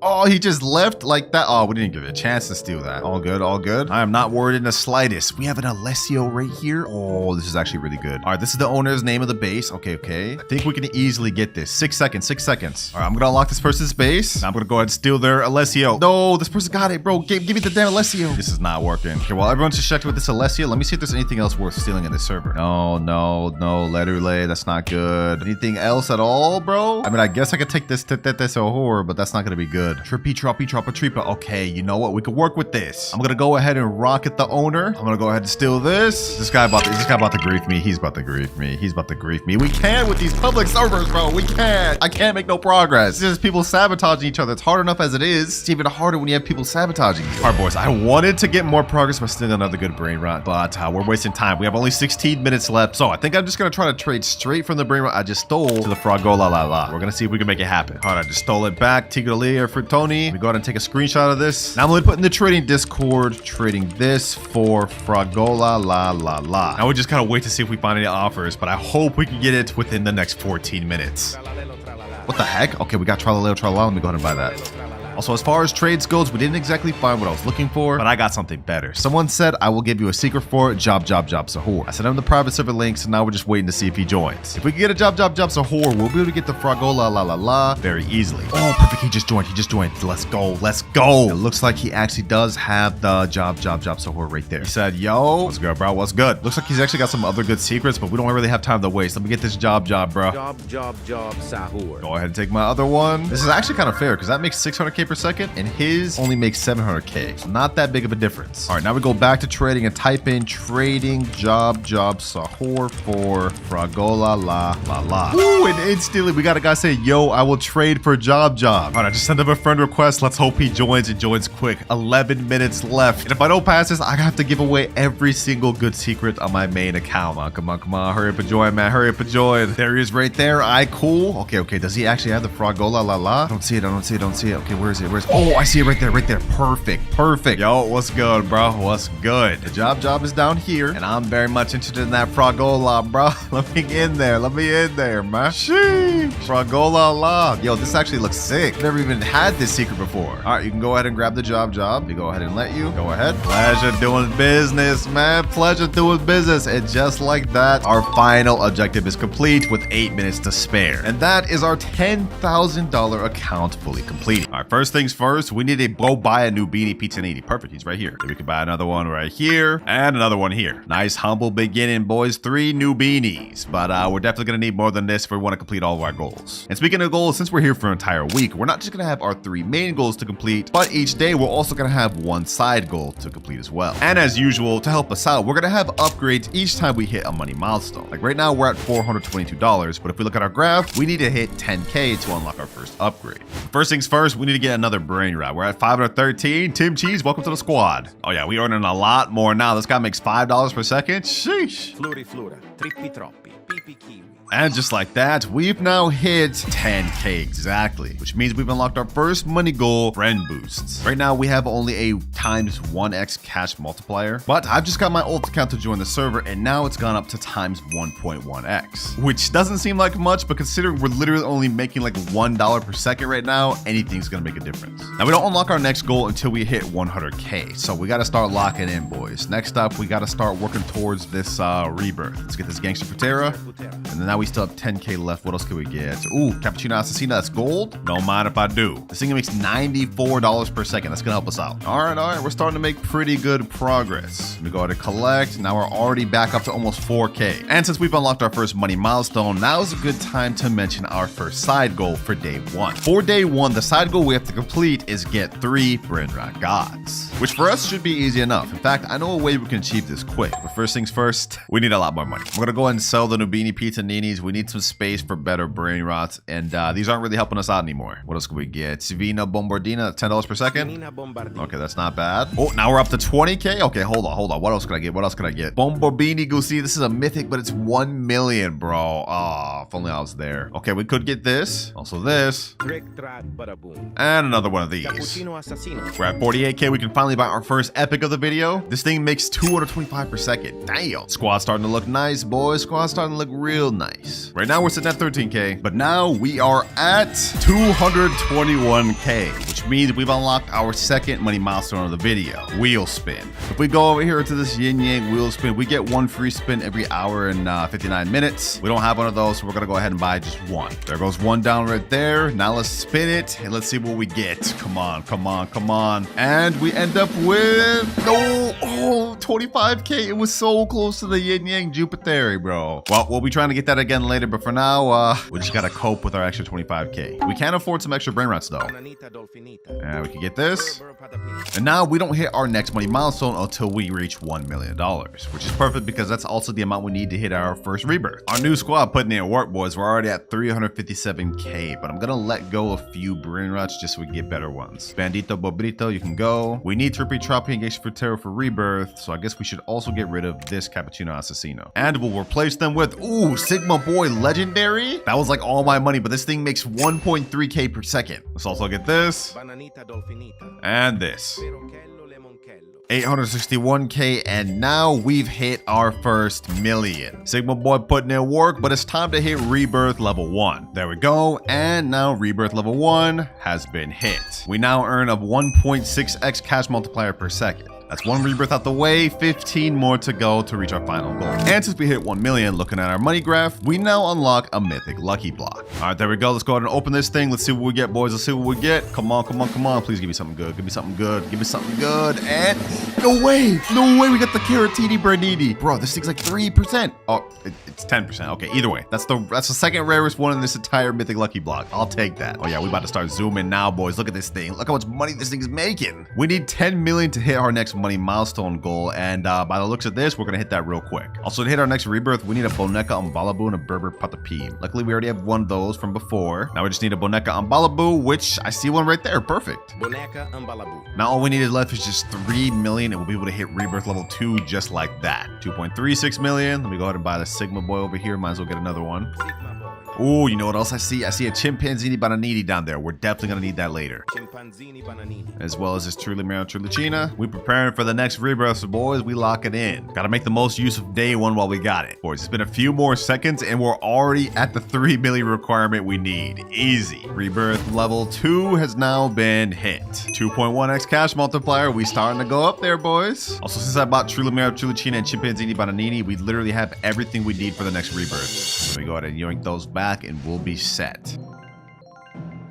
A: Oh, he just left like that. Oh, we didn't give it a chance to steal that. All good. I am not worried in the slightest. We have an Alessio right here. Oh, this is actually really good. All right, this is the owner's name of the base. Okay. I think we can easily get this. 6 seconds. All right, I'm gonna unlock this person's base. Now I'm gonna go ahead and steal their Alessio. No, this person got it, bro. Give me the damn Alessio. This is not working. Okay, while everyone's distracted with this Alessio, let me see if there's anything else worth stealing in this server. No. Letterlay, that's not good. Anything else at all, bro? I mean, I guess I could take this horror, but that's not gonna be good. Tripa. Okay, you know what? We could work with this. I'm gonna go ahead and rocket the owner. I'm gonna go ahead and steal this. This guy about to grief me. He's about to grief me. We can't with these public servers, bro. We can't. I can't make no progress. It's just people sabotaging each other. It's hard enough as it is. It's even harder when you have people sabotaging you. All right, boys. I wanted to get more progress by stealing another good Brainrot, but we're wasting time. We have only 16 minutes left, so I think I'm just gonna try to trade straight from the Brainrot I just stole to the Fragola la la. We're gonna see if we can make it happen. All right, I just stole it back. Tigrelia Frutoni. Let me go ahead and take a screenshot of this. Now I'm going to put in the trading Discord, trading this for Fragola la la la. Now we just gotta wait to see if we find any offers, but I hope we can get it within the next 14 minutes. What the heck? Okay, we got Tralalero Tralala. Let me go ahead and buy that. Also, as far as trades goes, we didn't exactly find what I was looking for, but I got something better. Someone said, I will give you a secret for it, job Sahur. I sent him the private server link, so now we're just waiting to see if he joins. If we can get a job Sahur, we'll be able to get the Fragola la la la very easily. Oh, perfect, he just joined. Let's go. It looks like he actually does have the job Sahur right there. He said, yo, what's good, bro? What's good? Looks like he's actually got some other good secrets, but we don't really have time to waste. Let me get this job, bro.
B: Job Sahur.
A: Go ahead and take my other one. This is actually kind of fair, because that makes 600k per second, and his only makes 700K. So not that big of a difference. All right, now we go back to trading and type in trading job sahur for fragola la. Ooh, and instantly we got a guy say, yo, I will trade for job. All right, I just sent him a friend request. Let's hope he joins and joins quick. 11 minutes left. And if I don't pass this, I have to give away every single good secret on my main account. Come on. Hurry up and join, man. Hurry up and join. There he is right there. Cool. Okay. Does he actually have the fragola la? I don't see it. Okay, where is it? Oh, I see it right there. Perfect. Yo, what's good, bro? What's good? The job is down here, and I'm very much interested in that fragola, bro. Let me in there, man. Sheesh. Fragola la. Yo, this actually looks sick. I've never even had this secret before. All right, you can go ahead and grab the job. We go ahead and let you. Go ahead. Pleasure doing business, man. And just like that, our final objective is complete with 8 minutes to spare. And that is our $10,000 account fully completed. All right, first things first, we need to go buy a new beanie pizza 80. Perfect, he's right here. Then we can buy another one right here and another one here. Nice, humble beginning, boys. 3 new beanies. But we're definitely going to need more than this if we want to complete all of our goals. And speaking of goals, since we're here for an entire week, we're not just going to have our 3 main goals to complete, but each day we're also going to have 1 side goal to complete as well. And as usual, to help us out, we're going to have upgrades each time we hit a money milestone. Like right now, we're at $422, but if we look at our graph, we need to hit 10K to unlock our first upgrade. First things first, we need to get another Brainrot. We're at 513. Tim Cheese, welcome to the squad. Oh yeah, we earning a lot more now. This guy makes $5 per second. Sheesh.
B: Flura, trippi troppi, pipi kiwi.
A: And just like that, we've now hit 10K exactly, which means we've unlocked our first money goal, friend boosts. Right now, we have only a times 1x cash multiplier, but I've just got my ult account to join the server, and now it's gone up to times 1.1x, which doesn't seem like much, but considering we're literally only making like $1 per second right now, anything's gonna make a difference. Now, we don't unlock our next goal until we hit 100K, so we gotta start locking in, boys. Next up, we gotta start working towards this Rebirth. Let's get this Gangster Patera, and then now we still have 10K left. What else can we get? Ooh, Cappuccino Assassina, that's gold. Don't mind if I do. This thing makes $94 per second. That's gonna help us out. All right, we're starting to make pretty good progress. Let me go ahead and collect. Now we're already back up to almost 4K. And since we've unlocked our first money milestone, now is a good time to mention our first side goal for day 1. For day 1, the side goal we have to complete is get 3 Brainrot gods, which for us should be easy enough. In fact, I know a way we can achieve this quick, but first things first, we need a lot more money. We're gonna go ahead and sell the Nubini Pizza Ninis. We need some space for better Brainrots, and these aren't really helping us out anymore. What else can we get? Svina Bombardina, $10 per second. Okay, that's not bad. Oh, now we're up to 20K. Okay, hold on. What else can I get? Bombardini Goosey. This is a mythic, but it's 1 million, bro. Oh, if only I was there. Okay, we could get this. Also this. And another one of these. We're at 48K. We can finally buy our first epic of the video. This thing makes 225 per second. Damn. Squad's starting to look nice, boys. Squad's starting to look real nice. Right now we're sitting at 13K, but now we are at 221K, which means we've unlocked our second money milestone of the video, wheel spin. If we go over here to this yin yang wheel spin, we get 1 free spin every hour and 59 minutes. We don't have one of those, so we're gonna go ahead and buy just 1. There goes 1 down right there. Now let's spin it and let's see what we get. Come on. And we end up with 25K. It was so close to the yin yang Jupiter, bro. Well, we'll be trying to get that again later, but for now, we just gotta cope with our extra 25K. We can afford some extra Brainrots though. And we can get this. And now we don't hit our next money milestone until we reach $1 million, which is perfect because that's also the amount we need to hit our first rebirth. Our new squad putting in work, boys. We're already at 357K, but I'm gonna let go a few Brainrots just so we can get better ones. Bandito Bobrito, you can go. We need Trippy Troppy and Gangster Terror for rebirth, so I guess we should also get rid of this Cappuccino Assassino. And we'll replace them with, ooh, Sigma Boy Legendary. That was like all my money, but this thing makes 1.3K per second. Let's also get this. And this. 861K, and now we've hit our first million. Sigma Boy putting in work, but it's time to hit Rebirth level 1. There we go, and now Rebirth level 1 has been hit. We now earn a 1.6x cash multiplier per second. That's one rebirth out the way, 15 more to go to reach our final goal. And since we hit 1 million, looking at our money graph, we now unlock a mythic lucky block. All right, there we go. Let's go ahead and open this thing. Let's see what we get, boys. Let's see what we get. Come on, come on, come on. Please give me something good. Give me something good. Give me something good. And no way. No way we got the Cararito Bernini. Bro, this thing's like 3%. Oh, it's 10%. Okay, either way. That's the second rarest one in this entire mythic lucky block. I'll take that. Oh yeah, we about to start zooming now, boys. Look at this thing. Look how much money this thing is making. We need 10 million to hit our next money milestone goal. And by the looks of this, we're going to hit that real quick. Also, to hit our next rebirth, we need a Boneca Ambalabu and a Berber Patapim. Luckily, we already have one of those from before. Now we just need a Boneca Ambalabu, which I see one right there. Perfect.
B: Boneca Ambalabu.
A: Now all we needed left is just 3 million and we'll be able to hit rebirth level 2 just like that. 2.36 million. Let me go ahead and buy the Sigma Boy over here. Might as well get another one. Oh, you know what else I see? I see a Chimpanzini Bananini down there. We're definitely going to need that later.
B: Chimpanzini Bananini.
A: As well as this Trulimero Trulicina. We preparing for the next rebirth, so boys, we lock it in. Got to make the most use of day one while we got it. Boys, it's been a few more seconds and we're already at the 3 million requirement we need. Easy. Rebirth level 2 has now been hit. 2.1x cash multiplier. We starting to go up there, boys. Also, since I bought Trulimero Trulicina and Chimpanzini Bananini, we literally have everything we need for the next rebirth. Let me go ahead and yoink those back and we'll be set.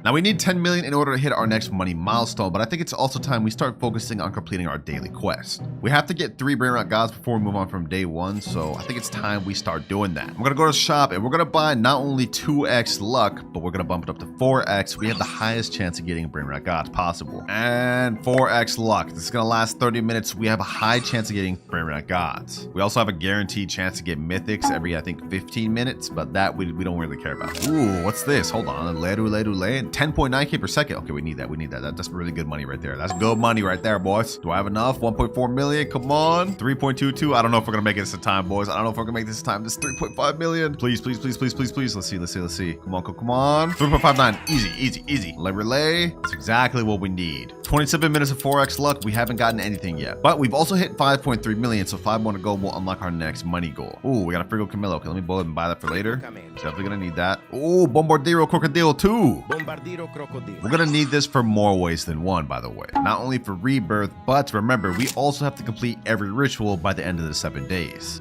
A: Now we need 10 million in order to hit our next money milestone, but I think it's also time we start focusing on completing our daily quest. We have to get 3 Brainrot gods before we move on from day 1, so I think it's time we start doing that. I'm gonna go to the shop and we're gonna buy not only 2x luck, but we're gonna bump it up to 4x. We have the highest chance of getting a Brainrot gods possible. And 4x luck. This is gonna last 30 minutes. We have a high chance of getting Brainrot gods. We also have a guaranteed chance to get mythics every, I think, 15 minutes, but that we don't really care about. Ooh, what's this? Hold on. Ledu 10.9k per second. Okay, we need that. We need that. That's really good money right there. That's good money right there, boys. Do I have enough? 1.4 million. Come on. 3.22. I don't know if we're gonna make it this time, boys. I don't know if we're gonna make this time. This 3.5 million. Please, please, please, please, please, please. Let's see. Let's see. Let's see. Come on, come on. 3.59. Easy, easy, easy. Relay. That's exactly what we need. 27 minutes of 4x luck. We haven't gotten anything yet, but we've also hit 5.3 million. So 5 more to go. We'll unlock our next money goal. Ooh, we got a Frigo Camillo. Okay, let me go ahead and buy that for later. Definitely gonna need that. Ooh, Bombardier Crocodile too.
B: Bombardier Crocodile.
A: We're gonna need this for more ways than one, by the way. Not only for rebirth, but remember, we also have to complete every ritual by the end of the 7 days.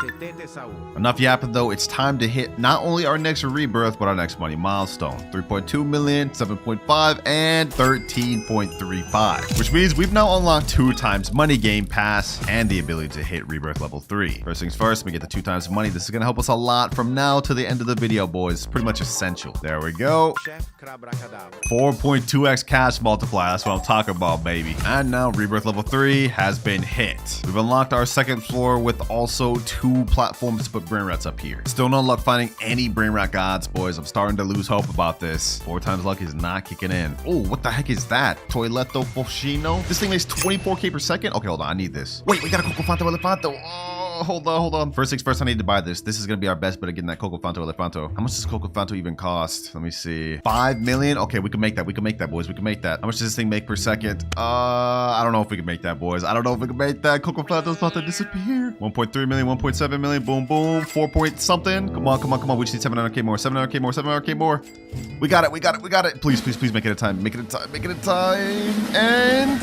A: Enough yapping though, it's time to hit not only our next rebirth, but our next money milestone. 3.2 million, 7.5, and 13.35. Which means we've now unlocked 2 times money game pass and the ability to hit rebirth level 3. First things first, we get the 2 times money. This is gonna help us a lot from now to the end of the video, boys. It's pretty much essential. There we go. 4.2x cash multiplier. That's what I'm talking about, baby. And now rebirth level 3 has been hit. We've unlocked our second floor with also 2 platforms to put Brainrots up here. Still no luck finding any Brainrot gods, boys. I'm starting to lose hope about this. 4 times luck is not kicking in. Oh, what the heck is that? Toiletto Foschino? This thing makes 24k per second? Okay, hold on. I need this. Wait, we got a Coco Fanto Elefanto. Oh, hold on. First things first, I need to buy this. This is going to be our best bet of getting that Coco Fanto Elefanto. How much does Coco Fanto even cost? Let me see. 5 million? Okay, we can make that. We can make that, boys. We can make that. How much does this thing make per second? I don't know if we can make that, boys. I don't know if we can make that. Coco Fanto's about to disappear. 1.3 million, 1.7 million. Boom, boom. 4 point something. Come on, come on, come on. We just need 700k more. 700k more. 700k more. We got it. We got it. We got it. Please, please, please make it a time. Make it a time. Make it a time. And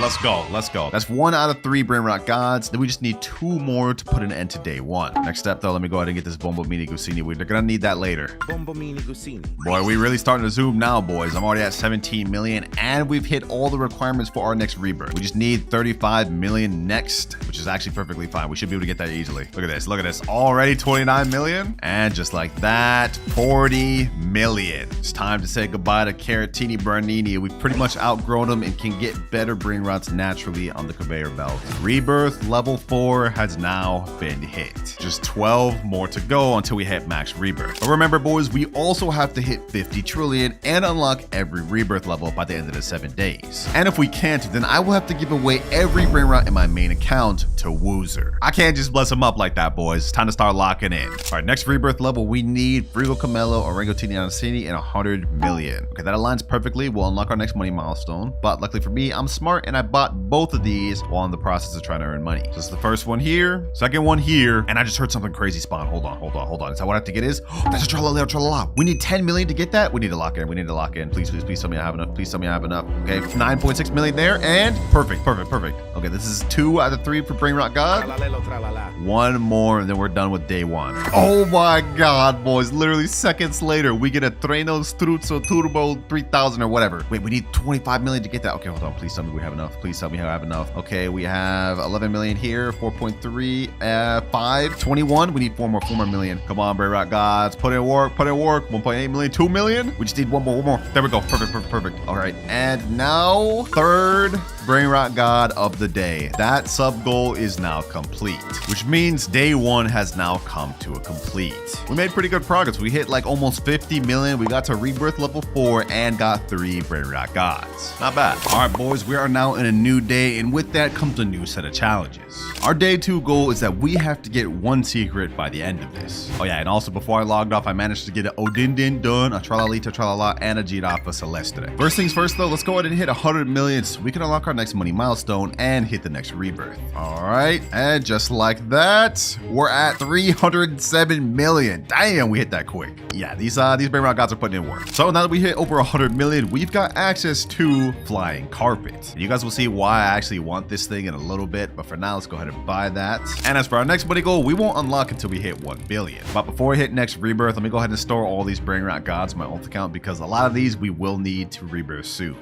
A: let's go. Let's go. That's 1 out of 3 Brainrot gods. Then we just need 2 more to put an end to day 1. Next step, though, let me go ahead and get this Bombo Mini Gusini. We're gonna need that later.
B: Bombo Mini Gusini.
A: Boy, we really starting to zoom now, boys. I'm already at 17 million, and we've hit all the requirements for our next rebirth. We just need 35 million next, which is actually perfectly fine. We should be able to get that easily. Look at this. Look at this. Already 29 million, and just like that, 40 million. It's time to say goodbye to Cararito Bernini. We've pretty much outgrown them and can get better Brainrots naturally on the conveyor belt. Rebirth level 4 has now been hit. Just 12 more to go until we hit max rebirth. But remember, boys, we also have to hit 50 trillion and unlock every rebirth level by the end of the 7 days. And if we can't, then I will have to give away every Brainrot in my main account to Woozer. I can't just bless him up like that, boys. It's time to start locking in. All right, next rebirth level, we need Frigo Camelo, Orangutini Anasini, and 100 million. Okay, that aligns perfectly. We'll unlock our next money milestone. But luckily for me, I'm smart and I bought both of these while in the process of trying to earn money. So this is the first one here, second one here, and I just heard something crazy spawn. Hold on. Is that what I have to get is? That's a tralala. We need 10 million to get that. We need to lock in. Please, please, please tell me I have enough. Please tell me I have enough. Okay, 9.6 million there, and perfect. Okay, Okay, this is 2 out of 3 for Brainrot God.
B: Tralalelo, tralala.
A: One more, and then we're done with day 1. Oh my god, boys. Literally seconds later, we get a Treno Struzzo Turbo 3000 or whatever. Wait, we need 25 million to get that. Okay, hold on. Please tell me we have enough. Please tell me I have enough. Okay, we have 11 million here, 4.3, 5, 21. We need 4 more million. Come on, Brainrot Gods. Put in work, 1.8 million, 2 million. We just need one more. There we go. Perfect. All right, and now, third Brainrot God of the day. That sub goal is now complete, which means day 1 has now come to a complete. We made pretty good progress. We hit like almost 50 million. We got to Rebirth level 4 and got 3 Brainrot Gods. Not bad. All right, boys, we are now in a new day, and with that comes a new set of challenges. Our day 2 goal is that we have to get 1 secret by the end of this. Oh yeah, and also before I logged off, I managed to get an Odindin done, a Tralalita Tralala, and a Girafa Celestre. First things first though, let's go ahead and hit 100 million so we can unlock our next money milestone and hit the next rebirth. All right, and just like that, we're at 307 million. Damn, we hit that quick. Yeah, these Brainrot Gods are putting in work. So now that we hit over 100 million, we've got access to Flying Carpet. And you guys will see why I actually want this thing in a little bit, but for now, let's go ahead and buy that. And as for our next money goal, we won't unlock until we hit 1 billion. But before we hit next rebirth, let me go ahead and store all these Brainrot Gods in my ult account because a lot of these we will need to rebirth soon.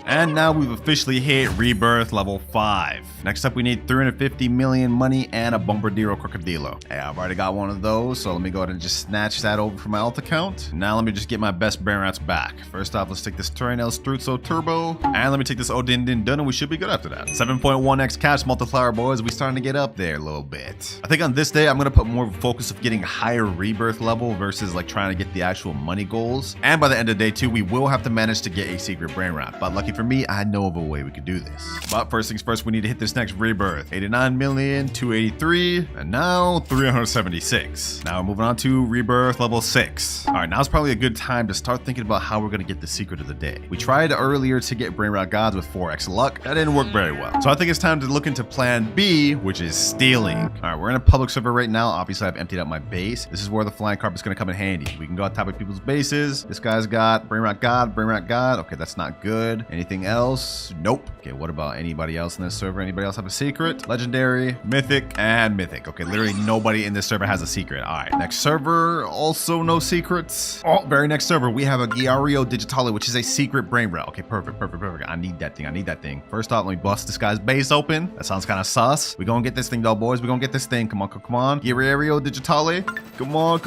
A: And now we've officially hit Rebirth level 5. Next up, we need 350 million money and a Bombardier Crocodilo. Hey, I've already got one of those, so let me go ahead and just snatch that over from my alt account. Now let me just get my best Brainrots back. First off, let's take this Turinel Struzzo Turbo, and let me take this Odindin done, and we should be good after that. 7.1x cash multiplier, boys. We starting to get up there a little bit. I think on this day, I'm going to put more of a focus of getting higher Rebirth level versus like trying to get the actual money goals. And by the end of day 2, we will have to manage to get a secret Brainrot. But lucky for me, I know of a way we could do this. But first things first, we need to hit this next rebirth. 89 million, 283, and now 376. Now we're moving on to rebirth level 6. All right, now's probably a good time to start thinking about how we're going to get the secret of the day. We tried earlier to get Brainrot Gods with 4x luck. That didn't work very well. So I think it's time to look into plan B, which is stealing. All right, we're in a public server right now. Obviously, I've emptied out my base. This is where the flying carpet's going to come in handy. We can go on top of people's bases. This guy's got Brainrot God. Okay, that's not good. Anything else? Nope. Okay, what about anybody else in this server? Anybody else have a secret? Legendary, mythic, and mythic. Okay, literally nobody in this server has a secret. All right, next server, also no secrets. Oh, very next server, we have a Cararito Digitale, which is a secret Brainrot. Okay, perfect. I need that thing. First off, let me bust this guy's base open. That sounds kind of sus. We gonna get this thing though, boys. We gonna get this thing. Come on. Cararito Digitale. Come on.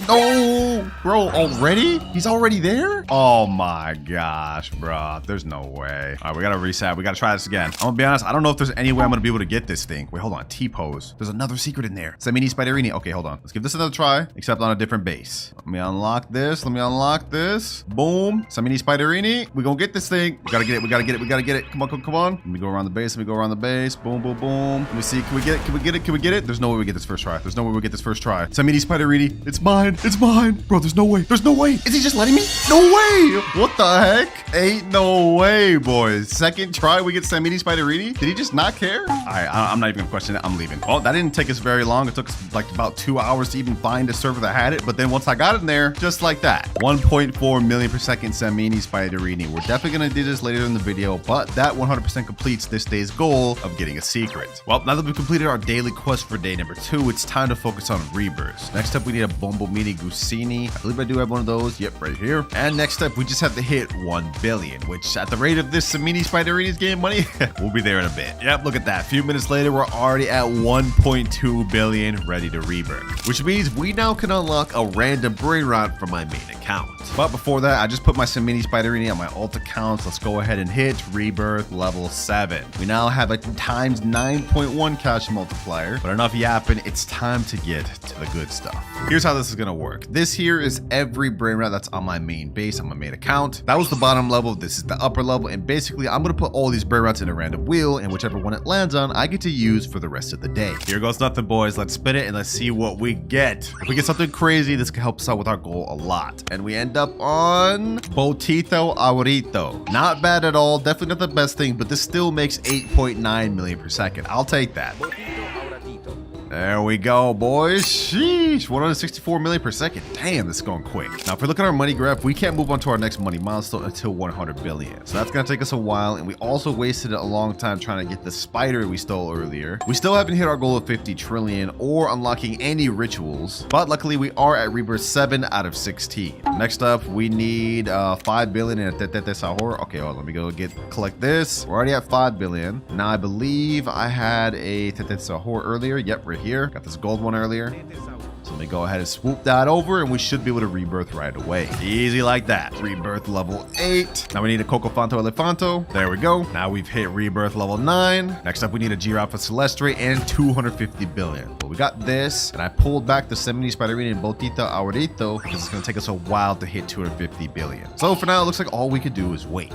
A: No, bro, already? He's already there? Oh my gosh, bro. There's no way. All right, we gotta reset. We gotta try this again. I'm gonna be honest, I don't know if there's any way I'm gonna be able to get this thing. Wait, hold on. T-pose. There's another secret in there. Samini Spiderini. Okay, hold on. Let's give this another try, except on a different base. Let me unlock this. Boom. Samini Spiderini. We gonna get this thing. We gotta get it. Come on. Let me go around the base. Boom. Let me see. Can we get it? There's no way we get this first try. Samini Spiderini. It's mine. Bro, there's no way. Is he just letting me? No way. What the heck? Ain't no way, boys. Second try, we get Samini Spiderini? Did he just not care? All right, I'm not even gonna question it. I'm leaving. Well, that didn't take us very long. It took us like about 2 hours to even find a server that had it. But then once I got in there, just like that. 1.4 million per second Samini Spiderini. We're definitely gonna do this later in the video, but that 100% completes this day's goal of getting a secret. Well, now that we've completed our daily quest for day number 2, it's time to focus on rebirths. Next up, we need a Bombo Mini Gusini. I believe I do have one of those. Yep, right here. And next up, we just have to hit 1 billion, which at the rate of this Samini Spiderini's game money, we'll be there in a bit. Yep, look at that. A few minutes later, we're already at 1.2 billion ready to rebirth, which means we now can unlock a random Brainrot from my main account. But before that, I just put my Samini Spiderini on my alt account. Let's go ahead and hit rebirth level 7. We now have a times 9.1 cash multiplier, but enough yapping, it's time to get to the good stuff. Here's how this is gonna work. This here is every Brainrot that's on my main base, on my main account. That was the bottom level, this is the upper level, and basically I'm gonna put all these Brainrots in a random wheel, and whichever one it lands on, I get to use for the rest of the day. Here goes nothing, boys. Let's spin it and let's see what we get. If we get something crazy, this can help us out with our goal a lot. And we end up on Botito Aurito. Not bad at all, definitely not the best thing, but this still makes 8.9 million per second. I'll take that.
B: Botito, auratito.
A: There we go, boys. Sheesh, 164 million per second. Damn, this is going quick. Now, if we look at our money graph, we can't move on to our next money milestone until 100 billion. So that's gonna take us a while, and we also wasted a long time trying to get the spider we stole earlier. We still haven't hit our goal of 50 trillion or unlocking any rituals, but luckily we are at Rebirth 7 out of 16. Next up, we need 5 billion in a Tete Sahur. Okay, well, let me go collect this. We're already at 5 billion. Now, I believe I had a Tete Sahur earlier. Yep, right here. Got this gold one earlier. So let me go ahead and swoop that over, and we should be able to rebirth right away. Easy like that. Rebirth level 8. Now we need a Cocofanto Elefanto. There we go. Now we've hit rebirth level 9. Next up, we need a Giraffe Celestre and 250 billion. But we got this, and I pulled back the 70 Spiderini and Botita Aurito because it's going to take us a while to hit 250 billion. So for now, it looks like all we could do is wait.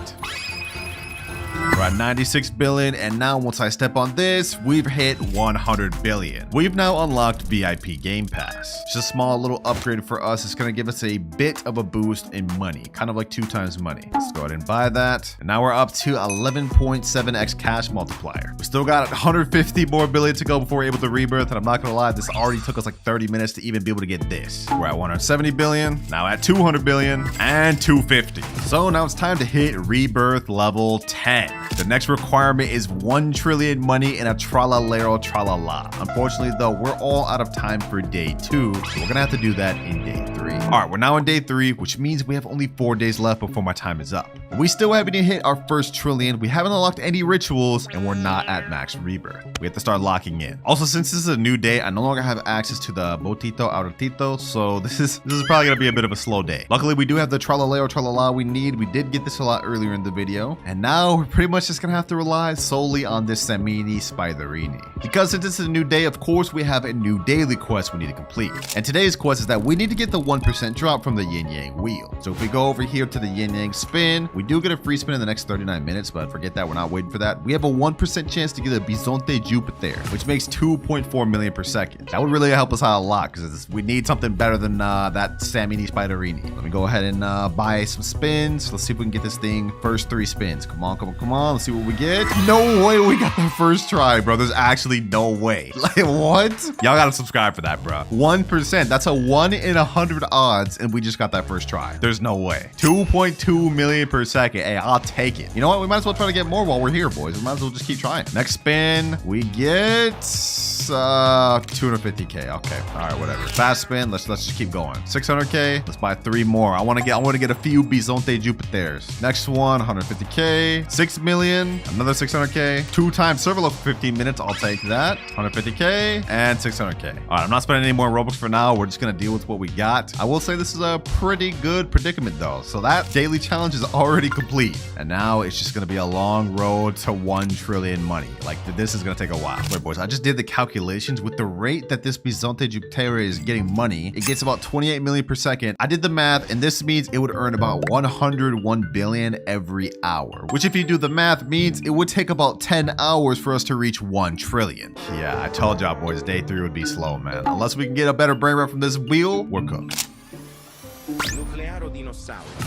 A: We're at 96 billion, and now once I step on this, we've hit 100 billion. We've now unlocked VIP Game Pass. Just a small little upgrade for us. It's gonna give us a bit of a boost in money, kind of like 2 times money. Let's go ahead and buy that. And now we're up to 11.7x cash multiplier. We still got 150 more billion to go before we're able to rebirth, and I'm not gonna lie, this already took us like 30 minutes to even be able to get this. We're at 170 billion, now at 200 billion, and 250. So now it's time to hit rebirth level 10. The next requirement is 1 trillion money in a Tralalero Tralala. Unfortunately, though, we're all out of time for day 2, so we're gonna have to do that in day 3. All right, we're now in day 3, which means we have only 4 days left before my time is up. We still haven't hit our first trillion, we haven't unlocked any rituals, and we're not at max rebirth. We have to start locking in. Also, since this is a new day, I no longer have access to the Botito Aurotito, so this is probably gonna be a bit of a slow day. Luckily, we do have the Tralalero Tralala we need. We did get this a lot earlier in the video, and now we're pretty much just gonna have to rely solely on this Samini Spiderini. Because since this is a new day, of course, we have a new daily quest we need to complete. And today's quest is that we need to get the 1% drop from the yin yang wheel. So if we go over here to the yin yang spin, we do get a free spin in the next 39 minutes, but forget that, we're not waiting for that. We have a 1% chance to get a Bisonte Jupiter, which makes 2.4 million per second. That would really help us out a lot because we need something better than that Samini Spiderini. Let me go ahead and buy some spins. Let's see if we can get this thing first 3 spins. Come on, come on, come on. Let's see what we get. No way we got the first try, bro. There's actually no way. Like, what? Y'all gotta subscribe for that, bro. 1%. That's a 1 in 100 odds, and we just got that first try. There's no way. 2.2 million per second. Hey, I'll take it. You know what? We might as well try to get more while we're here, boys. We might as well just keep trying. Next spin, we get 250k. Okay. All right, whatever. Fast spin. Let's just keep going. 600k. Let's buy 3 more. I want to get a few Bisonte Jupiters. Next one, 150k. 6 million. Another 600k. 2 times server load for 15 minutes. I'll take that. 150k and 600k. All right, I'm not spending any more Robux for now. We're just gonna deal with what we got. I will say this is a pretty good predicament though. So that daily challenge is already complete, and now it's just gonna be a long road to 1 trillion money. Like, this is gonna take a while. Wait, boys, I just did the calculations. With the rate that this Bisonte Jupiter is getting money, it gets about 28 million per second. I did the math, and this means it would earn about 101 billion every hour, which, if you do the math, means it would take about 10 hours for us to reach 1 trillion. Yeah, I told y'all, boys, day 3 would be slow, man. Unless we can get a better brain rot from this wheel, we're cooked.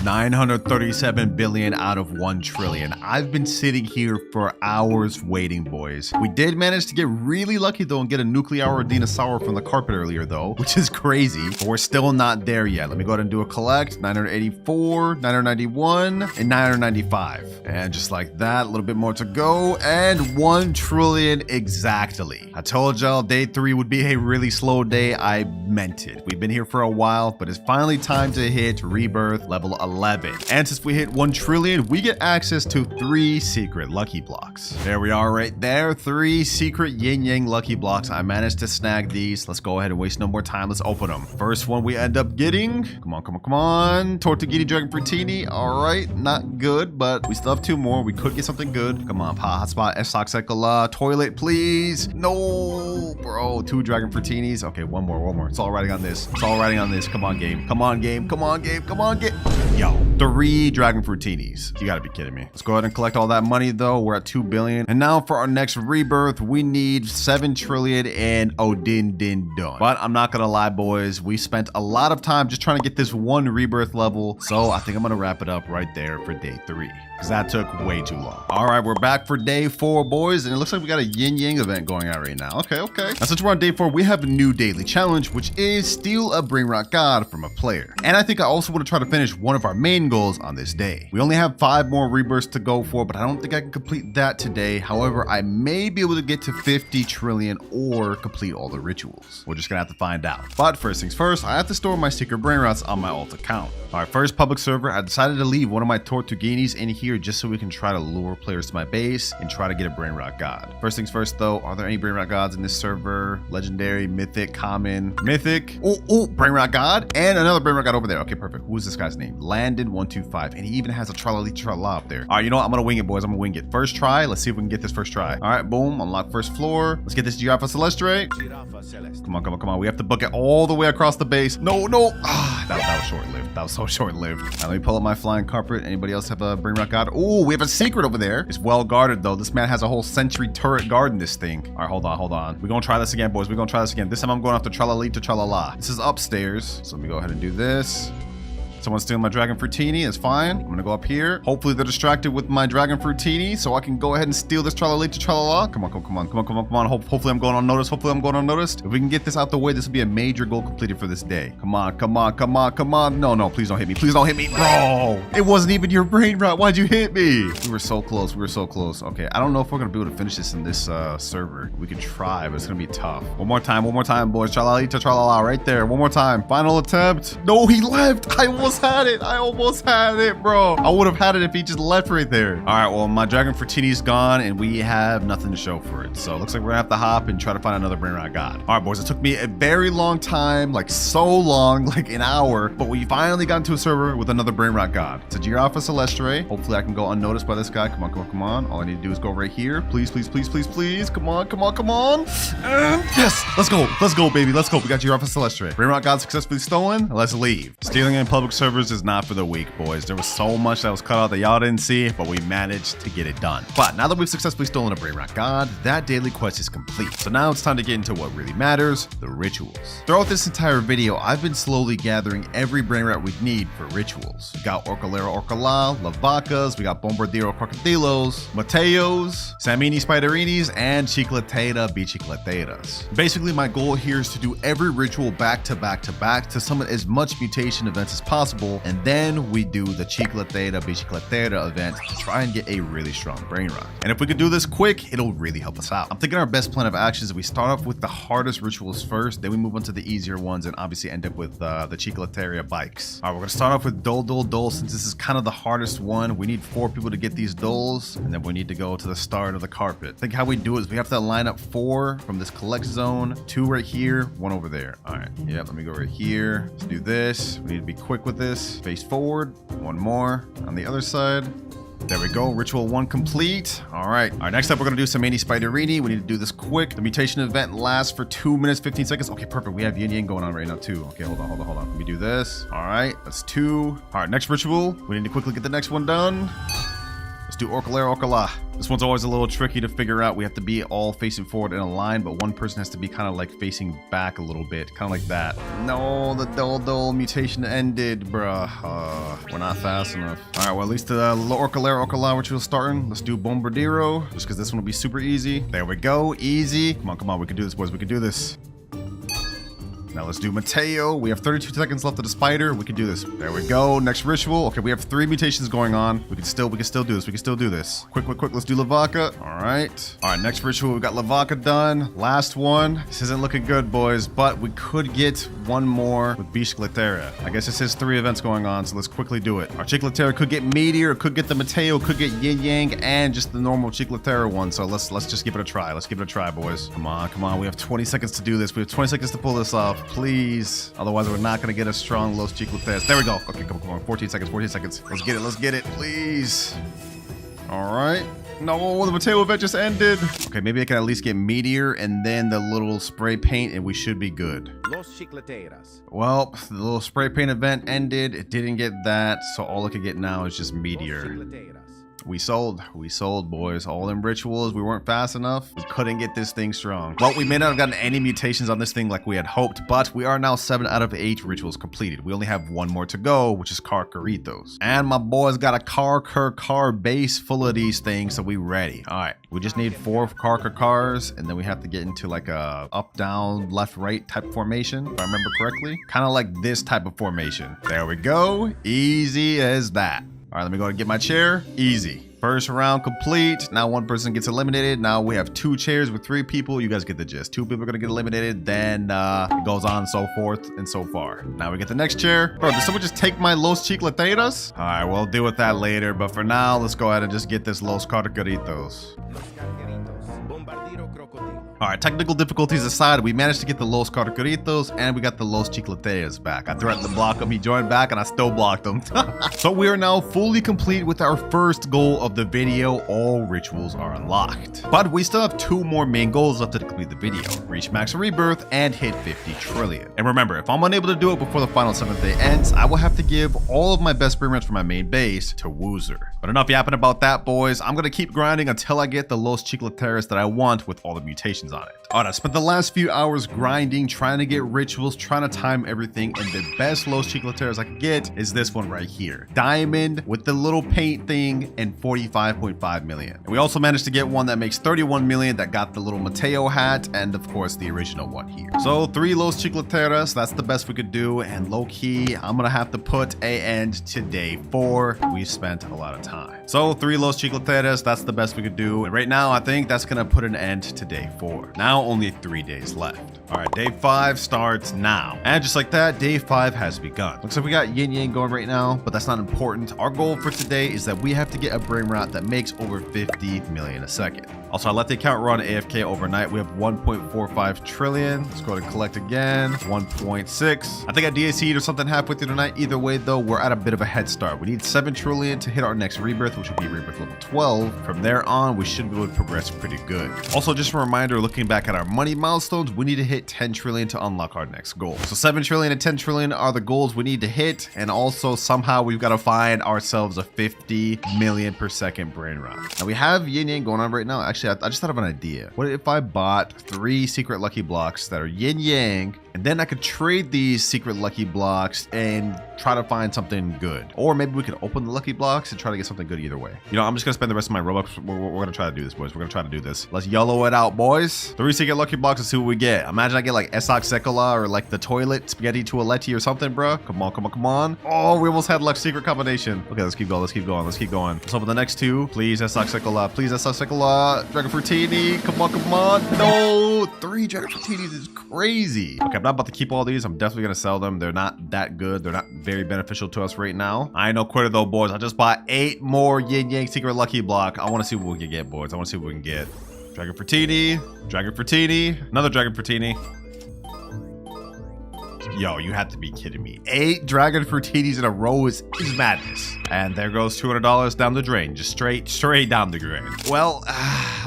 A: 937 billion out of 1 trillion. I've been sitting here for hours waiting, boys. We did manage to get really lucky though and get a Nuclear Dinosaur from the carpet earlier though, which is crazy, but we're still not there yet. Let me go ahead and do a collect. 984, 991, and 995. And just like that, a little bit more to go, and 1 trillion exactly. I told y'all day 3 would be a really slow day. I meant it. We've been here for a while, but it's finally time to hit Rebirth level 11. And since we hit 1 trillion, we get access to 3 secret lucky blocks. There we are right there. 3 secret yin yang lucky blocks. I managed to snag these. Let's go ahead and waste no more time. Let's open them. First one we end up getting. Come on, come on, come on. Tortuguini Dragon Fruitini. All right, not good, but we still have 2 more. We could get something good. Come on, hotspot, Esoxecola. Toilet, please. No, bro. 2 Dragon Fruitinis. Okay, one more. It's all riding on this. It's all riding on this. Come on, game. Come on, game. Come on, game. Come on, game. Yo, 3 dragon fruitinis. You gotta be kidding me. Let's go ahead and collect all that money though. We're at 2 billion. And now for our next rebirth, we need 7 trillion and Odin din done. But I'm not gonna lie, boys. We spent a lot of time just trying to get this one rebirth level. So I think I'm gonna wrap it up right there for day 3. Because that took way too long. All right, we're back for day 4, boys. And it looks like we got a yin yang event going on right now. Okay. Now, since we're on day 4, we have a new daily challenge, which is steal a Brainrot god from a player. And I think I also want to try to finish one of our main goals on this day. We only have 5 more rebirths to go for, but I don't think I can complete that today. However, I may be able to get to 50 trillion or complete all the rituals. We're just gonna have to find out. But first things first, I have to store my secret Brainrots on my alt account. All right, first public server, I decided to leave one of my Tortuguinis in here just so we can try to lure players to my base and try to get a Brainrot god. First things first though, are there any Brainrot gods in this server? Legendary, mythic, common, mythic. Oh, Brainrot god and another Brainrot god over there. Okay, perfect. Who is this guy's name? Landon125, and he even has a tralala up there. All right, you know what? I'm gonna wing it, boys. I'm gonna wing it. First try. Let's see if we can get this first try. All right, boom. Unlock first floor. Let's get this Giraffa Celestre. Come on. We have to book it all the way across the base. No. Ah, that was short-lived. That was so short-lived. All right, let me pull up my flying carpet. Anybody else have a Brainrot god? Oh, we have a secret over there. It's well guarded though. This man has a whole sentry turret guarding this thing. All right, hold on. We're gonna try this again, boys. We're gonna try this again. This time I'm going after Tralali to Tralala. This is upstairs. So let me go ahead and do this. Someone's stealing my dragon fruitini. It's fine. I'm gonna go up here. Hopefully they're distracted with my dragon fruitini, so I can go ahead and steal this tralala to tralala. Come on. Hopefully I'm going unnoticed. If we can get this out the way, this will be a major goal completed for this day. Come on. No, please don't hit me. Bro, it wasn't even your brain rot. Why'd you hit me? We were so close. Okay, I don't know if we're gonna be able to finish this in this server. We can try, but it's gonna be tough. One more time, boys. Tralala to tralala right there. One more time. Final attempt. No, he left. I almost had it, bro. I would have had it if he just left right there. All right, well, my dragon fruitini's gone and we have nothing to show for it. So it looks like we're gonna have to hop and try to find another Brainrot god. All right, boys, it took me a very long time, like so long, like an hour, but we finally got into a server with another Brainrot god. It's a Giraffa Celestre. Hopefully I can go unnoticed by this guy. Come on. All I need to do is go right here. Please. Come on. Yes, let's go, baby. Let's go. We got Giraffa Celestre. Brainrot god successfully stolen. Let's leave. Stealing in public servers is not for the weak, boys. There was so much that was cut out that y'all didn't see, but we managed to get it done. But now that we've successfully stolen a Brainrot god, that daily quest is complete. So now it's time to get into what really matters, the rituals. Throughout this entire video, I've been slowly gathering every Brainrot we need for rituals. We got Orcalero, Orcala, Lavacas, we got Bombardier, Crocodilos, Mateos, Samini, Spiderinis, and Chicleta, Bichicleteras. Basically, my goal here is to do every ritual back to back to summon as much mutation events as possible, and then we do the Chicleta, Bichicletera event to try and get a really strong Brainrot. And if we could do this quick, it'll really help us out. I'm thinking our best plan of action is we start off with the hardest rituals first, then we move on to the easier ones, and obviously end up with the Chicleteria bikes. All right, we're gonna start off with Dole, since this is kind of the hardest one. We need 4 people to get these Doles, and then we need to go to the start of the carpet. I think how we do it is we have to line up 4 from this collect zone, 2 right here, 1 over there. All right, yep, let me go right here. Let's do this. We need to be quick with this. Face forward, 1 more on the other side. There we go, ritual 1 complete. All right, next up we're gonna do some mini Spiderini. We need to do this quick. The mutation event lasts for 2 minutes, 15 seconds. Okay, perfect, we have yin yang going on right now too. Okay, hold on. Let me do this. All right, that's 2. All right, next ritual. We need to quickly get the next one done. Let's do Orcalero, Orcala. This one's always a little tricky to figure out. We have to be all facing forward in a line, but one person has to be kind of like facing back a little bit, kind of like that. No, the Dole mutation ended, bruh. We're not fast enough. All right, well, at least the Orcalero, Orcala ritual starting. Let's do Bombardiero, just because this one will be super easy. There we go, easy. Come on, we can do this, boys. We can do this. Now let's do Mateo. We have 32 seconds left of the spider. We can do this. There we go. Next ritual. Okay, we have 3 mutations going on. We can still do this. Quick. Let's do Lavaca. All right, next ritual. We got Lavaca done. Last one. This isn't looking good, boys, but we could get 1 more with Bichicletera. I guess it says 3 events going on, so let's quickly do it. Our Chicletera could get Meteor, could get the Mateo, could get Yin Yang, and just the normal Chicletera one. So let's just give it a try. Let's give it a try, boys. Come on. We have 20 seconds to do this. We have 20 seconds to pull this off. Please. Otherwise, we're not going to get a strong Los Chicleteras. There we go. Okay, come on. 14 seconds. Let's get it, please. All right. No, the Mateo event just ended. Okay, maybe I can at least get Meteor and then the little spray paint and we should be good.
B: Los chicleteras.
A: Well, the little spray paint event ended. It didn't get that, so all I could get now is just
B: Los
A: Meteor.
B: chicleteras.
A: We sold, boys. All them rituals, we weren't fast enough. We couldn't get this thing strong. Well, we may not have gotten any mutations on this thing like we had hoped, but we are now 7 out of 8 rituals completed. We only have 1 more to go, which is Cararitos. And my boys got a car base full of these things, so we ready. All right, we just need 4 cars, and then we have to get into like a up, down, left, right type formation, if I remember correctly. Kind of like this type of formation. There we go. Easy as that. All right, let me go and get my chair. Easy. First round complete. Now 1 person gets eliminated. Now we have 2 chairs with 3 people. You guys get the gist. 2 people are gonna get eliminated. Then it goes on and so forth and so far. Now we get the next chair. Bro, did someone just take my Los Chicleteras? All right, we'll deal with that later. But for now, let's go ahead and just get this Los Cararitos.
B: Los Cararitos. Bombardier crocodilo.
A: All right, technical difficulties aside, we managed to get the Los Cararitos and we got the Los Chicleteras back. I threatened to block him. He joined back and I still blocked him. So we are now fully complete with our first goal of the video. All rituals are unlocked. But we still have 2 more main goals left to complete the video. Reach max rebirth and hit 50 trillion. And remember, if I'm unable to do it before the final 7th day ends, I will have to give all of my best Brainrots for my main base to Woozer. But enough yapping about that, boys. I'm gonna keep grinding until I get the Los Chicleteras that I want with all the mutations on it. All right, I spent the last few hours grinding, trying to get rituals, trying to time everything, and the best Los Chicleteras I could get is this one right here. Diamond with the little paint thing and 45.5 million. And we also managed to get one that makes 31 million that got the little Mateo hat and of course the original one here. So 3 Los Chicleteras, that's the best we could do, and low key, I'm gonna have to put an end to day 4. We spent a lot of time. So 3 Los Chicleteras, that's the best we could do. And right now, I think that's gonna put an end to day 4. Now only 3 days left. All right, day 5 starts now. And just like that, day 5 has begun. Looks like we got yin yang going right now, but that's not important. Our goal for today is that we have to get a Brainrot that makes over 50 million a second. Also, I let the account run AFK overnight. We have 1.45 trillion. Let's go ahead and collect again. 1.6. I think I DAC'd or something halfway through the night. Either way, though, we're at a bit of a head start. We need 7 trillion to hit our next rebirth, which will be rebirth level 12. From there on, we should be able to progress pretty good. Also, just a reminder, looking back at our money milestones, we need to hit 10 trillion to unlock our next goal. So 7 trillion and 10 trillion are the goals we need to hit. And also, somehow, we've got to find ourselves a 50 million per second Brainrot. Now, we have yin yang going on right now. Actually, I just thought of an idea. What if I bought 3 secret lucky blocks that are yin yang, and then I could trade these secret lucky blocks and try to find something good? Or maybe we could open the lucky blocks and try to get something good either way. You know, I'm just gonna spend the rest of my Robux. We're gonna try to do this, boys. We're gonna try to do this. Let's YOLO it out, boys. 3 secret lucky blocks and see what we get. Imagine I get like Esoc Sekola or like the toilet spaghetti toiletti or something, bro. Come on, come on, come on. Oh, we almost had luck secret combination. Okay, let's keep going. Let's keep going. Let's keep going. Let's open the next 2. Please, Esoc Sekola. Please, Esoc Sekola. Dragon Fruitini. Come on, come on. No, 3 Dragon Fruitinis is crazy. Okay, I'm not about to keep all these. I'm definitely gonna sell them. They're not that good. They're not very beneficial to us right now. I ain't no quitter though, boys. I just bought 8 more yin yang secret lucky block. I want to see what we can get, boys. I want to see what we can get. Dragon Fruitini, Dragon Fruitini, another Dragon Fruitini. Yo, you have to be kidding me. 8 Dragon Fruitinis in a row is madness. And there goes $200 down the drain. Just straight down the drain. Well,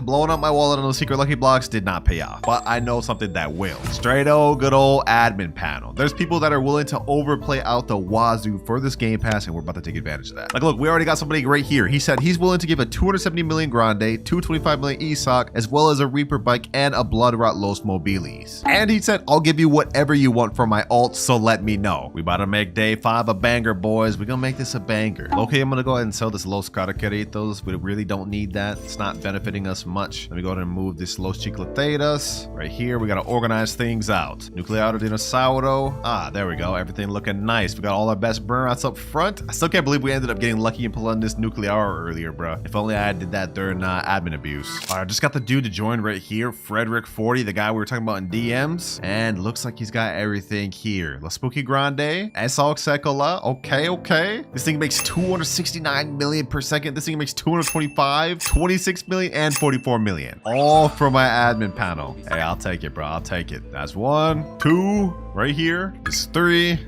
A: blowing up my wallet on those secret lucky blocks did not pay off. But I know something that will. Straight old good old admin panel. There's people that are willing to overplay out the wazoo for this game pass, and we're about to take advantage of that. Like, look, we already got somebody right here. He said he's willing to give a 270 million Grande, 225 million ESOC, as well as a Reaper bike and a Bloodrot Los Mobilis. And he said, I'll give you whatever you want for my alt, so let me know. We about to make day 5 a banger, boys. We're gonna make this a banger. Okay, I'm gonna go ahead and sell this Los Cararitos. We really don't need that. It's not benefiting us much. Let me go ahead and move this Los Chicleteras. Right here, we gotta organize things out. Nuclear Dinosauro. Ah, there we go. Everything looking nice. We got all our best Brainrots up front. I still can't believe we ended up getting lucky and pulling this Nuclear earlier, bro. If only I did that during admin abuse. All right, I just got the dude to join right here. Frederick40, the guy we were talking about in DMs. And looks like he's got everything here. La Spooky Grande. Esoc Sekola. Okay, okay. This thing makes 269 million per second. This thing makes 225, 26 million, and 44 million. All from my admin panel. Hey, I'll take it, bro. I'll take it. That's 1, 2, right here. This is 3.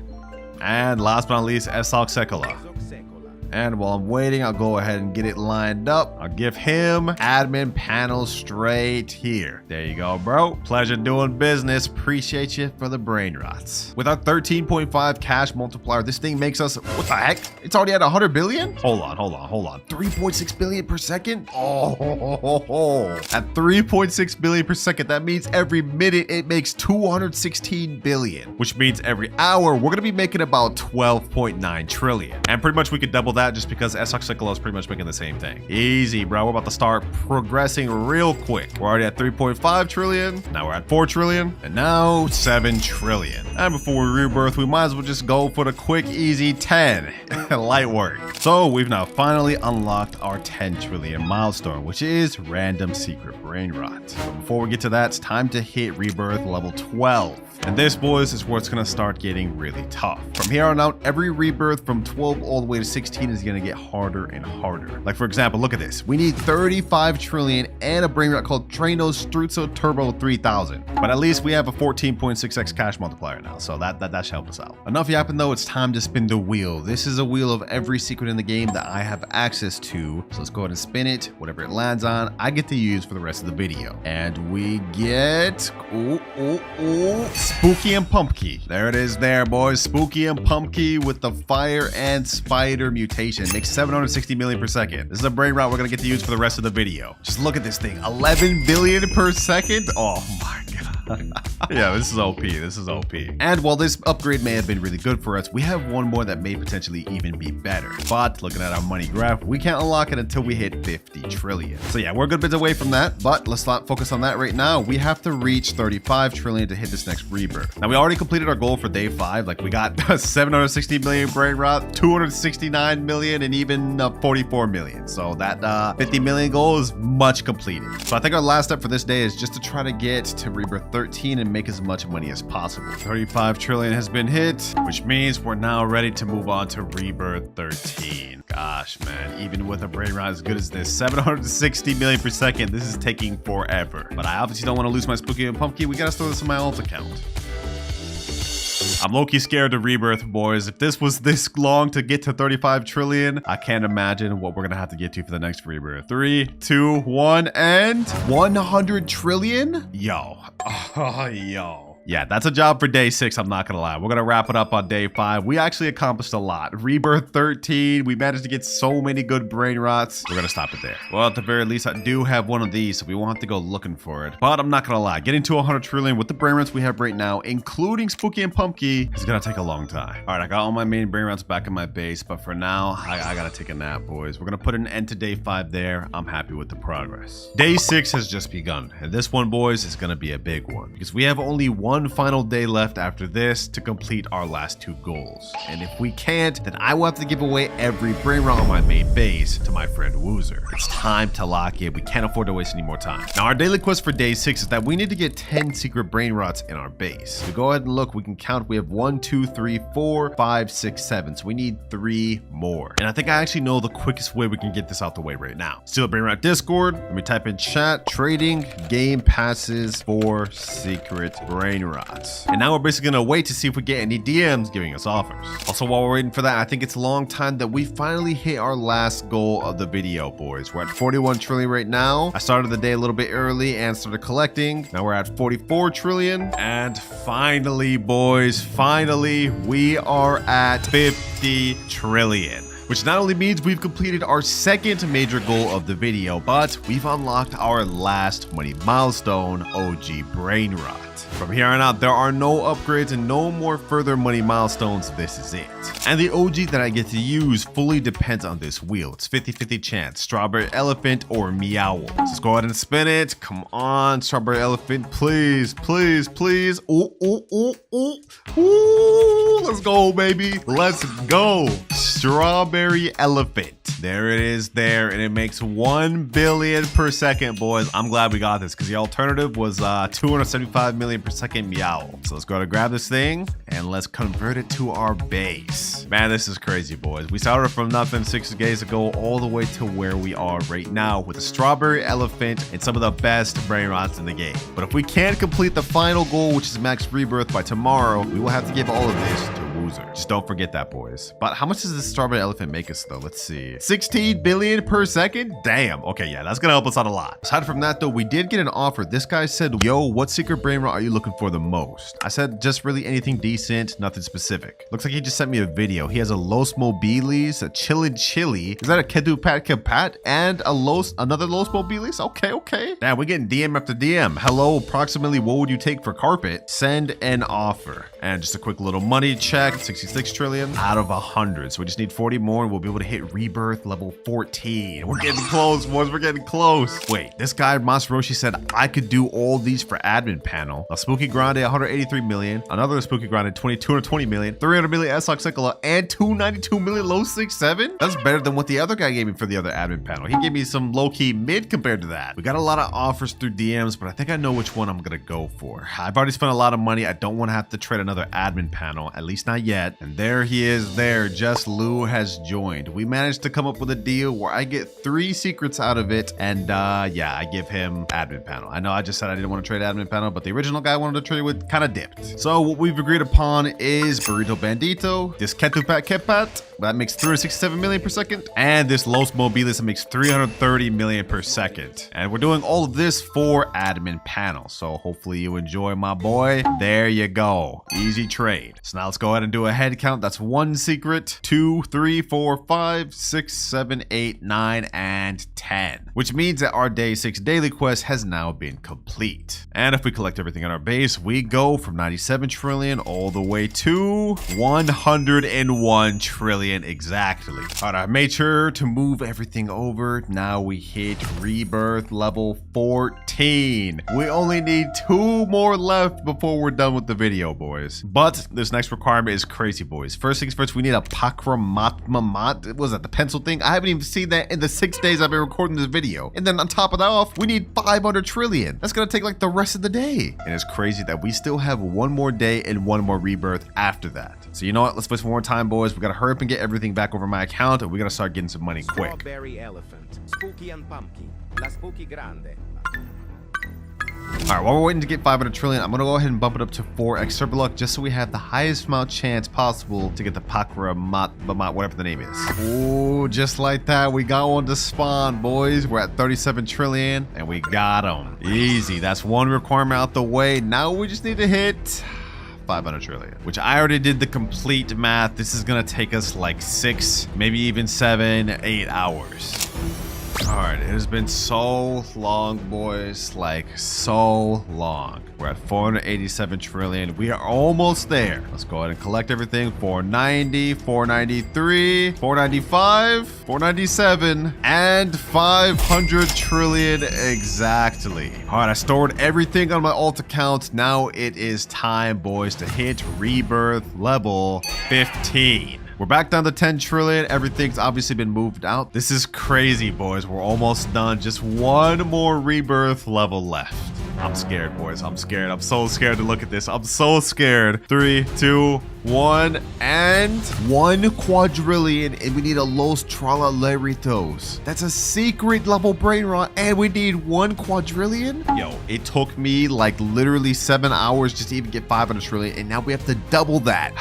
A: And last but not least, Esoc Sekola. And while I'm waiting, I'll go ahead and get it lined up. I'll give him admin panel straight here. There you go, bro. Pleasure doing business. Appreciate you for the brain rots. With our 13.5 cash multiplier, this thing makes us, what the heck? It's already at 100 billion? Hold on. 3.6 billion per second? Oh, at 3.6 billion per second, that means every minute it makes 216 billion, which means every hour we're gonna be making about 12.9 trillion. And pretty much we could double that just because S-Oxycolo is pretty much making the same thing. Easy, bro. We're about to start progressing real quick. We're already at 3.5 trillion. Now we're at 4 trillion. And now 7 trillion. And before we rebirth, we might as well just go for the quick, easy 10. Light work. So we've now finally unlocked our 10 trillion milestone, which is random secret brain rot. But before we get to that, it's time to hit rebirth level 12. And this, boys, is where it's going to start getting really tough. From here on out, every rebirth from 12 all the way to 16 is going to get harder and harder. Like, for example, look at this. We need 35 trillion and a brain rot called Trano Struzzo Turbo 3000. But at least we have a 14.6x cash multiplier now, so that should help us out. Enough yapping, though. It's time to spin the wheel. This is a wheel of every secret in the game that I have access to. So let's go ahead and spin it. Whatever it lands on, I get to use for the rest of the video. And we get... Spooky and Pumpkin. There it is there, boys. Spooky and Pumpkin with the fire and spider mutation. Makes 760 million per second. This is a brain rot we're going to get to use for the rest of the video. Just look at this thing. 11 billion per second. Oh my god. Yeah, this is OP. This is OP. And while this upgrade may have been really good for us, we have one more that may potentially even be better. But looking at our money graph, we can't unlock it until we hit 50 trillion. So yeah, we're a good bit away from that, but let's not focus on that right now. We have to reach 35 trillion to hit this next rebirth. Now, we already completed our goal for day 5. Like, we got 760 million brain rot, 269 million, and even 44 million. So that 50 million goal is much completed. So I think our last step for this day is just to try to get to rebirth 13 and make as much money as possible. 35 trillion has been hit, which means we're now ready to move on to rebirth 13. Gosh, man, even with a brain rot as good as this, 760 million per second, this is taking forever. But I obviously don't want to lose my Spooky and Pumpkin. We gotta store this in my alt account. I'm low-key scared to rebirth, boys. If this was this long to get to 35 trillion, I can't imagine what we're gonna have to get to for the next rebirth. 3, 2, 1, and 100 trillion? Yo. Oh, yo. Yeah, that's a job for day 6, I'm not gonna lie. We're gonna wrap it up on day 5. We actually accomplished a lot. Rebirth 13, we managed to get so many good brain rots. We're gonna stop it there. Well, at the very least, I do have one of these, so we won't have to go looking for it. But I'm not gonna lie, getting to 100 trillion with the brain rots we have right now, including Spooky and Pumpkin, is gonna take a long time. All right, I got all my main brain rots back in my base, but for now, I gotta take a nap, boys. We're gonna put an end to day 5 there. I'm happy with the progress. Day 6 has just begun, and this one, boys, is gonna be a big one, because we have only one final day left after this to complete our last 2 goals. And if we can't, then I will have to give away every brain rot on my main base to my friend Woozer. It's time to lock in. We can't afford to waste any more time. Now, our daily quest for day 6 is that we need to get 10 secret brain rots in our base. So go ahead and look, we can count. We have 1, 2, 3, 4, 5, 6, 7. So we need 3 more. And I think I actually know the quickest way we can get this out the way right now. Steal a brain rot Discord. Let me type in chat, trading game passes for secret brain rots. And now we're basically gonna wait to see if we get any DMs giving us offers. Also, while we're waiting for that, I think it's a long time that we finally hit our last goal of the video, boys. We're at 41 trillion right now. I started the day a little bit early and started collecting. Now we're at 44 trillion. And finally, boys, finally, we are at 50 trillion. Which not only means we've completed our second major goal of the video, but we've unlocked our last money milestone, OG Brain Rot. From here on out, there are no upgrades and no more further money milestones. This is it. And the OG that I get to use fully depends on this wheel. It's 50-50 chance, Strawberry Elephant or Meowl. So let's go ahead and spin it. Come on, Strawberry Elephant, please, please, please. Ooh, ooh, ooh, ooh, ooh. Let's go, baby. Let's go. Strawberry Elephant. There it is there, and it makes 1 billion per second, boys. I'm glad we got this because the alternative was 275 million per second Meowl. So let's go to grab this thing and let's convert it to our base. Man, this is crazy, boys. We started from nothing 6 days ago all the way to where we are right now with a Strawberry Elephant and some of the best brain rots in the game. But if we can't complete the final goal, which is max rebirth by tomorrow, we will have to give all of this to Woozer. loser. Just don't forget that, boys. But how much does this strawberry elephant make us, though? Let's see. 16 billion per second? Damn. Okay, yeah, that's gonna help us out a lot. Aside from that, though, we did get an offer. This guy said, yo, what secret Brainrot are you looking for the most? I said, just really anything decent, nothing specific. Looks like he just sent me a video. He has a Los Mobilis, a Chillin' Chili. Is that a Kedu Pat Kapat? And another Los Mobilis? Okay, okay. Damn, we're getting DM after DM. Hello, approximately what would you take for carpet? Send an offer. And just a quick little money check. 66 trillion out of 100. So we just need 40 more and we'll be able to hit Rebirth level 14. We're getting close, boys. We're getting close. Wait, this guy, Masroshi, said I could do all these for admin panel. A Spooky Grande, 183 million. Another Spooky Grande, 220 million. 300 million S-Oxicola and 292 million low 6-7. That's better than what the other guy gave me for the other admin panel. He gave me some low-key mid compared to that. We got a lot of offers through DMs, but I think I know which one I'm gonna go for. I've already spent a lot of money. I don't want to have to trade another admin panel, at least not yet. And there he is there. Just Lou has joined. We managed to come up with a deal where I get 3 secrets out of it. And yeah, I give him admin panel. I know I just said I didn't want to trade admin panel, but the original guy I wanted to trade with kind of dipped. So what we've agreed upon is Burrito Bandito, this Ketupat Kepat, that makes 367 million per second, and this Los Mobilis that makes 330 million per second. And we're doing all of this for admin panel. So hopefully you enjoy, my boy. There you go. Easy trade. So now let's go ahead and do a head count. That's 1 secret, 2, 3, 4, 5, 6, 7, 8, 9, and 10. Which means that our day 6 daily quest has now been complete. And if we collect everything on our base, we go from 97 trillion all the way to 101 trillion exactly. All right, I made sure to move everything over. Now we hit Rebirth level 14. We only need 2 more left before we're done with the video, boys. But this next requirement is crazy, boys. First things first, we need a Pakramatmamat. What was that, the pencil thing? I haven't even seen that in the 6 days I've been recording this video. And then on top of that off, we need 500 trillion. That's gonna take like the rest of the day. And it's crazy that we still have 1 more day and 1 more rebirth after that. So you know what? Let's waste more time, boys. We gotta hurry up and get everything back over my account, and we gotta start getting some money quick.
B: Strawberry elephant, spooky and pumpkin, la spooky grande.
A: All right, while we're waiting to get 500 trillion, I'm gonna go ahead and bump it up to 4x Super Luck just so we have the highest amount chance possible to get the Pakramatmamat, whatever the name is. Ooh, just like that, we got one to spawn, boys. We're at 37 trillion, and we got them. Easy, that's 1 requirement out the way. Now we just need to hit 500 trillion, which I already did the complete math. This is gonna take us like 6, maybe even 7, 8 hours. All right, it has been so long, boys, like so long. We're at 487 trillion. We are almost there. Let's go ahead and collect everything. 490, 493, 495, 497, and 500 trillion exactly. All right, I stored everything on my alt account. Now it is time, boys, to hit Rebirth level 15. We're back down to 10 trillion. Everything's obviously been moved out. This is crazy, boys. We're almost done. Just 1 more Rebirth level left. I'm scared, boys. I'm scared. I'm so scared to look at this. I'm so scared. 3, 2, 1, and 1 quadrillion. And we need a Los Trallaleritos. That's a secret level Brainrot. And we need 1 quadrillion? Yo, it took me like literally 7 hours just to even get 500 trillion. And now we have to double that.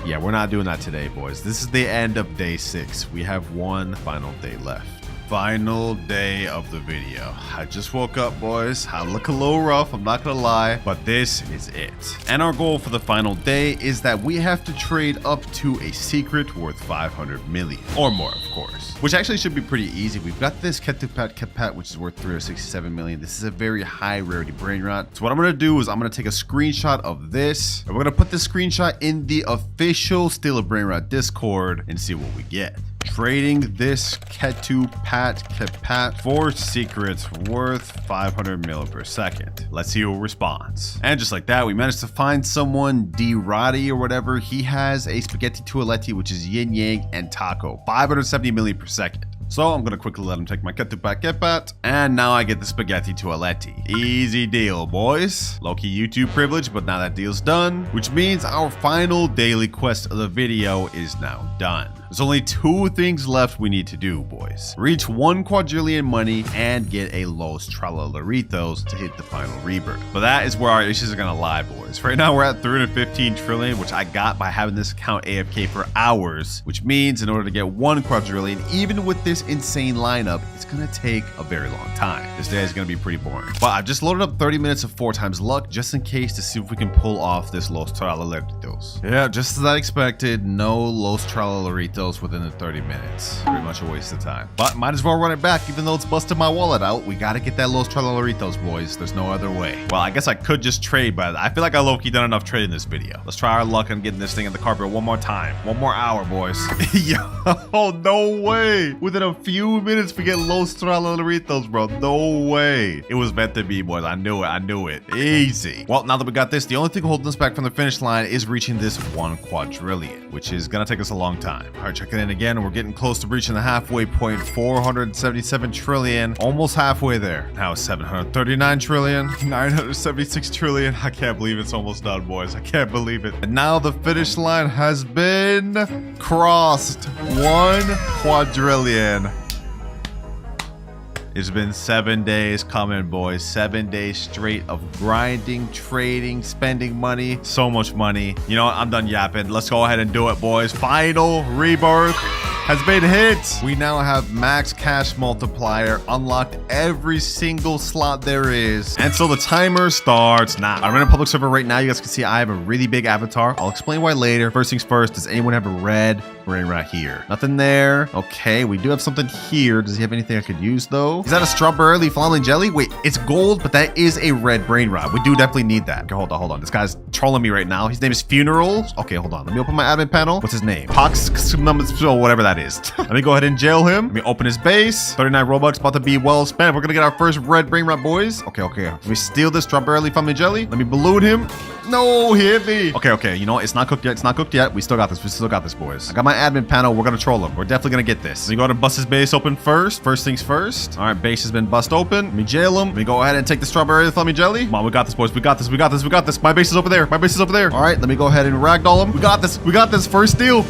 A: Yeah, we're not doing that today, boys. This is the end of day 6. We have 1 final day left. Final day of the video. I just woke up, boys. I look a little rough, I'm not gonna lie, but this is it. And our goal for the final day is that we have to trade up to a secret worth 500 million or more, of course, which actually should be pretty easy. We've got this Ketupat Kepat, which is worth 367 million. This is a very high rarity Brainrot. So what I'm gonna do is I'm gonna take a screenshot of this, and we're gonna put this screenshot in the official Steal a Brainrot Discord and see what we get. Trading this Ketupat Kepat for secrets worth 500 mil per second. Let's see who responds. And just like that, we managed to find someone, D-Roddy or whatever. He has a Spaghetti Tualetti, which is yin yang and taco, 570 million per second. So I'm gonna quickly let him take my Ketupat Kepat, and now I get the Spaghetti Tualetti. Easy deal, boys. Low-key YouTube privilege, but now that deal's done, which means our final daily quest of the video is now done. There's only 2 things left we need to do, boys. Reach 1 quadrillion money and get a Los Trallaleritos to hit the final rebirth. But that is where our issues are gonna lie, boys. Right now we're at 315 trillion, which I got by having this account AFK for hours, which means in order to get 1 quadrillion, even with this insane lineup, it's gonna take a very long time. This day is gonna be pretty boring. But I've just loaded up 30 minutes of 4 times luck just in case to see if we can pull off this Los Trallaleritos. Yeah, just as I expected, no Los Trallaleritos within the 30 minutes. Pretty much a waste of time. But might as well run it back, even though it's busted my wallet out. We gotta get that Los Trallaleritos, boys. There's no other way. Well, I guess I could just trade, but I feel like I low-key done enough trade in this video. Let's try our luck on getting this thing in the carpet one more time. 1 more hour, boys. Yo, no way. Within a few minutes, we get Los Trallaleritos, bro. No way. It was meant to be, boys. I knew it. I knew it. Easy. Well, now that we got this, the only thing holding us back from the finish line is reaching this 1 quadrillion, which is gonna take us a long time. All right, check it in again. We're getting close to reaching the halfway point. 477 trillion. Almost halfway there. Now 739 trillion. 976 trillion. I can't believe it's almost done, boys. I can't believe it. And now the finish line has been crossed. 1 quadrillion. It's been 7 days coming, boys. 7 days straight of grinding, trading, spending money. So much money. You know what? I'm done yapping. Let's go ahead and do it, boys. Final rebirth has been hit. We now have max cash multiplier, unlocked every single slot there is. And so the timer starts now. I'm in a public server right now. You guys can see I have a really big avatar. I'll explain why later. First things first, does anyone have a red Brainrot here? Nothing there. Okay, we do have something here. Does he have anything I could use though? Is that a strawberry flaming jelly? Wait, it's gold, but that is a red Brainrot. We do definitely need that. Okay, hold on. This guy's trolling me right now. His name is Funerals. Okay, hold on. Let me open my admin panel. What's his name? Pox, whatever that is. Let me go ahead and jail him. Let me open his base. 39 Robux, about to be well spent. We're gonna get our first red Brainrot, boys. Okay. Let me steal this strawberry flaming jelly. Let me balloon him. No, he hit me. Okay. You know what? It's not cooked yet. We still got this, boys. I got my admin panel. We're gonna troll him. We're definitely gonna get this. Let me go ahead and bust his base open first. First things first. All right, base has been bust open. Let me jail him. Let me go ahead and take the strawberry flaming jelly. Come on, we got this, boys. We got this. My base is over there. All right, let me go ahead and ragdoll him. We got this. First steal.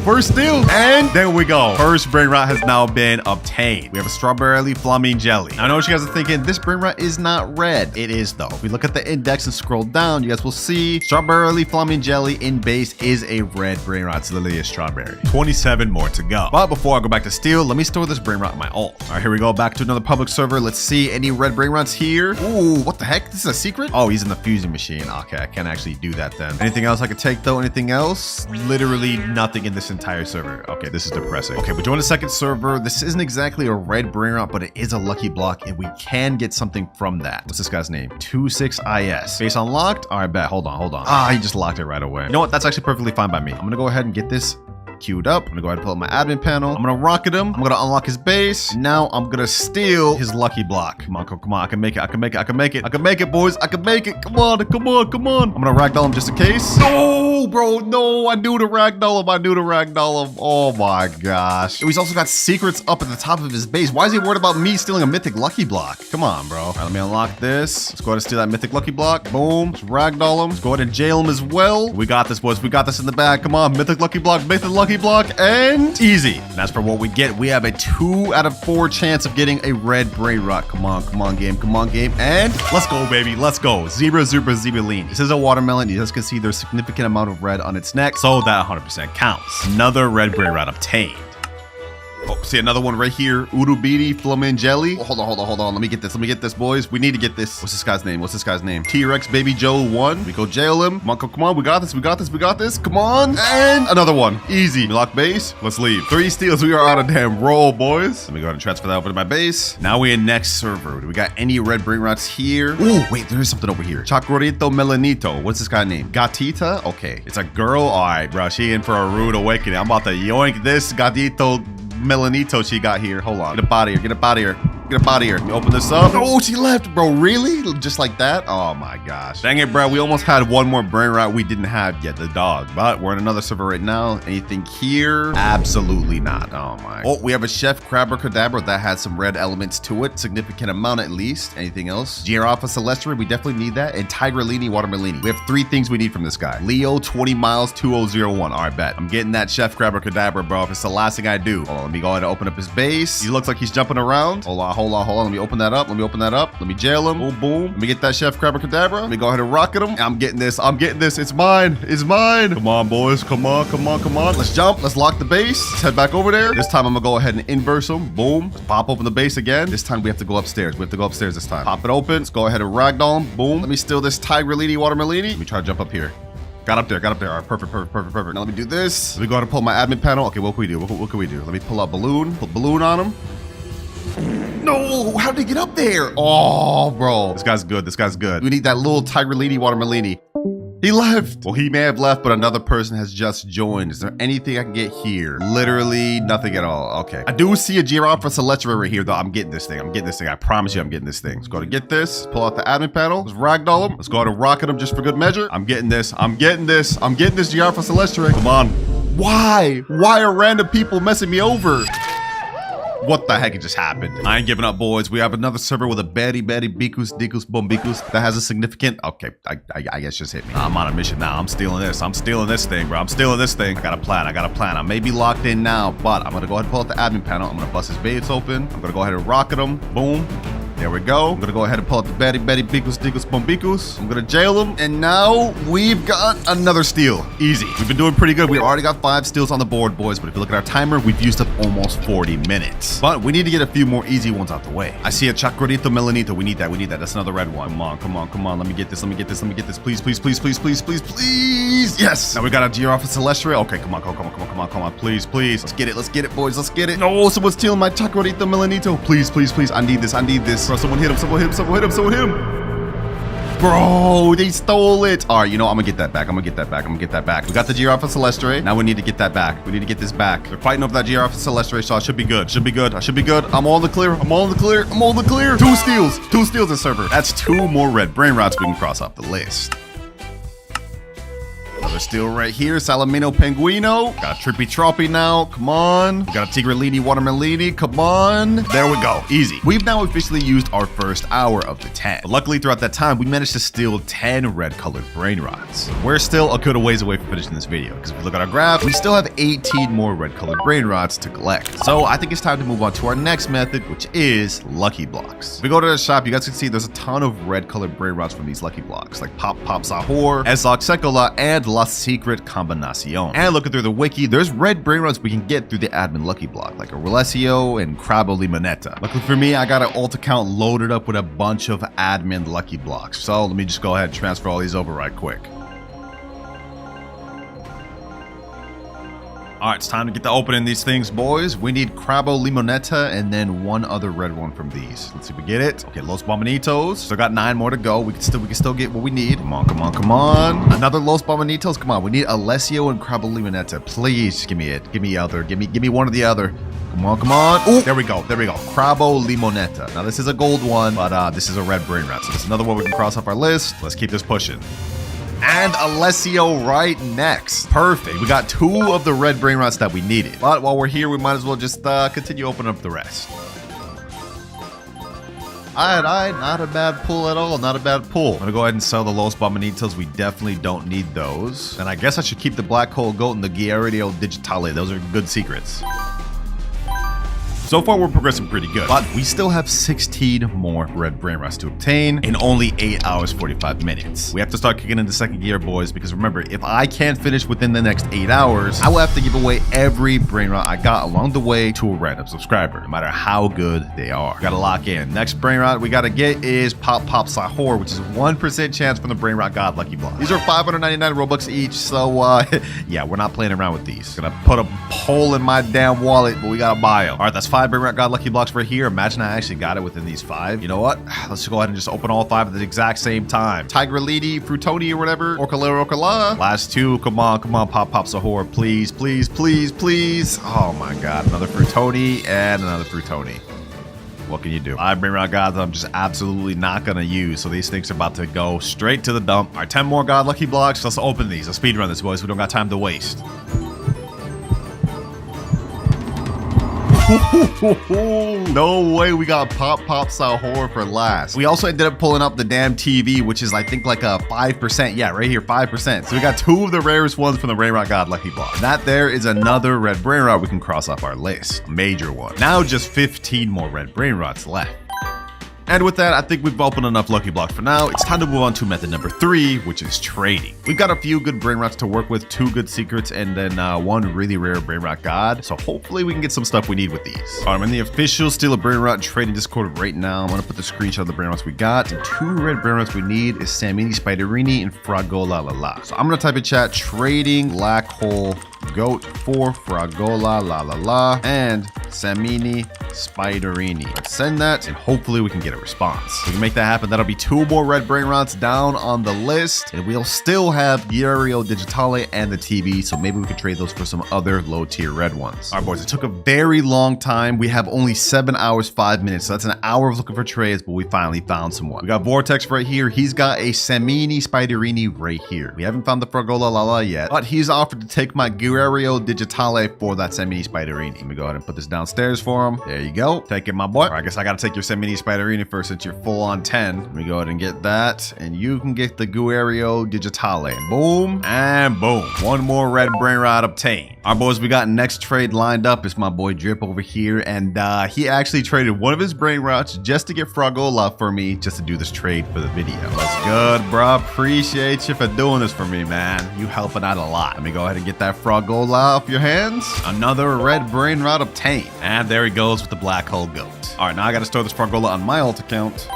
A: And there we go. First Brainrot has now been obtained. We have a strawberry flaming jelly. Now, I know what you guys are thinking. This Brainrot is not red. It is though. If we look at the index and scroll down, you guys will see strawberry flaming jelly in base is a red Brainrot. It's literally a strawberry. 27 more to go. But before I go back to steal, let me store this Brainrot in my ult. All right, here we go. Back to another public server. Let's see any red Brainrots here. Ooh, what the heck? This is a secret? Oh, he's in the fusing machine. Okay, I can't actually do that then. Anything else I could take though? Anything else? Literally nothing in this entire server. Okay, this is depressing. Okay, we joined a second server. This isn't exactly a red Brainrot, but it is a lucky block, and we can get something from that. What's this guy's name? 26IS. Base unlocked? All right, bet. Hold on. Ah, he just locked it right away. You know what? That's actually perfectly fine by me. I'm gonna go ahead and get this queued up. I'm gonna go ahead and pull up my admin panel. I'm gonna rocket him. I'm gonna unlock his base. Now I'm gonna steal his lucky block. Come on. I can make it, boys. I can make it. Come on. I'm gonna ragdoll him just in case. No, bro. No, I knew to ragdoll him. Oh my gosh. He's also got secrets up at the top of his base. Why is he worried about me stealing a mythic lucky block? Come on, bro. All right, let me unlock this. Let's go ahead and steal that mythic lucky block. Boom. Let's ragdoll him. Let's go ahead and jail him as well. We got this, boys. We got this in the bag. Come on. Mythic lucky block. And easy. And as for what we get, we have a 2 out of 4 chance of getting a red Brainrot. Come on, game. And let's go, baby. Let's go. Zebra Zebulini. This is a watermelon. You guys can see there's a significant amount of red on its neck, so that 100% counts. Another red Brainrot obtained. Oh, see another one right here. Urubidi Flamin Jelly. Oh, hold on. Let me get this, boys. We need to get this. What's this guy's name? T-Rex Baby Joe 1. We go jail him. Come on. We got this. Come on. And another one. Easy. Lock base. Let's leave. 3 steals. We are on a damn roll, boys. Let me go ahead and transfer that over to my base. Now we in next server. Do we got any red Brainrots here? Ooh, wait, there is something over here. Chacorito Melanito. What's this guy name? Gatita? Okay. It's a girl. All right, bro. She in for a rude awakening. I'm about to yoink this Gatito Melanito she got here. Hold on. Get up out of here. Get up out of here. Let me open this up. Oh, she left, bro. Really? Just like that? Oh my gosh. Dang it, bro. We almost had one more Brainrot we didn't have yet, the dog. But we're in another server right now. Anything here? Absolutely not. Oh my. Oh, we have a Chef Crabber that has some red elements to it. Significant amount at least. Anything else? Giraffe Celestri, we definitely need that. And Tigrellini Watermelini. We have 3 things we need from this guy. Leo 20 miles 2001. All right, bet. I'm getting that Chef Crabber, bro. If it's the last thing I do. Hold on, let me go ahead and open up his base. He looks like he's jumping around. Hold on. Let me open that up. Let me jail him. Boom, boom. Let me get that Chef Crabber. Let me go ahead and rocket him. I'm getting this. It's mine. Come on, boys. Come on. Let's jump. Let's lock the base. Let's head back over there. This time I'm gonna go ahead and inverse him. Boom. Let's pop open the base again. This time we have to go upstairs. This time. Pop it open. Let's go ahead and ragdoll him. Boom. Let me steal this Tigrellini Watermelini. Let me try to jump up here. Got up there. All right, perfect. Now let me do this. Let me go ahead and pull my admin panel. Okay, what can we do? What can we do? Let me pull out balloon. Put balloon on him. No, how did he get up there? Oh, bro. This guy's good. We need that little Tigrellini Watermelini. He left. Well, he may have left, but another person has just joined. Is there anything I can get here? Literally nothing at all. Okay. I do see a Giraffe Celestri right here, though. I'm getting this thing. I promise you I'm getting this thing. Let's go ahead and get this. Pull out the admin panel. Let's ragdoll him. Let's go ahead and rocket him just for good measure. I'm getting this. I'm getting this Giraffe Celestri. Come on. Why? Why are random people messing me over? What the heck just happened? I ain't giving up, boys. We have another server with a Betty, Bikus, Dikus, Bombikus that has a significant... Okay, I guess just hit me. I'm on a mission now. I'm stealing this thing, bro. I got a plan. I may be locked in now, but I'm gonna go ahead and pull out the admin panel. I'm gonna bust his base open. I'm gonna go ahead and rocket him. Boom. There we go. I'm gonna go ahead and pull out the Betty, Bikus, Dikus, Bombikus. I'm gonna jail him. And now we've got another steal. Easy. We've been doing pretty good. We already got 5 steals on the board, boys. But if you look at our timer, we've used up almost 40 minutes. But we need to get a few more easy ones out the way. I see a Cararito Melanito. We need that. That's another red one. Come on. Let me get this. Please. Yes. Now we got a Giraffe Celestri. Okay, come on. Please. Let's get it, boys. Let's get it. No, someone's stealing my Cararito Melanito. Please. I need this. Bro, someone hit him. Bro, they stole it. All right, you know, I'm gonna get that back. We got the Giraffe Celestri. Now we need to get that back. We need to get this back. They're fighting over that Giraffe Celestri, so I should be good. I'm all in the clear. 2 steals in server. That's 2 more red Brainrots we can cross off the list. Another steal right here. Salamino Penguino. Got a Trippy Troppy now. Come on. We got a Tigrellini Watermelini. Come on. There we go. Easy. We've now officially used our first hour of the 10. But luckily, throughout that time, we managed to steal 10 red-colored Brainrots. We're still a good ways away from finishing this video, because if you look at our graph, we still have 18 more red-colored Brainrots to collect. So I think it's time to move on to our next method, which is Lucky Blocks. If we go to the shop, you guys can see there's a ton of red-colored Brainrots from these Lucky Blocks, like Pop Sahur, Ezok Sekola, and La Secret Combinacion. And looking through the wiki, there's red Brainrots we can get through the admin Lucky Block, like a Relesio and Crabbo Limonetta. Luckily for me, I got an alt account loaded up with a bunch of admin Lucky Blocks. So let me just go ahead and transfer all these over right quick. All right, it's time to get to opening these things, boys. We need Crabbo Limonetta and then 1 other red one from these. Let's see if we get it. Okay, Los Bombonitos. Still got 9 more to go. We can still get what we need. Come on. Another Los Bombonitos. Come on. We need Alessio and Crabbo Limonetta. Please give me it. Give me other. Give me one or the other. Come on. Oh, there we go. Crabbo Limonetta. Now this is a gold one, but this is a red Brainrot. So this is another one we can cross off our list. Let's keep this pushing. And Alessio right next. Perfect. We got 2 of the red Brainrots that we needed. But while we're here, we might as well just continue opening up the rest. Alright, not a bad pull at all. I'm gonna go ahead and sell the Los Bombonitos. We definitely don't need those. And I guess I should keep the Black Hole Goat and the Cararito Digitale. Those are good secrets. So far, we're progressing pretty good, but we still have 16 more red Brainrots to obtain in only 8 hours, 45 minutes. We have to start kicking into second gear, boys, because remember, if I can't finish within the next 8 hours, I will have to give away every Brainrot I got along the way to a random subscriber, no matter how good they are. Gotta lock in. Next Brainrot we gotta get is Pop Sahur, which is 1% chance from the Brainrot God Lucky Block. These are 599 Robux each, so yeah, we're not playing around with these. Gonna put a hole in my damn wallet, but we gotta buy them. All right, that's 5 Brainrot God Lucky Blocks right here. Imagine I actually got it within these 5. You know what? Let's go ahead and just open all 5 at the exact same time. Tigrellini, Fruitoni, or whatever. Orcalero, Orcala. Last 2. Come on. Pop Sahur. Please. Oh my god. Another Fruitoni and another Fruitoni. what can you do? 5 Brainrot gods I'm just absolutely not gonna use, so these things are about to go straight to the dump. All right, 10 more god lucky blocks. Let's open these. Let's speedrun this, boys. We don't got time to waste. No way, we got Pop style horror for last. We also ended up pulling up the damn TV, which is I think like a 5%. Yeah, right here, 5%. So we got 2 of the rarest ones from the Brainrot God Lucky Block. That there is another red Brainrot we can cross off our list. A major one. Now just 15 more red Brainrots left. And with that, I think we've opened enough lucky blocks for now. It's time to move on to method number 3, which is trading. We've got a few good Brainrots to work with, 2 good secrets, and then 1 really rare Brainrot god. So hopefully we can get some stuff we need with these. All right, I'm in the official Steal a Brainrot trading Discord right now. I'm gonna put the screenshot of the Brainrots we got. And 2 red Brainrots we need is Samini, Spiderini, and Fragola la la. So I'm gonna type in chat, trading black hole goat for Fragola la la la and Samini Spiderini. Let's send that and hopefully we can get a response. If we can make that happen, that'll be 2 more red Brainrots down on the list, and we'll still have Uriel Digitale and the TV, so maybe we could trade those for some other low tier red ones. All right, boys, it took a very long time. We have only 7 hours 5 minutes, so that's an hour of looking for trades, but we finally found someone. We got Vortex right here. He's got a Samini Spiderini right here. We haven't found the Fragola la la yet, but he's offered to take my Uriel Digitale for that Samini Spiderini. Let me go ahead and put this downstairs for him. There you go. Take it, my boy. Or I guess I gotta take your Samini Spiderini first since you're full on 10. Let me go ahead and get that. And you can get the Uriel Digitale. Boom and boom. 1 more red Brainrot obtained. All right, boys, we got next trade lined up. It's my boy Drip over here. And he actually traded 1 of his Brainrots just to get Fragola for me, just to do this trade for the video. That's good, bro. Appreciate you for doing this for me, man. You helping out a lot. Let me go ahead and get that Fragola off your hands. Another red Brainrot obtained. And there he goes with the black hole goat. All right, now I got to store this Fragola on my alt account.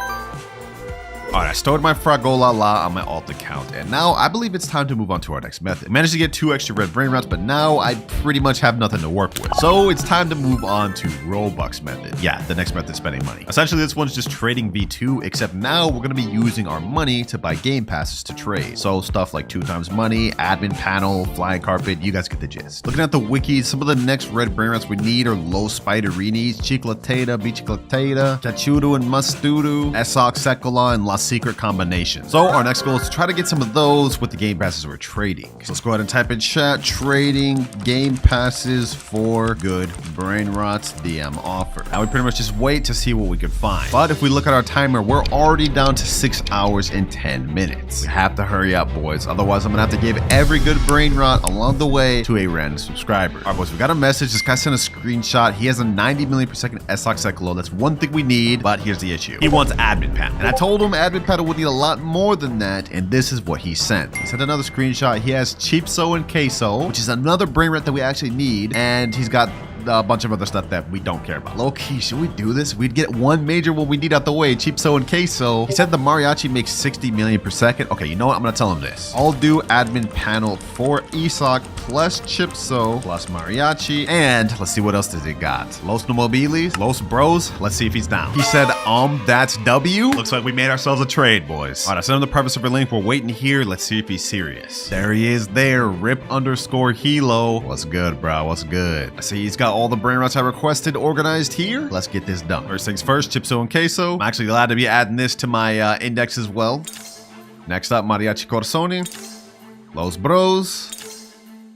A: All right, I stored my Fragola la on my alt account, and now I believe it's time to move on to our next method. I managed to get 2 extra red Brainrots, but now I pretty much have nothing to work with. So it's time to move on to Robux method. Yeah, the next method is spending money. Essentially, this one's just trading V2, except now we're gonna be using our money to buy game passes to trade. So stuff like 2 times money, admin panel, flying carpet, you guys get the gist. Looking at the wiki, some of the next red Brainrots we need are Los Spiderinis, Chiclateta, Biciclateta, Chachudo and Mustudu, Esok Sekola, and La Secret Combination. So our next goal is to try to get some of those with the game passes we're trading. So let's go ahead and type in chat, trading game passes for good Brainrots DM offer. Now we pretty much just wait to see what we can find. But if we look at our timer, we're already down to 6 hours and 10 minutes. We have to hurry up, boys. Otherwise, I'm gonna have to give every good Brainrot along the way to a random subscriber. All right, boys, we got a message. This guy sent a screenshot. He has a 90 million per second SOC cyclo. That's one thing we need, but here's the issue. He wants admin panel. And I told him admin panel would need a lot more than that, and this is what he sent. He sent another screenshot. He has Chipso and Queso, which is another Brainrot that we actually need, and he's got a bunch of other stuff that we don't care about. Low-key, should we do this? We'd get one major what we need out the way, Chipso and Queso. He said the Mariachi makes 60 million per second. Okay, you know what? I'm gonna tell him this. I'll do admin panel for Isak plus Chipso plus Mariachi, and let's see what else does he got. Los Nomobiles, Los Bros. Let's see if he's down. He said, that's W. Looks like we made ourselves a trade, boys. All right, I sent him the private server link. We're waiting here. Let's see if he's serious. There he is there. Rip_Hilo. What's good, bro? What's good? I see he's got all the Brainrots I requested organized here. Let's get this done. First things first, Chipso and Queso. I'm actually glad to be adding this to my index as well. Next up, Mariachi Corsoni, Los Bros.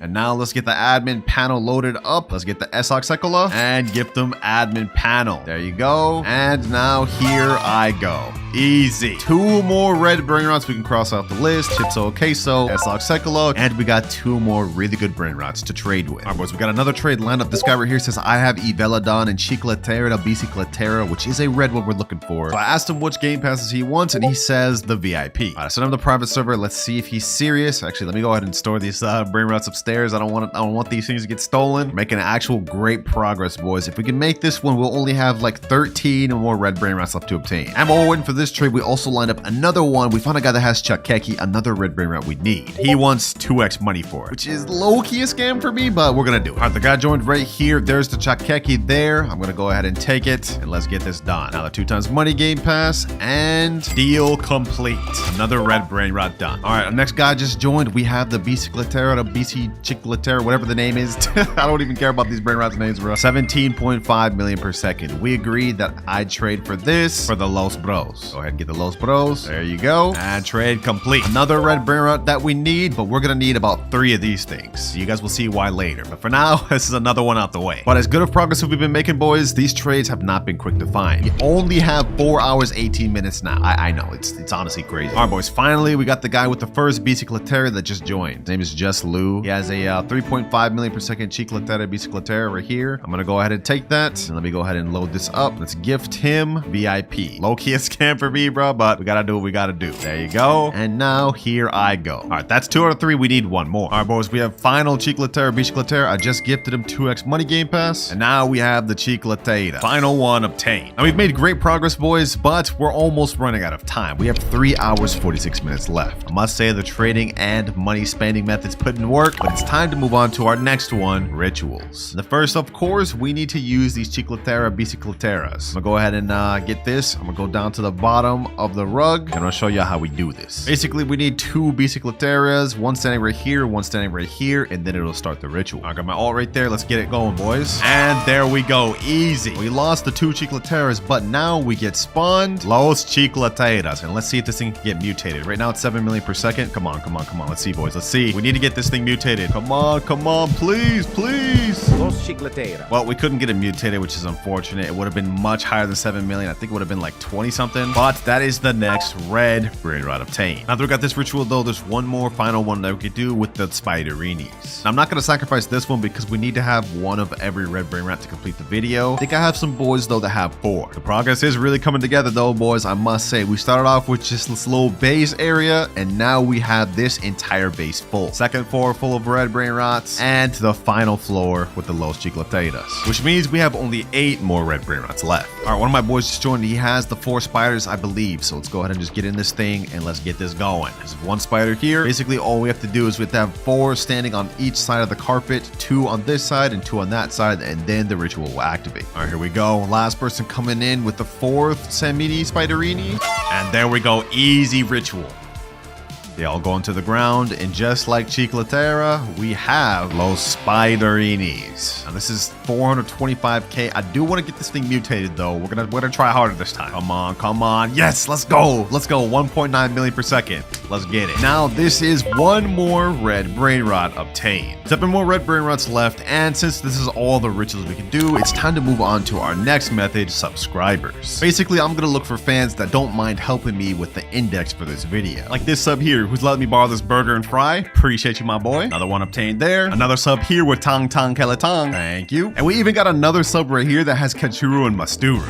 A: And now let's get the admin panel loaded up. Let's get the SOC Sekola and gift them admin panel. There you go. And now here I go. Easy. 2 more red Brainrots we can cross off the list. Chipso, Queso, SOC Sekola, and we got 2 more really good Brainrots to trade with. All right, boys, we got another trade lined up. This guy right here says, I have Eveladon and Chiclatera, Biciclatera, which is a red one we're looking for. So I asked him which game passes he wants, and he says the VIP. All right, I sent him the private server. Let's see if he's serious. Actually, let me go ahead and store these Brainrots upstairs. I don't want these things to get stolen. Making actual great progress, boys. If we can make this one, we'll only have like 13 more red Brainrots left to obtain. And while we're waiting for this trade, we also lined up another one. We found a guy that has Chakeki, another red Brainrot we need. He wants 2x money for it, which is low-key a scam for me, but we're gonna do it. All right, the guy joined right here. There's the Chakeki there. I'm gonna go ahead and take it, and let's get this done. Now the 2 times money game pass, and deal complete. Another red Brainrot done. All right, our next guy just joined. We have the Biciclatera, the BC Chicliter, whatever the name is. I don't even care about these Brainrot's names, bro. 17.5 million per second. We agreed that I'd trade for this for the Los Bros. Go ahead and get the Los Bros. There you go. And trade complete. Another red Brainrot that we need, but we're gonna need about 3 of these things. You guys will see why later. But for now, this is another one out the way. But as good of progress as we've been making, boys, these trades have not been quick to find. We only have 4 hours, 18 minutes now. I know, it's honestly crazy. All right, boys, finally, we got the guy with the first bicicleta that just joined. His name is Just Lou. He has a 3.5 million per second bicicleta right here. I'm gonna go ahead and take that. And let me go ahead and load this up. Let's gift him VIP. Low-key a scam for me, bro, but we gotta do what we gotta do. There you go. And now here I go. All right, that's 2 out of 3. We need 1 more. All right, boys, we have final bicicleta. I just gifted him 2x money game pass. And now we have the Chicleta. Final one obtained. Now we've made great progress, boys, but we're almost running out of time. We have 3 hours, 46 minutes left. I must say the trading and money spending methods put in work, but it's time to move on to our next one, rituals. The first, of course, we need to use these Chicleta bicicleteras. I'm gonna go ahead and get this. I'm gonna go down to the bottom of the rug, and I'm gonna show you how we do this. Basically, we need 2 bicicleteras, one standing right here, one standing right here, and then it'll start the ritual. I got my alt right there. Let's get it going, boys. And there we go. Easy. We lost the 2 Chicleteras, but now we get spawned Los Chicleteras. And let's see if this thing can get mutated. Right now it's 7 million per second. Come on, come on, come on. Let's see, boys. Let's see. We need to get this thing mutated. Come on, please, please.
B: Los Chicleteras.
A: Well, we couldn't get it mutated, which is unfortunate. It would have been much higher than 7 million. I think it would have been like 20 something. But that is the next red Brainrot obtained. Now that we got this ritual, though, there's one more final one that we could do with the Spiderinis. I'm not going to sacrifice this one because we need to have 1 of every red Brainrot to complete the video. I think I have some boys, though, that have 4. The progress is really coming together, though, boys. I must say, we started off with just this little base area, and now we have this entire base full. Second floor full of red Brainrots, and the final floor with the Los Chicleteras, which means we have only 8 more red Brainrots left. All right, one of my boys just joined. He has the 4 spiders, I believe. So let's go ahead and just get in this thing, and let's get this going. There's 1 spider here. Basically, all we have to do is we have to have 4 standing on each side of the carpet, 2 on this side and 2 on that side, and then the ritual will activate. All right, here we go. Last person coming in with the 4th Samidi Spiderini. And there we go. Easy ritual. They all go into the ground, and just like Chicleta, we have Los Spiderinis. Now this is 425k. I do want to get this thing mutated, though. We're gonna try harder this time. Come on, come on. Yes, let's go. Let's go. 1.9 million per second. Let's get it. Now this is 1 more red Brainrot obtained. 7 more red Brainrots left, and since this is all the rituals we can do, it's time to move on to our next method, subscribers. Basically, I'm gonna look for fans that don't mind helping me with the index for this video. Like this sub here, who's letting me borrow this burger and fry. Appreciate you, my boy. Another one obtained there. Another sub here with Tang Tang Keletang. Thank you. And we even got another sub right here that has Kachuru and Masturu.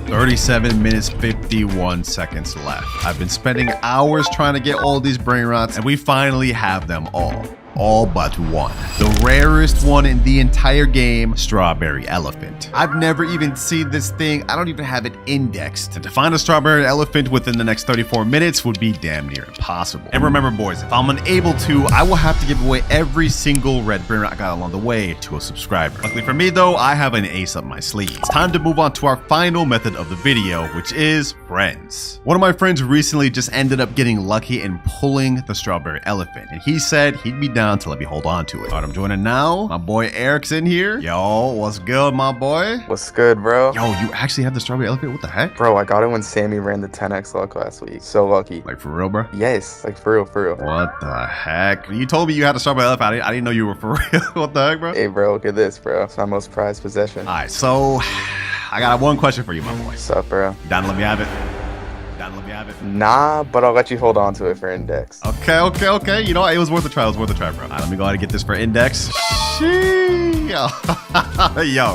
A: 37 minutes, 51 seconds left. I've been spending hours trying to get all these Brainrots, and we finally have them all. All but 1. The rarest one in the entire game, Strawberry Elephant. I've never even seen this thing. I don't even have it indexed. And to find a Strawberry Elephant within the next 34 minutes would be damn near impossible. And remember, boys, if I'm unable to, I will have to give away every single red Brainrot I got along the way to a subscriber. Luckily for me, though, I have an ace up my sleeve. It's time to move on to our final method of the video, which is friends. One of my friends recently just ended up getting lucky and pulling the Strawberry Elephant, and he said he'd be down to let me hold on to it. All right, I'm joining now. My boy Eric's in here. Yo, what's good, my boy?
C: What's good, bro?
A: Yo, you actually have the Strawberry Elephant? What the heck?
C: Bro, I got it when Sammy ran the 10x luck last week. So lucky.
A: Like, for real, bro?
C: Yes, like for real, for real.
A: What the heck? You told me you had a Strawberry Elephant. I didn't know you were for real. What the heck, bro?
C: Hey, bro, look at this, bro. It's my most prized possession.
A: All right, so I got 1 question for you, my boy.
C: What's up, bro?
A: You down to let me have it? Down to let me have it?
C: Nah, but I'll let you hold on to it for index.
A: Okay. You know what? It was worth a try. It was worth a try, bro. All right, let me go ahead and get this for index. Sheesh. Yo.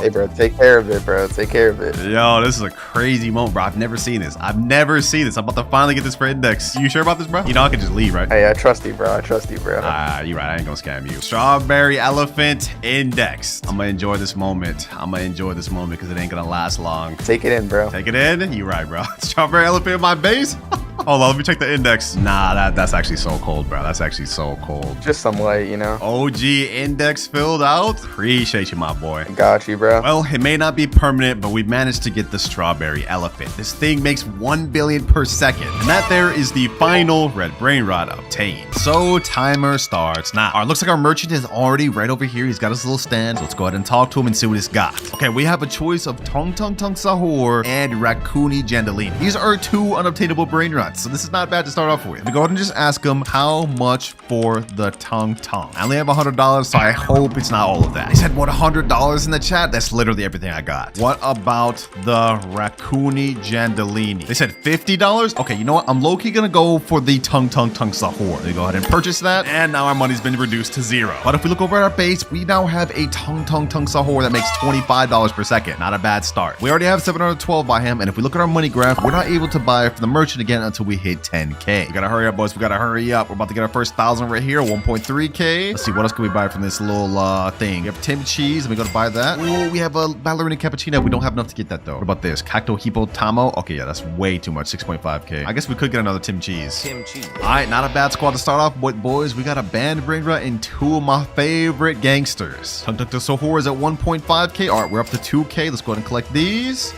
C: Hey, bro, take care of it, bro. Take care of it.
A: Yo, this is a crazy moment, bro. I've never seen this. I'm about to finally get this for index. You sure about this, bro? You know I can just leave, right?
C: Hey, I trust you, bro. You're right.
A: I ain't gonna scam you. Strawberry Elephant indexed. I'm gonna enjoy this moment. because it ain't gonna last long.
C: Take it in, bro.
A: Take it in? You right, bro. Strawberry Elephant in my base? Hold on, let me check the index. Nah, that's actually so cold, bro. That's actually so cold.
C: Just some light, you know.
A: OG index filled out. Appreciate you, my boy.
C: Got you, bro.
A: Well, it may not be permanent, but we managed to get the strawberry elephant. This thing makes 1 billion per second. And that there is the final red Brainrot obtained. So timer starts now. All right, looks like our merchant is already right over here. He's got his little stand. So let's go ahead and talk to him and see what he's got. Okay, we have a choice of Tong Tong Tong Sahur and Raccoony Jandalini. These are 2 unobtainable Brainrots, so this is not bad to start off with. We go ahead and just ask him how much for the Tong Tong. I only have $100, so I hope it's not all of that. He said, what, $100 in the chat? That's literally everything I got. What about the Raccoony Jandalini? They said $50? Okay, you know what? I'm low-key gonna go for the Tong Tong Tong Sahur. Let me go ahead and purchase that, and now our money's been reduced to 0. But if we look over at our base, we now have a Tong Tong Tong Sahur that makes $25 per second. Not a bad start. We already have 712 by him, and if we look at our money graph, we're not able to buy from the merchant again until we hit 10K. We gotta hurry up, boys. We gotta hurry up. We're about to get our first 1,000 right here, 1.3K. Let's see, what else can we buy from this little thing? We have Tim Cheese, and we gotta buy that. Oh, we have a ballerina cappuccino. We don't have enough to get that though. What about this? Cacto Hippotamo? Okay, yeah, that's way too much, 6.5K. I guess we could get another Tim Cheese.
B: Tim Cheese.
A: All right, not a bad squad to start off with, boys. We got a band Brainrot and 2 of my favorite gangsters. Tung Tung Tung Sahur is at 1.5K. All right, we're up to 2K. Let's go ahead and collect these.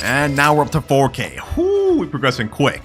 A: And now we're up to 4K. Whoo, we're progressing quick.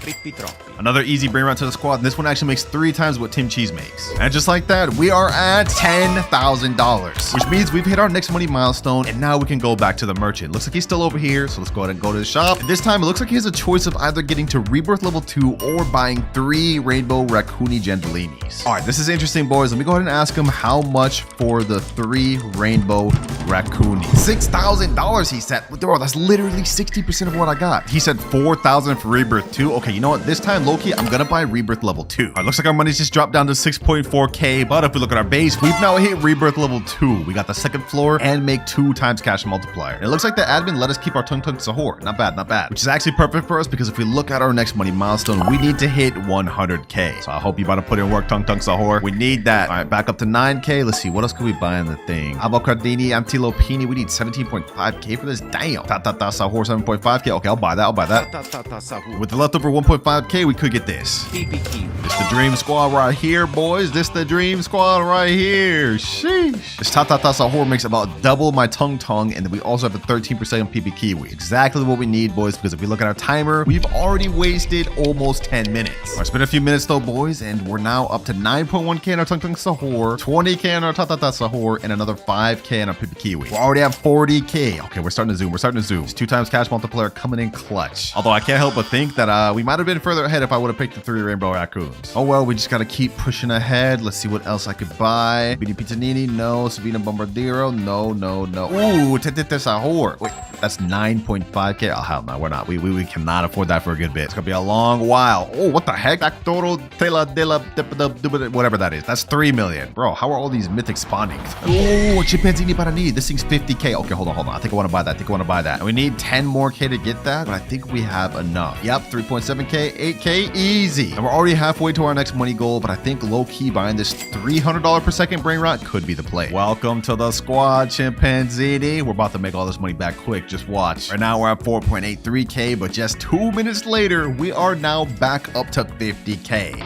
A: Another easy Brainrot to the squad. This one actually makes 3 times what Tim Cheese makes. And just like that, we are at $10,000, which means we've hit our next money milestone, and now we can go back to the merchant. Looks like he's still over here, so let's go ahead and go to the shop. And this time, it looks like he has a choice of either getting to Rebirth level 2 or buying 3 Rainbow Raccoony Jandalinis. All right, this is interesting, boys. Let me go ahead and ask him how much for the 3 Rainbow Raccoonies. $6,000, he said. Bro, that's literally 60% of what I got. He said 4,000 for Rebirth 2. Okay, you know what? This time, low-key, I'm gonna buy Rebirth level 2. All right, looks like our money's just dropped down to 6.4K, but if we look at our base, we've now hit Rebirth level 2. We got the 2nd floor and make 2 times cash multiplier. And it looks like the admin let us keep our Tung Tung Sahur. Not bad, not bad. Which is actually perfect for us because if we look at our next money milestone, we need to hit 100K. So I hope you about to put in work, Tung Tung Sahur. We need that. All right, back up to 9K. Let's see, what else can we buy in the thing? Avocadini, Antilopini. We need 17.5K for this. Damn. Ta-ta-ta Sahur, 7.5K. Okay, I'll buy that. I'll buy that. With the leftover 1.5K, we could get this. This the dream squad right here, boys. This the dream squad right here. Sheesh. This Ta-ta-ta Sahur makes about double my Tung Tung, and then we also have a 13% PP Kiwi. Exactly what we need, boys, because if we look at our timer, we've already wasted almost 10 minutes. All right, it's been a few minutes though, boys, and we're now up to 9.1K in our Tung Tung Sahur, 20K in our Ta-ta-ta Sahur, and another 5K in our PP Kiwi. We already have 40K. Okay, we're starting to zoom. We're starting to zoom. It's 2 times cash multiplier coming in clutch. Although I can't help but think that we might have been further ahead if I would have picked the 3 Rainbow Raccoons. Oh well, we just gotta keep pushing ahead. Let's see what else I could buy. Bini Pizzanini, no. Savina Bombardier, no, no, no. Ooh, Tetete Sahur. Wait, that's 9.5K. Oh, hell no, we're not. We cannot afford that for a good bit. It's gonna be a long while. Oh, what the heck? Actoro Tela de la whatever that is. That's 3 million. Bro, how are all these mythics spawning? Oh, Chimpanzini Parani. This thing's 50K. Okay, hold on. I think I want to buy that. And we need 10 more K to get that, but I think we have enough. Yep, 3.7K, 8K, easy. And we're already halfway to our next money goal, but I think low-key buying this $300 per second Brainrot could be the play. Welcome to the squad, Chimpanzini. We're about to make all this money back quick. Just watch. Right now, we're at 4.83K, but just 2 minutes later, we are now back up to 50K.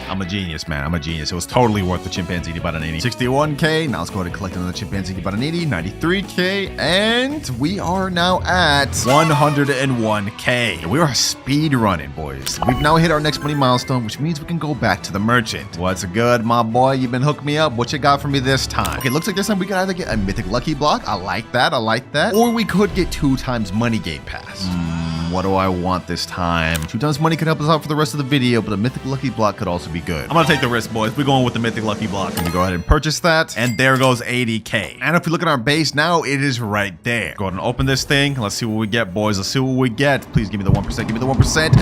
A: I'm a genius, man. I'm a genius. It was totally worth the Chimpanzini Baranini. 61K. Now let's go ahead and collect another Chimpanzini Baranini. 93K. And we are now at 101K. We are speed running, boys. We've now hit our next money milestone, which means we can go back to the merchant. What's good, my boy? You've been hooking me up. What you got for me this time? Okay, looks like this time we can either get a mythic lucky block. I like that. Or we could get 2 times money game pass. What do I want this time? 2 times money could help us out for the rest of the video, but a mythic lucky block could also be good. I'm gonna take the risk, boys. We're going with the mythic lucky block. Let me go ahead and purchase that. And there goes 80K. And if we look at our base now, it is right there. Go ahead and open this thing. Let's see what we get, boys. Let's see what we get. Please give me the 1%. Give me the 1%.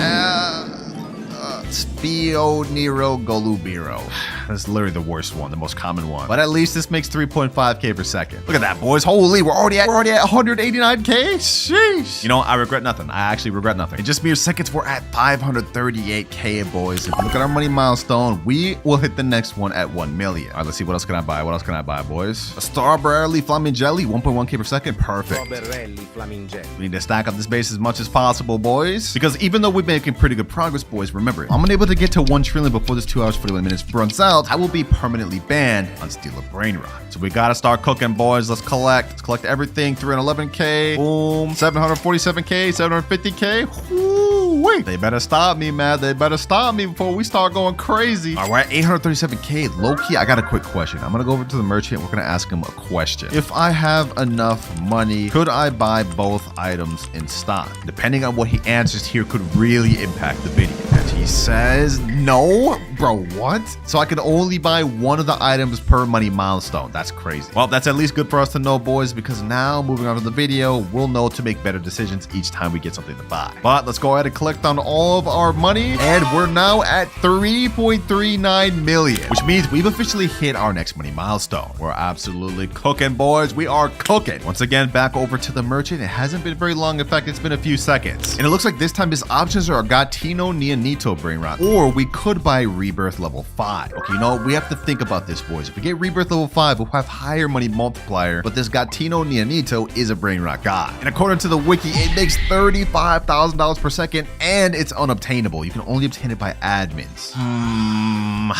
A: Spio Nero Golubiro. That's literally the worst one, the most common one. But at least this makes 3.5k per second. Look at that, boys. Holy, we're already at 189k. Sheesh. You know, I regret nothing. I actually regret nothing. In just mere seconds, we're at 538k, boys. If you look at our money milestone, we will hit the next one at 1 million. All right, let's see. What else can I buy? What else can I buy, boys? A strawberry flamingelli, 1.1k per second. Perfect. We need to stack up this base as much as possible, boys. Because even though we're making pretty good progress, boys, remember, if I'm unable to get to 1 trillion before this 2 hours 41 minutes runs out, I will be permanently banned on stealing Brainrot. So we gotta start cooking, boys. Let's collect. Let's collect everything. 311k. Boom. 747k. 750k. Woo, wait. They better stop me, man. They better stop me before we start going crazy. All right, 837k. Low key, I got a quick question. I'm gonna go over to the merchant. We're gonna ask him a question. If I have enough money, could I buy both items in stock? Depending on what he answers here could really impact the video. And he says, no, bro, what? So I could only buy one of the items per money milestone. That's crazy. Well, that's at least good for us to know, boys, because now moving on to the video, we'll know to make better decisions each time we get something to buy. But let's go ahead and collect on all of our money. And we're now at 3.39 million, which means we've officially hit our next money milestone. We're absolutely cooking, boys. We are cooking. Once again, back over to the merchant. It hasn't been very long. In fact, it's been a few seconds. And it looks like this time his options are Gatino Neonito Brainrot, or we could buy Rebirth level 5. Okay, you know, we have to think about this, boys. If we get Rebirth level 5, we'll have higher money multiplier, but this Gatino Neonito is a Brainrot god. And according to the wiki, it makes $35,000 per second, and it's unobtainable. You can only obtain it by admins.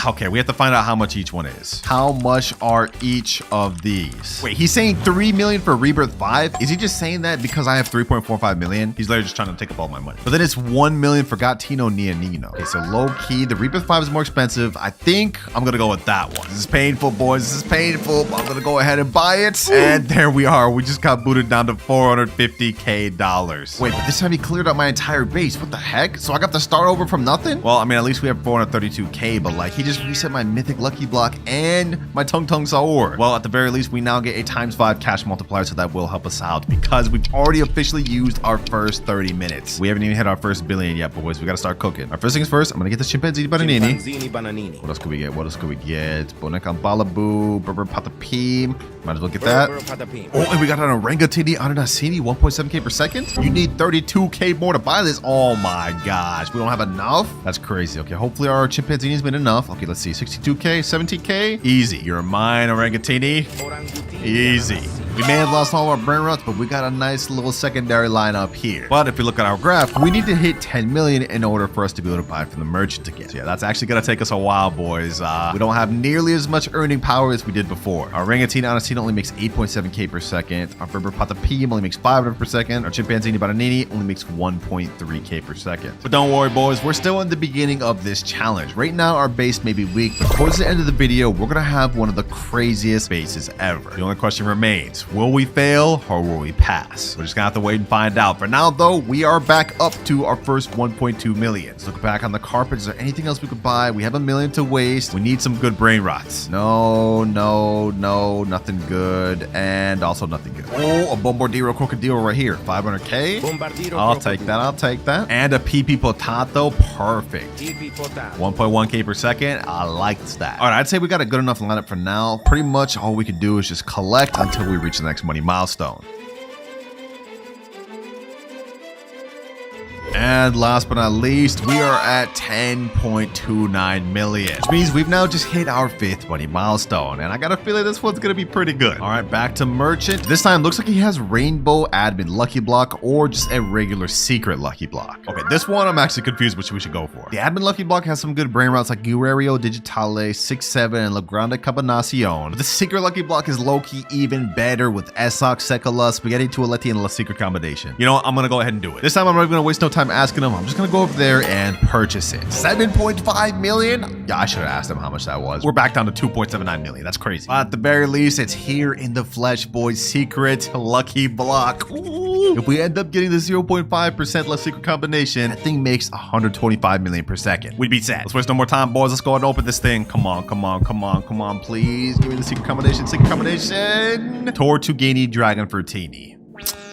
A: Okay, we have to find out how much each one is. How much are each of these? Wait, he's saying 3 million for Rebirth 5? Is he just saying that because I have 3.45 million? He's literally just trying to take up all my money. But then it's 1 million for Gatino Neonino. Okay, so low key, the Rebirth 5 is more expensive. I think I'm gonna go with that one. This is painful, boys. This is painful, but I'm gonna go ahead and buy it. And there we are. We just got booted down to $450k. Wait, but this time he cleared out my entire base. What the heck? So I got to start over from nothing? Well, I mean, at least we have 432k, but like, he just reset my mythic lucky block and my Tung Tung Saur. Well, at the very least, we now get a ×5 cash multiplier, so that will help us out because we've already officially used our first 30 minutes. We haven't even hit our first billion yet, boys. We gotta start cooking. Our first things first, I'm gonna get the Chimpanzini Bananini. What else could we get? What else could we get? Boneca Balaboo, Berber Patapim. Might as well get that. Oh, and we got an Orangatini Ananasini, 1.7k per second. You need 32k more to buy this. Oh my gosh, we don't have enough? That's crazy. Okay, hopefully our Chimpanzini's been enough. Okay, let's see, 62k, 17k. Easy. You're mine, Orangatini. Easy. We may have lost all our Brainrots, but we got a nice little secondary lineup here. But if you look at our graph, we need to hit 10 million in order for us to be able to buy from the merchant again. So yeah, that's actually gonna take us a while, boys. We don't have nearly as much earning power as we did before. Our Orangatini Anasina only makes 8.7k per second. Our Berber Patapim only makes 500 per second. Our Chimpanzini Bananini only makes 1.3k per second. But don't worry, boys, we're still in the beginning of this challenge. Right now, our base may be weak, but towards the end of the video, we're gonna have one of the craziest bases ever. The only question remains, will we fail or will we pass? We're just gonna have to wait and find out. For now, though, we are back up to our first 1.2 million. Let's look back on the carpet. Is there anything else we could buy? We have $1 million to waste. We need some good Brainrots. No, nothing good. And also nothing good. Oh, a Bombardier Crocodile right here. 500k. I'll take that. I'll take that. And a PP Potato. Perfect. 1.1k per second. I liked that. All right, I'd say we got a good enough lineup for now. Pretty much all we can do is just collect until we reach the next money milestone. And last but not least, we are at 10.29 million, which means we've now just hit our 5th money milestone. And I got a feeling this one's gonna be pretty good. All right, back to merchant. This time looks like he has rainbow admin lucky block or just a regular secret lucky block. Okay, this one I'm actually confused which we should go for. The admin lucky block has some good Brainrots like Guerrero Digitale, 6-7, and La Grande Cabanacion. But the secret lucky block is low-key even better with Esok, Sekola, Spaghetti Tualetti, and La Secret combination. You know what? I'm gonna go ahead and do it. This time I'm not even gonna waste no time asking him. I'm just gonna go over there and purchase it. 7.5 million? Yeah, I should have asked him how much that was. We're back down to 2.79 million. That's crazy. But at the very least, it's here in the flesh, boys. Secret lucky block. Ooh. If we end up getting the 0.5% less secret combination, that thing makes 125 million per second. We'd be set. Let's waste no more time, boys. Let's go ahead and open this thing. Come on, please. Give me the secret combination. Secret combination. Tortugini Dragon Fruitini.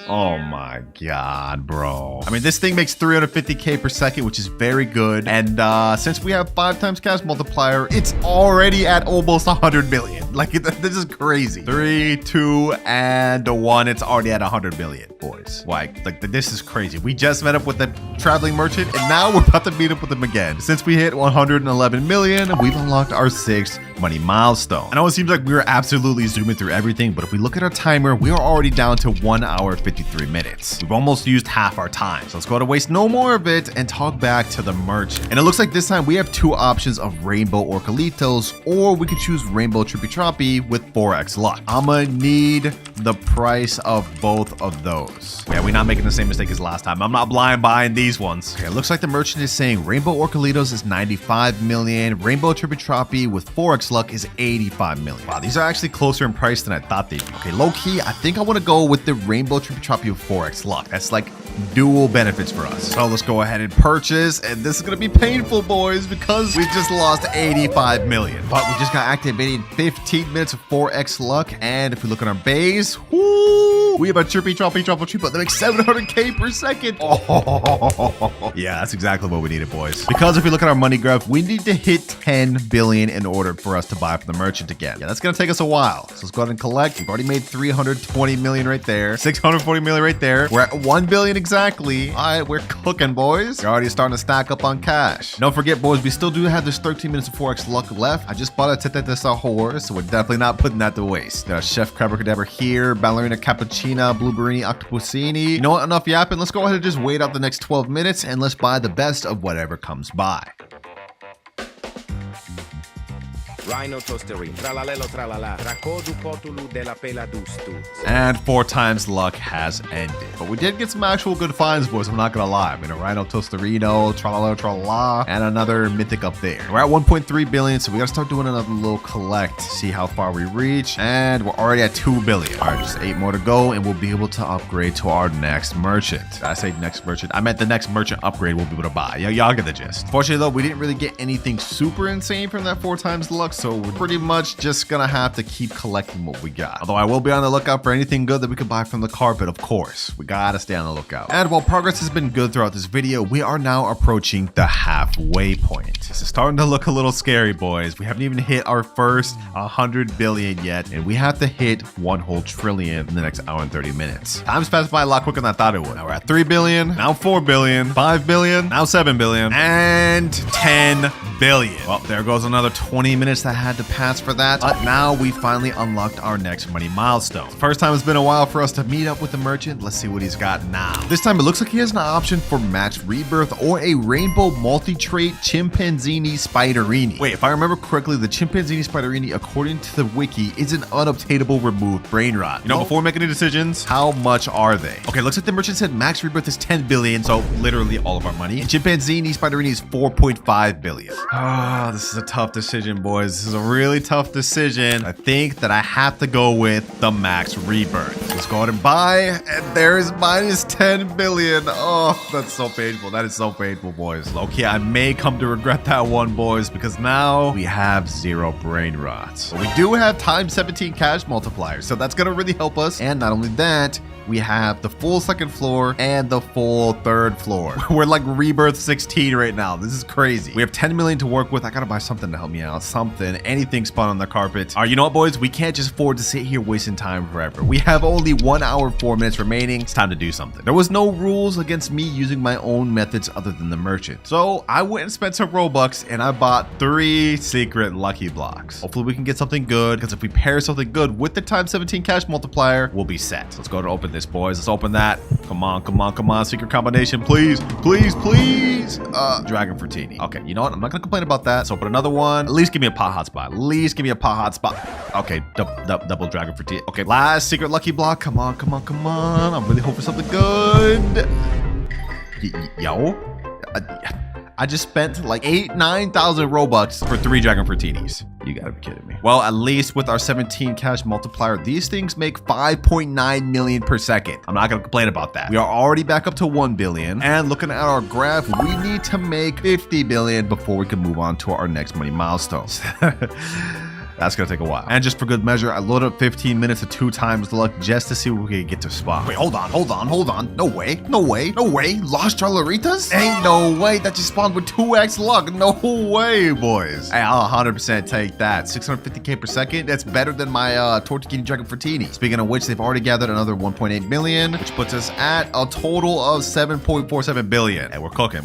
A: Oh my god, bro. I mean, this thing makes 350k per second, which is very good. And since we have 5 times cash multiplier, it's already at almost 100 million. Like, this is crazy. 3, 2, and 1. It's already at 100 million, boys. Like this is crazy. We just met up with the traveling merchant, and now we're about to meet up with him again. Since we hit 111 million, we've unlocked our 6th money milestone. I know it seems like we were absolutely zooming through everything, but if we look at our timer, we are already down to 1 hour 53 minutes. We've almost used half our time. So let's go to waste no more of it and talk back to the merchant. And it looks like this time we have 2 options of rainbow Orcalitos, or we could choose rainbow Trippy Troppy with 4x luck. I'ma need the price of both of those. Yeah, we're not making the same mistake as last time. I'm not blind buying these ones. Okay, it looks like the merchant is saying rainbow Orcalitos is 95 million, rainbow Trippy Troppy with 4x luck is 85 million. Wow, these are actually closer in price than I thought they'd be. Okay, low key, I think I want to go with the rainbow Trippy Troppy with 4x luck. That's like dual benefits for us. So let's go ahead and purchase, and this is gonna be painful, boys, because we just lost 85 million. But we just got activated 15 minutes of 4x luck, and if we look at our base, whoo, we have a Trippy Troppy Triple that makes 700k per second. Oh, yeah, that's exactly what we needed, boys. Because if we look at our money graph, we need to hit 10 billion in order for us to buy from the merchant again. Yeah, that's gonna take us a while. So let's go ahead and collect. We've already made 320 million right there, 640 million right there. We're at 1 billion exactly. All right, we're cooking, boys. We're already starting to stack up on cash. Don't forget, boys, we still do have this 13 minutes of 4x luck left. I just bought a Tetesa horse, so we're definitely not putting that to waste. There's Chef Crabber here, Ballerina Cappuccina, Blueberry Octopusini. You know what? Enough yapping. Let's go ahead and just wait out the next 12 minutes and let's buy the best of whatever comes by.
B: Rhino toastery, tralalelo tralala, rakodu kotulu de la pela dustu.
A: And 4 times luck has ended. But we did get some actual good finds, boys. I'm not gonna lie. I mean, a Rhino Toasterino, tralala tralala, and another mythic up there. We're at 1.3 billion, so we gotta start doing another little collect, see how far we reach. And we're already at 2 billion. All right, just 8 more to go, and we'll be able to upgrade to our next merchant. Did I say next merchant? I meant the next merchant upgrade we'll be able to buy. Yeah, y'all get the gist. Fortunately, though, we didn't really get anything super insane from that 4 times luck, so we're pretty much just gonna have to keep collecting what we got. Although I will be on the lookout for anything good that we could buy from the carpet, of course. We gotta stay on the lookout. And while progress has been good throughout this video, we are now approaching the halfway point. This is starting to look a little scary, boys. We haven't even hit our first 100 billion yet, and we have to hit 1 whole trillion in the next hour and 30 minutes. Time's passed by a lot quicker than I thought it would. Now we're at 3 billion, now 4 billion, 5 billion, now 7 billion, and 10 billion. Well, there goes another 20 minutes that had to pass for that. But now we finally unlocked our next money milestone. First time it's been a while for us to meet up with the merchant. Let's see what he's got now. This time it looks like he has an option for max rebirth or a rainbow multi-trait chimpanzini Spiderini. Wait, if I remember correctly, the chimpanzini Spiderini, according to the wiki, is an unobtainable removed Brainrot. You know, before making any decisions, how much are they? Okay, looks like the merchant said max rebirth is 10 billion, so literally all of our money. And chimpanzini Spiderini is 4.5 billion. Ah, this is a tough decision, boys. This is a really tough decision. I think that I have to go with the max rebirth. Let's go ahead and buy, and there's minus 10 billion. Oh, that's so painful. That is so painful, boys. Okay, I may come to regret that one, boys, because now we have 0 brain rots. But we do have times 17 cash multipliers, so that's gonna really help us. And not only that, we have the full 2nd floor and the full 3rd floor. We're like rebirth 16 right now. This is crazy. We have 10 million to work with. I gotta buy something to help me out. Something, anything spun on the carpet. All right, you know what, boys? We can't just afford to sit here wasting time forever. We have only 1 hour, 4 minutes remaining. It's time to do something. There was no rules against me using my own methods other than the merchant. So I went and spent some Robux and I bought 3 secret lucky blocks. Hopefully we can get something good, because if we pair something good with the times 17 cash multiplier, we'll be set. Let's go to open this, boys. Let's open that. Come on, come on, come on. Secret combination, please, please, please. Dragon Fruitini. Okay, you know what? I'm not gonna complain about that. Let's open another one. At least give me a pot hotspot. At least give me a pot hotspot. Okay, double Dragon Fruitini. Okay, last secret lucky block. Come on, come on, come on. I'm really hoping for something good. Yo. I just spent like 9,000 Robux for 3 Dragon Fruitinis. You gotta be kidding me. Well, at least with our 17 cash multiplier, these things make 5.9 million per second. I'm not gonna complain about that. We are already back up to 1 billion. And looking at our graph, we need to make 50 billion before we can move on to our next money milestones. That's gonna take a while. And just for good measure, I loaded up 15 minutes of 2 times the luck just to see if we could get to spawn. Wait, hold on. No way. Lost Cararitos? Ain't no way. That just spawned with 2x luck. No way, boys. Hey, I'll 100% take that. 650k per second. That's better than my Tortellini Dragon Fortini. Speaking of which, they've already gathered another 1.8 million, which puts us at a total of 7.47 billion. Hey, we're cooking.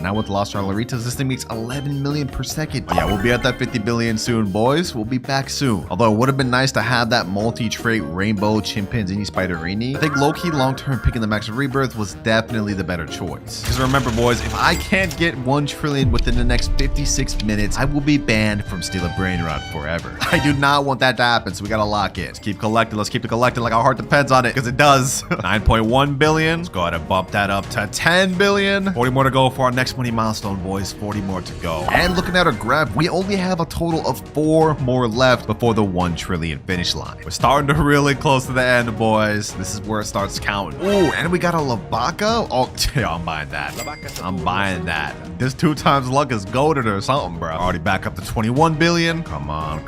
A: Now with Lost Cararitos, this thing makes 11 million per second. But yeah, we'll be at that 50 billion soon, boys. We'll be back soon. Although it would have been nice to have that multi-trait rainbow chimpanzee Spiderini. I think low-key long-term picking the max Rebirth was definitely the better choice. Because remember, boys, if I can't get 1 trillion within the next 56 minutes, I will be banned from stealing Brainrot forever. I do not want that to happen, so we gotta lock it. Let's keep collecting. Let's keep it collecting like our heart depends on it, because it does. 9.1 billion. Let's go ahead and bump that up to 10 billion. 40 more to go for our next money milestone, boys. 40 more to go. And looking at our graph, we only have a total of 4 more left before the 1 trillion finish line. We're starting to really close to the end, boys. This is where it starts counting. Ooh, and we got a Lavaca. Oh, yeah, I'm buying that. I'm buying that. This 2 times luck is goated or something, bro. Already back up to 21 billion. Come on.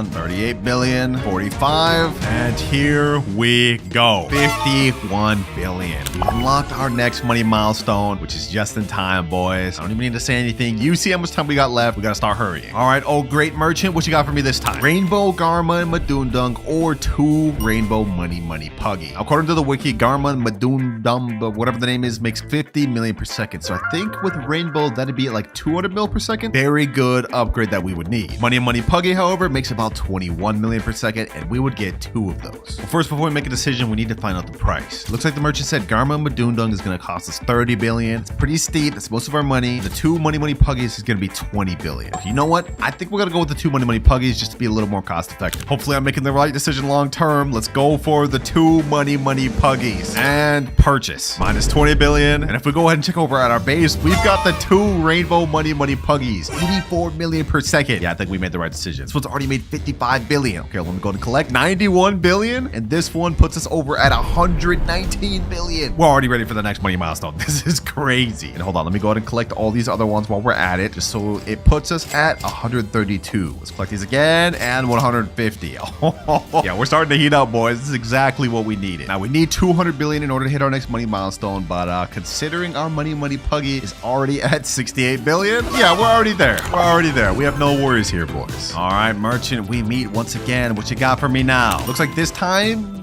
A: 38 billion. 45. And here we go. 51 billion. We unlocked our next money milestone, which is just in time, boys. I don't even need to say anything. You see how much time we got left. We gotta start hurrying. All right, oh great merchant, what you got for me this time? Rainbow Garma Madundung or 2 rainbow money puggy. According to the wiki, Garma Madundum, whatever the name is, makes 50 million per second. So I think with rainbow, that'd be at like 200 mil per second. Very good upgrade that we would need. Money puggy, however, makes about 21 million per second, and we would get 2 of those. Well, first, before we make a decision, we need to find out the price. Looks like the merchant said Garma Madundung is gonna cost us 30 billion. It's pretty steep. That's most of our money. The 2 money puggies is gonna be 20 billion. You know what? I think we're gonna go with the 2 money puggies just to be a little more cost effective. Hopefully I'm making the right decision long term. Let's go for the 2 money puggies and purchase. Minus 20 billion. And if we go ahead and check over at our base, we've got the 2 rainbow money puggies. 84 million per second. Yeah, I think we made the right decision. This one's already made 55 billion. Okay, let me go and collect 91 billion. And this one puts us over at 119 billion. We're already ready for the next money milestone. This is crazy. And hold on, let me go ahead and collect all these other ones while we're at it, just so it puts us at 132. Let's collect these again, and 150. Yeah, we're starting to heat up, boys. This is exactly what we needed. Now, we need 200 billion in order to hit our next money milestone, but considering our money puggy is already at 68 billion, yeah, we're already there. We have no worries here, boys. All right, merchant, we meet once again. What you got for me now? Looks like this time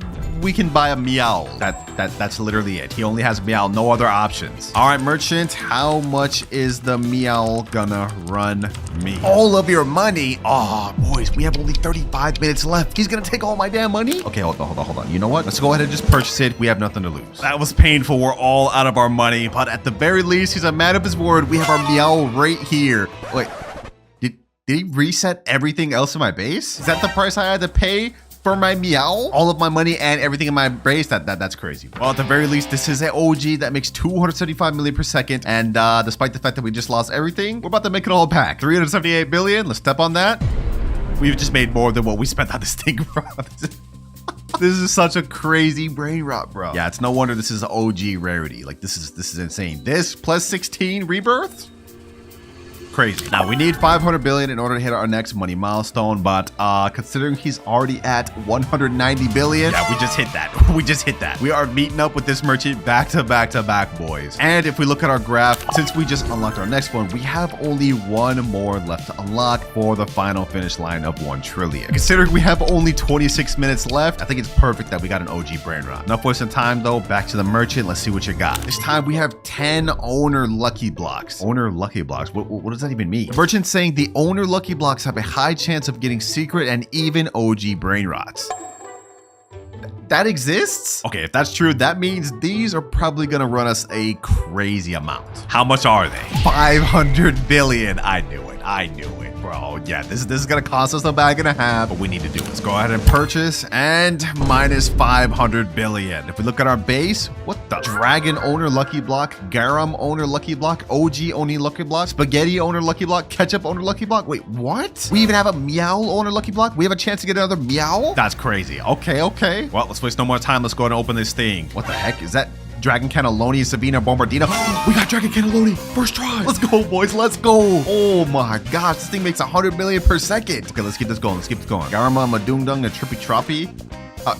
A: we can buy a meow. That's literally it. He only has meow, no other options. All right, merchant, how much is the meow gonna run me? All of your money? Oh, boys, we have only 35 minutes left. He's gonna take all my damn money? Okay, hold on. You know what? Let's go ahead and just purchase it. We have nothing to lose. That was painful. We're all out of our money, but at the very least, he's a man of his word. We have our meow right here. Wait, did he reset everything else in my base? Is that the price I had to pay for my meow? All of my money and everything in my base? That's crazy. Well, at the very least, this is an OG that makes 275 million per second. And despite the fact that we just lost everything, we're about to make it all back. 378 billion. Let's step on that. We've just made more than what we spent on this thing, bro. This is such a crazy brain rot, bro. Yeah, it's no wonder this is an OG rarity. Like, this is insane. This plus 16 rebirths? Crazy. Now we need 500 billion in order to hit our next money milestone, but considering he's already at 190 billion, yeah, we just hit that. We are meeting up with this merchant back to back, boys. And if we look at our graph, since we just unlocked our next one, we have only 1 more left to unlock for the final finish line of 1 trillion. Considering we have only 26 minutes left, I think it's perfect that we got an OG brain rot. Enough wasting time though. Back to the merchant. Let's see what you got. This time we have 10 owner lucky blocks. Owner lucky blocks. What does that even mean? The merchant's saying the owner lucky blocks have a high chance of getting secret and even OG brain rots. That exists? Okay, if that's true, that means these are probably gonna run us a crazy amount. How much are they? 500 billion. I knew it, bro. Yeah, this is gonna cost us a bag and a half, but we need to do it. Let's go ahead and purchase, and minus 500 billion. If we look at our base, what the? Dragon owner lucky block, garum owner lucky block, OG owner lucky block, spaghetti owner lucky block, ketchup owner lucky block. Wait, what? We even have a meow owner lucky block? We have a chance to get another meow? That's crazy. Okay. Well, let's waste no more time. Let's go ahead and open this thing. What the heck? Is that Dragon Cannelloni, Savina, Bombardino. We got Dragon Cannelloni. First try. Let's go, boys. Let's go. Oh my gosh. This thing makes 100 million per second. Okay, let's keep this going. Let's keep this going. Garama, Madungdung, a Trippy Troppy.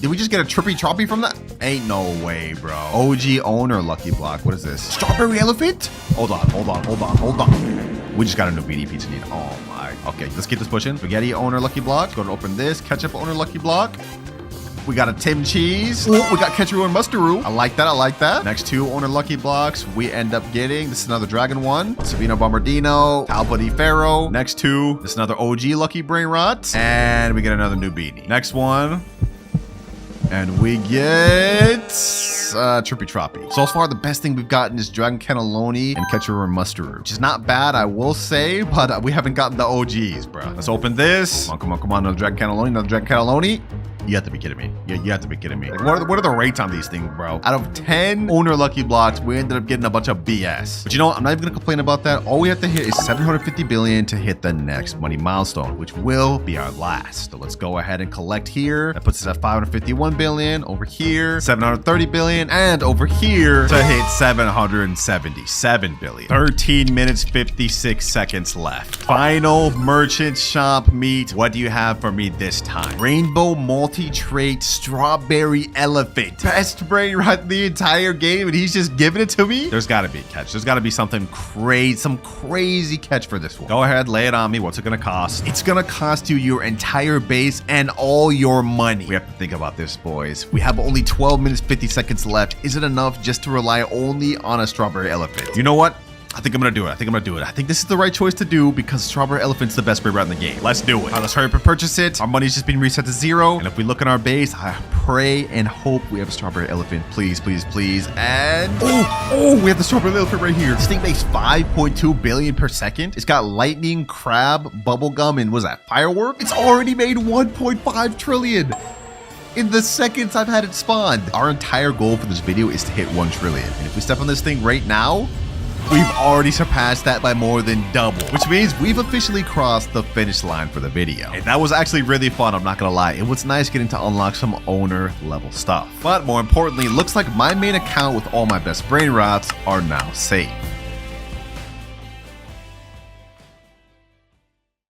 A: Did we just get a Trippy Troppy from that? Ain't no way, bro. OG owner lucky block. What is this? Strawberry elephant? Hold on. We just got a new BD pizza need. Oh my. Okay, let's keep this pushing. Spaghetti owner lucky block. Go to open this. Ketchup owner lucky block. We got a Tim Cheese. Oh, we got Ketcheroo and Mustaroo. I like that. Next 2 owner lucky blocks we end up getting. This is another Dragon one. Savino Bombardino. Talpa di Ferro. Next 2. This is another OG lucky Brainrot. And we get another new beanie. Next one. And we get Trippy Troppy. So far, the best thing we've gotten is Dragon Cannelloni and Ketcheroo and Mustaroo, which is not bad, I will say, but we haven't gotten the OGs, bro. Let's open this. Come on. Another Dragon Cannelloni. You have to be kidding me. Yeah, you have to be kidding me. Like, what are the rates on these things, bro? Out of 10 owner lucky blocks, we ended up getting a bunch of BS. But you know what? I'm not even gonna complain about that. All we have to hit is 750 billion to hit the next money milestone, which will be our last. So let's go ahead and collect here. That puts us at 551 billion. Over here, 730 billion. And over here to hit 777 billion. 13 minutes, 56 seconds left. Final merchant shop meet. What do you have for me this time? Rainbow multi-trait strawberry elephant. Best Brainrot in the entire game, and he's just giving it to me? There's gotta be a catch. There's gotta be something crazy, some crazy catch for this one. Go ahead, lay it on me. What's it gonna cost? It's gonna cost you your entire base and all your money. We have to think about this, boys. We have only 12 minutes, 50 seconds left. Is it enough just to rely only on a strawberry elephant? You know what? I think I'm gonna do it. I think this is the right choice to do because Strawberry Elephant's the best Brainrot in the game. Let's do it. All right, let's hurry up and purchase it. Our money's just been reset to 0. And if we look in our base, I pray and hope we have a Strawberry Elephant. Please. And oh, we have the Strawberry Elephant right here. This thing makes 5.2 billion per second. It's got lightning, crab, bubblegum, and was that firework? It's already made 1.5 trillion. In the seconds I've had it spawned. Our entire goal for this video is to hit 1 trillion. And if we step on this thing right now, we've already surpassed that by more than double, which means we've officially crossed the finish line for the video. And that was actually really fun, I'm not gonna lie. It was nice getting to unlock some owner level stuff. But more importantly, it looks like my main account with all my best Brainrots are now safe.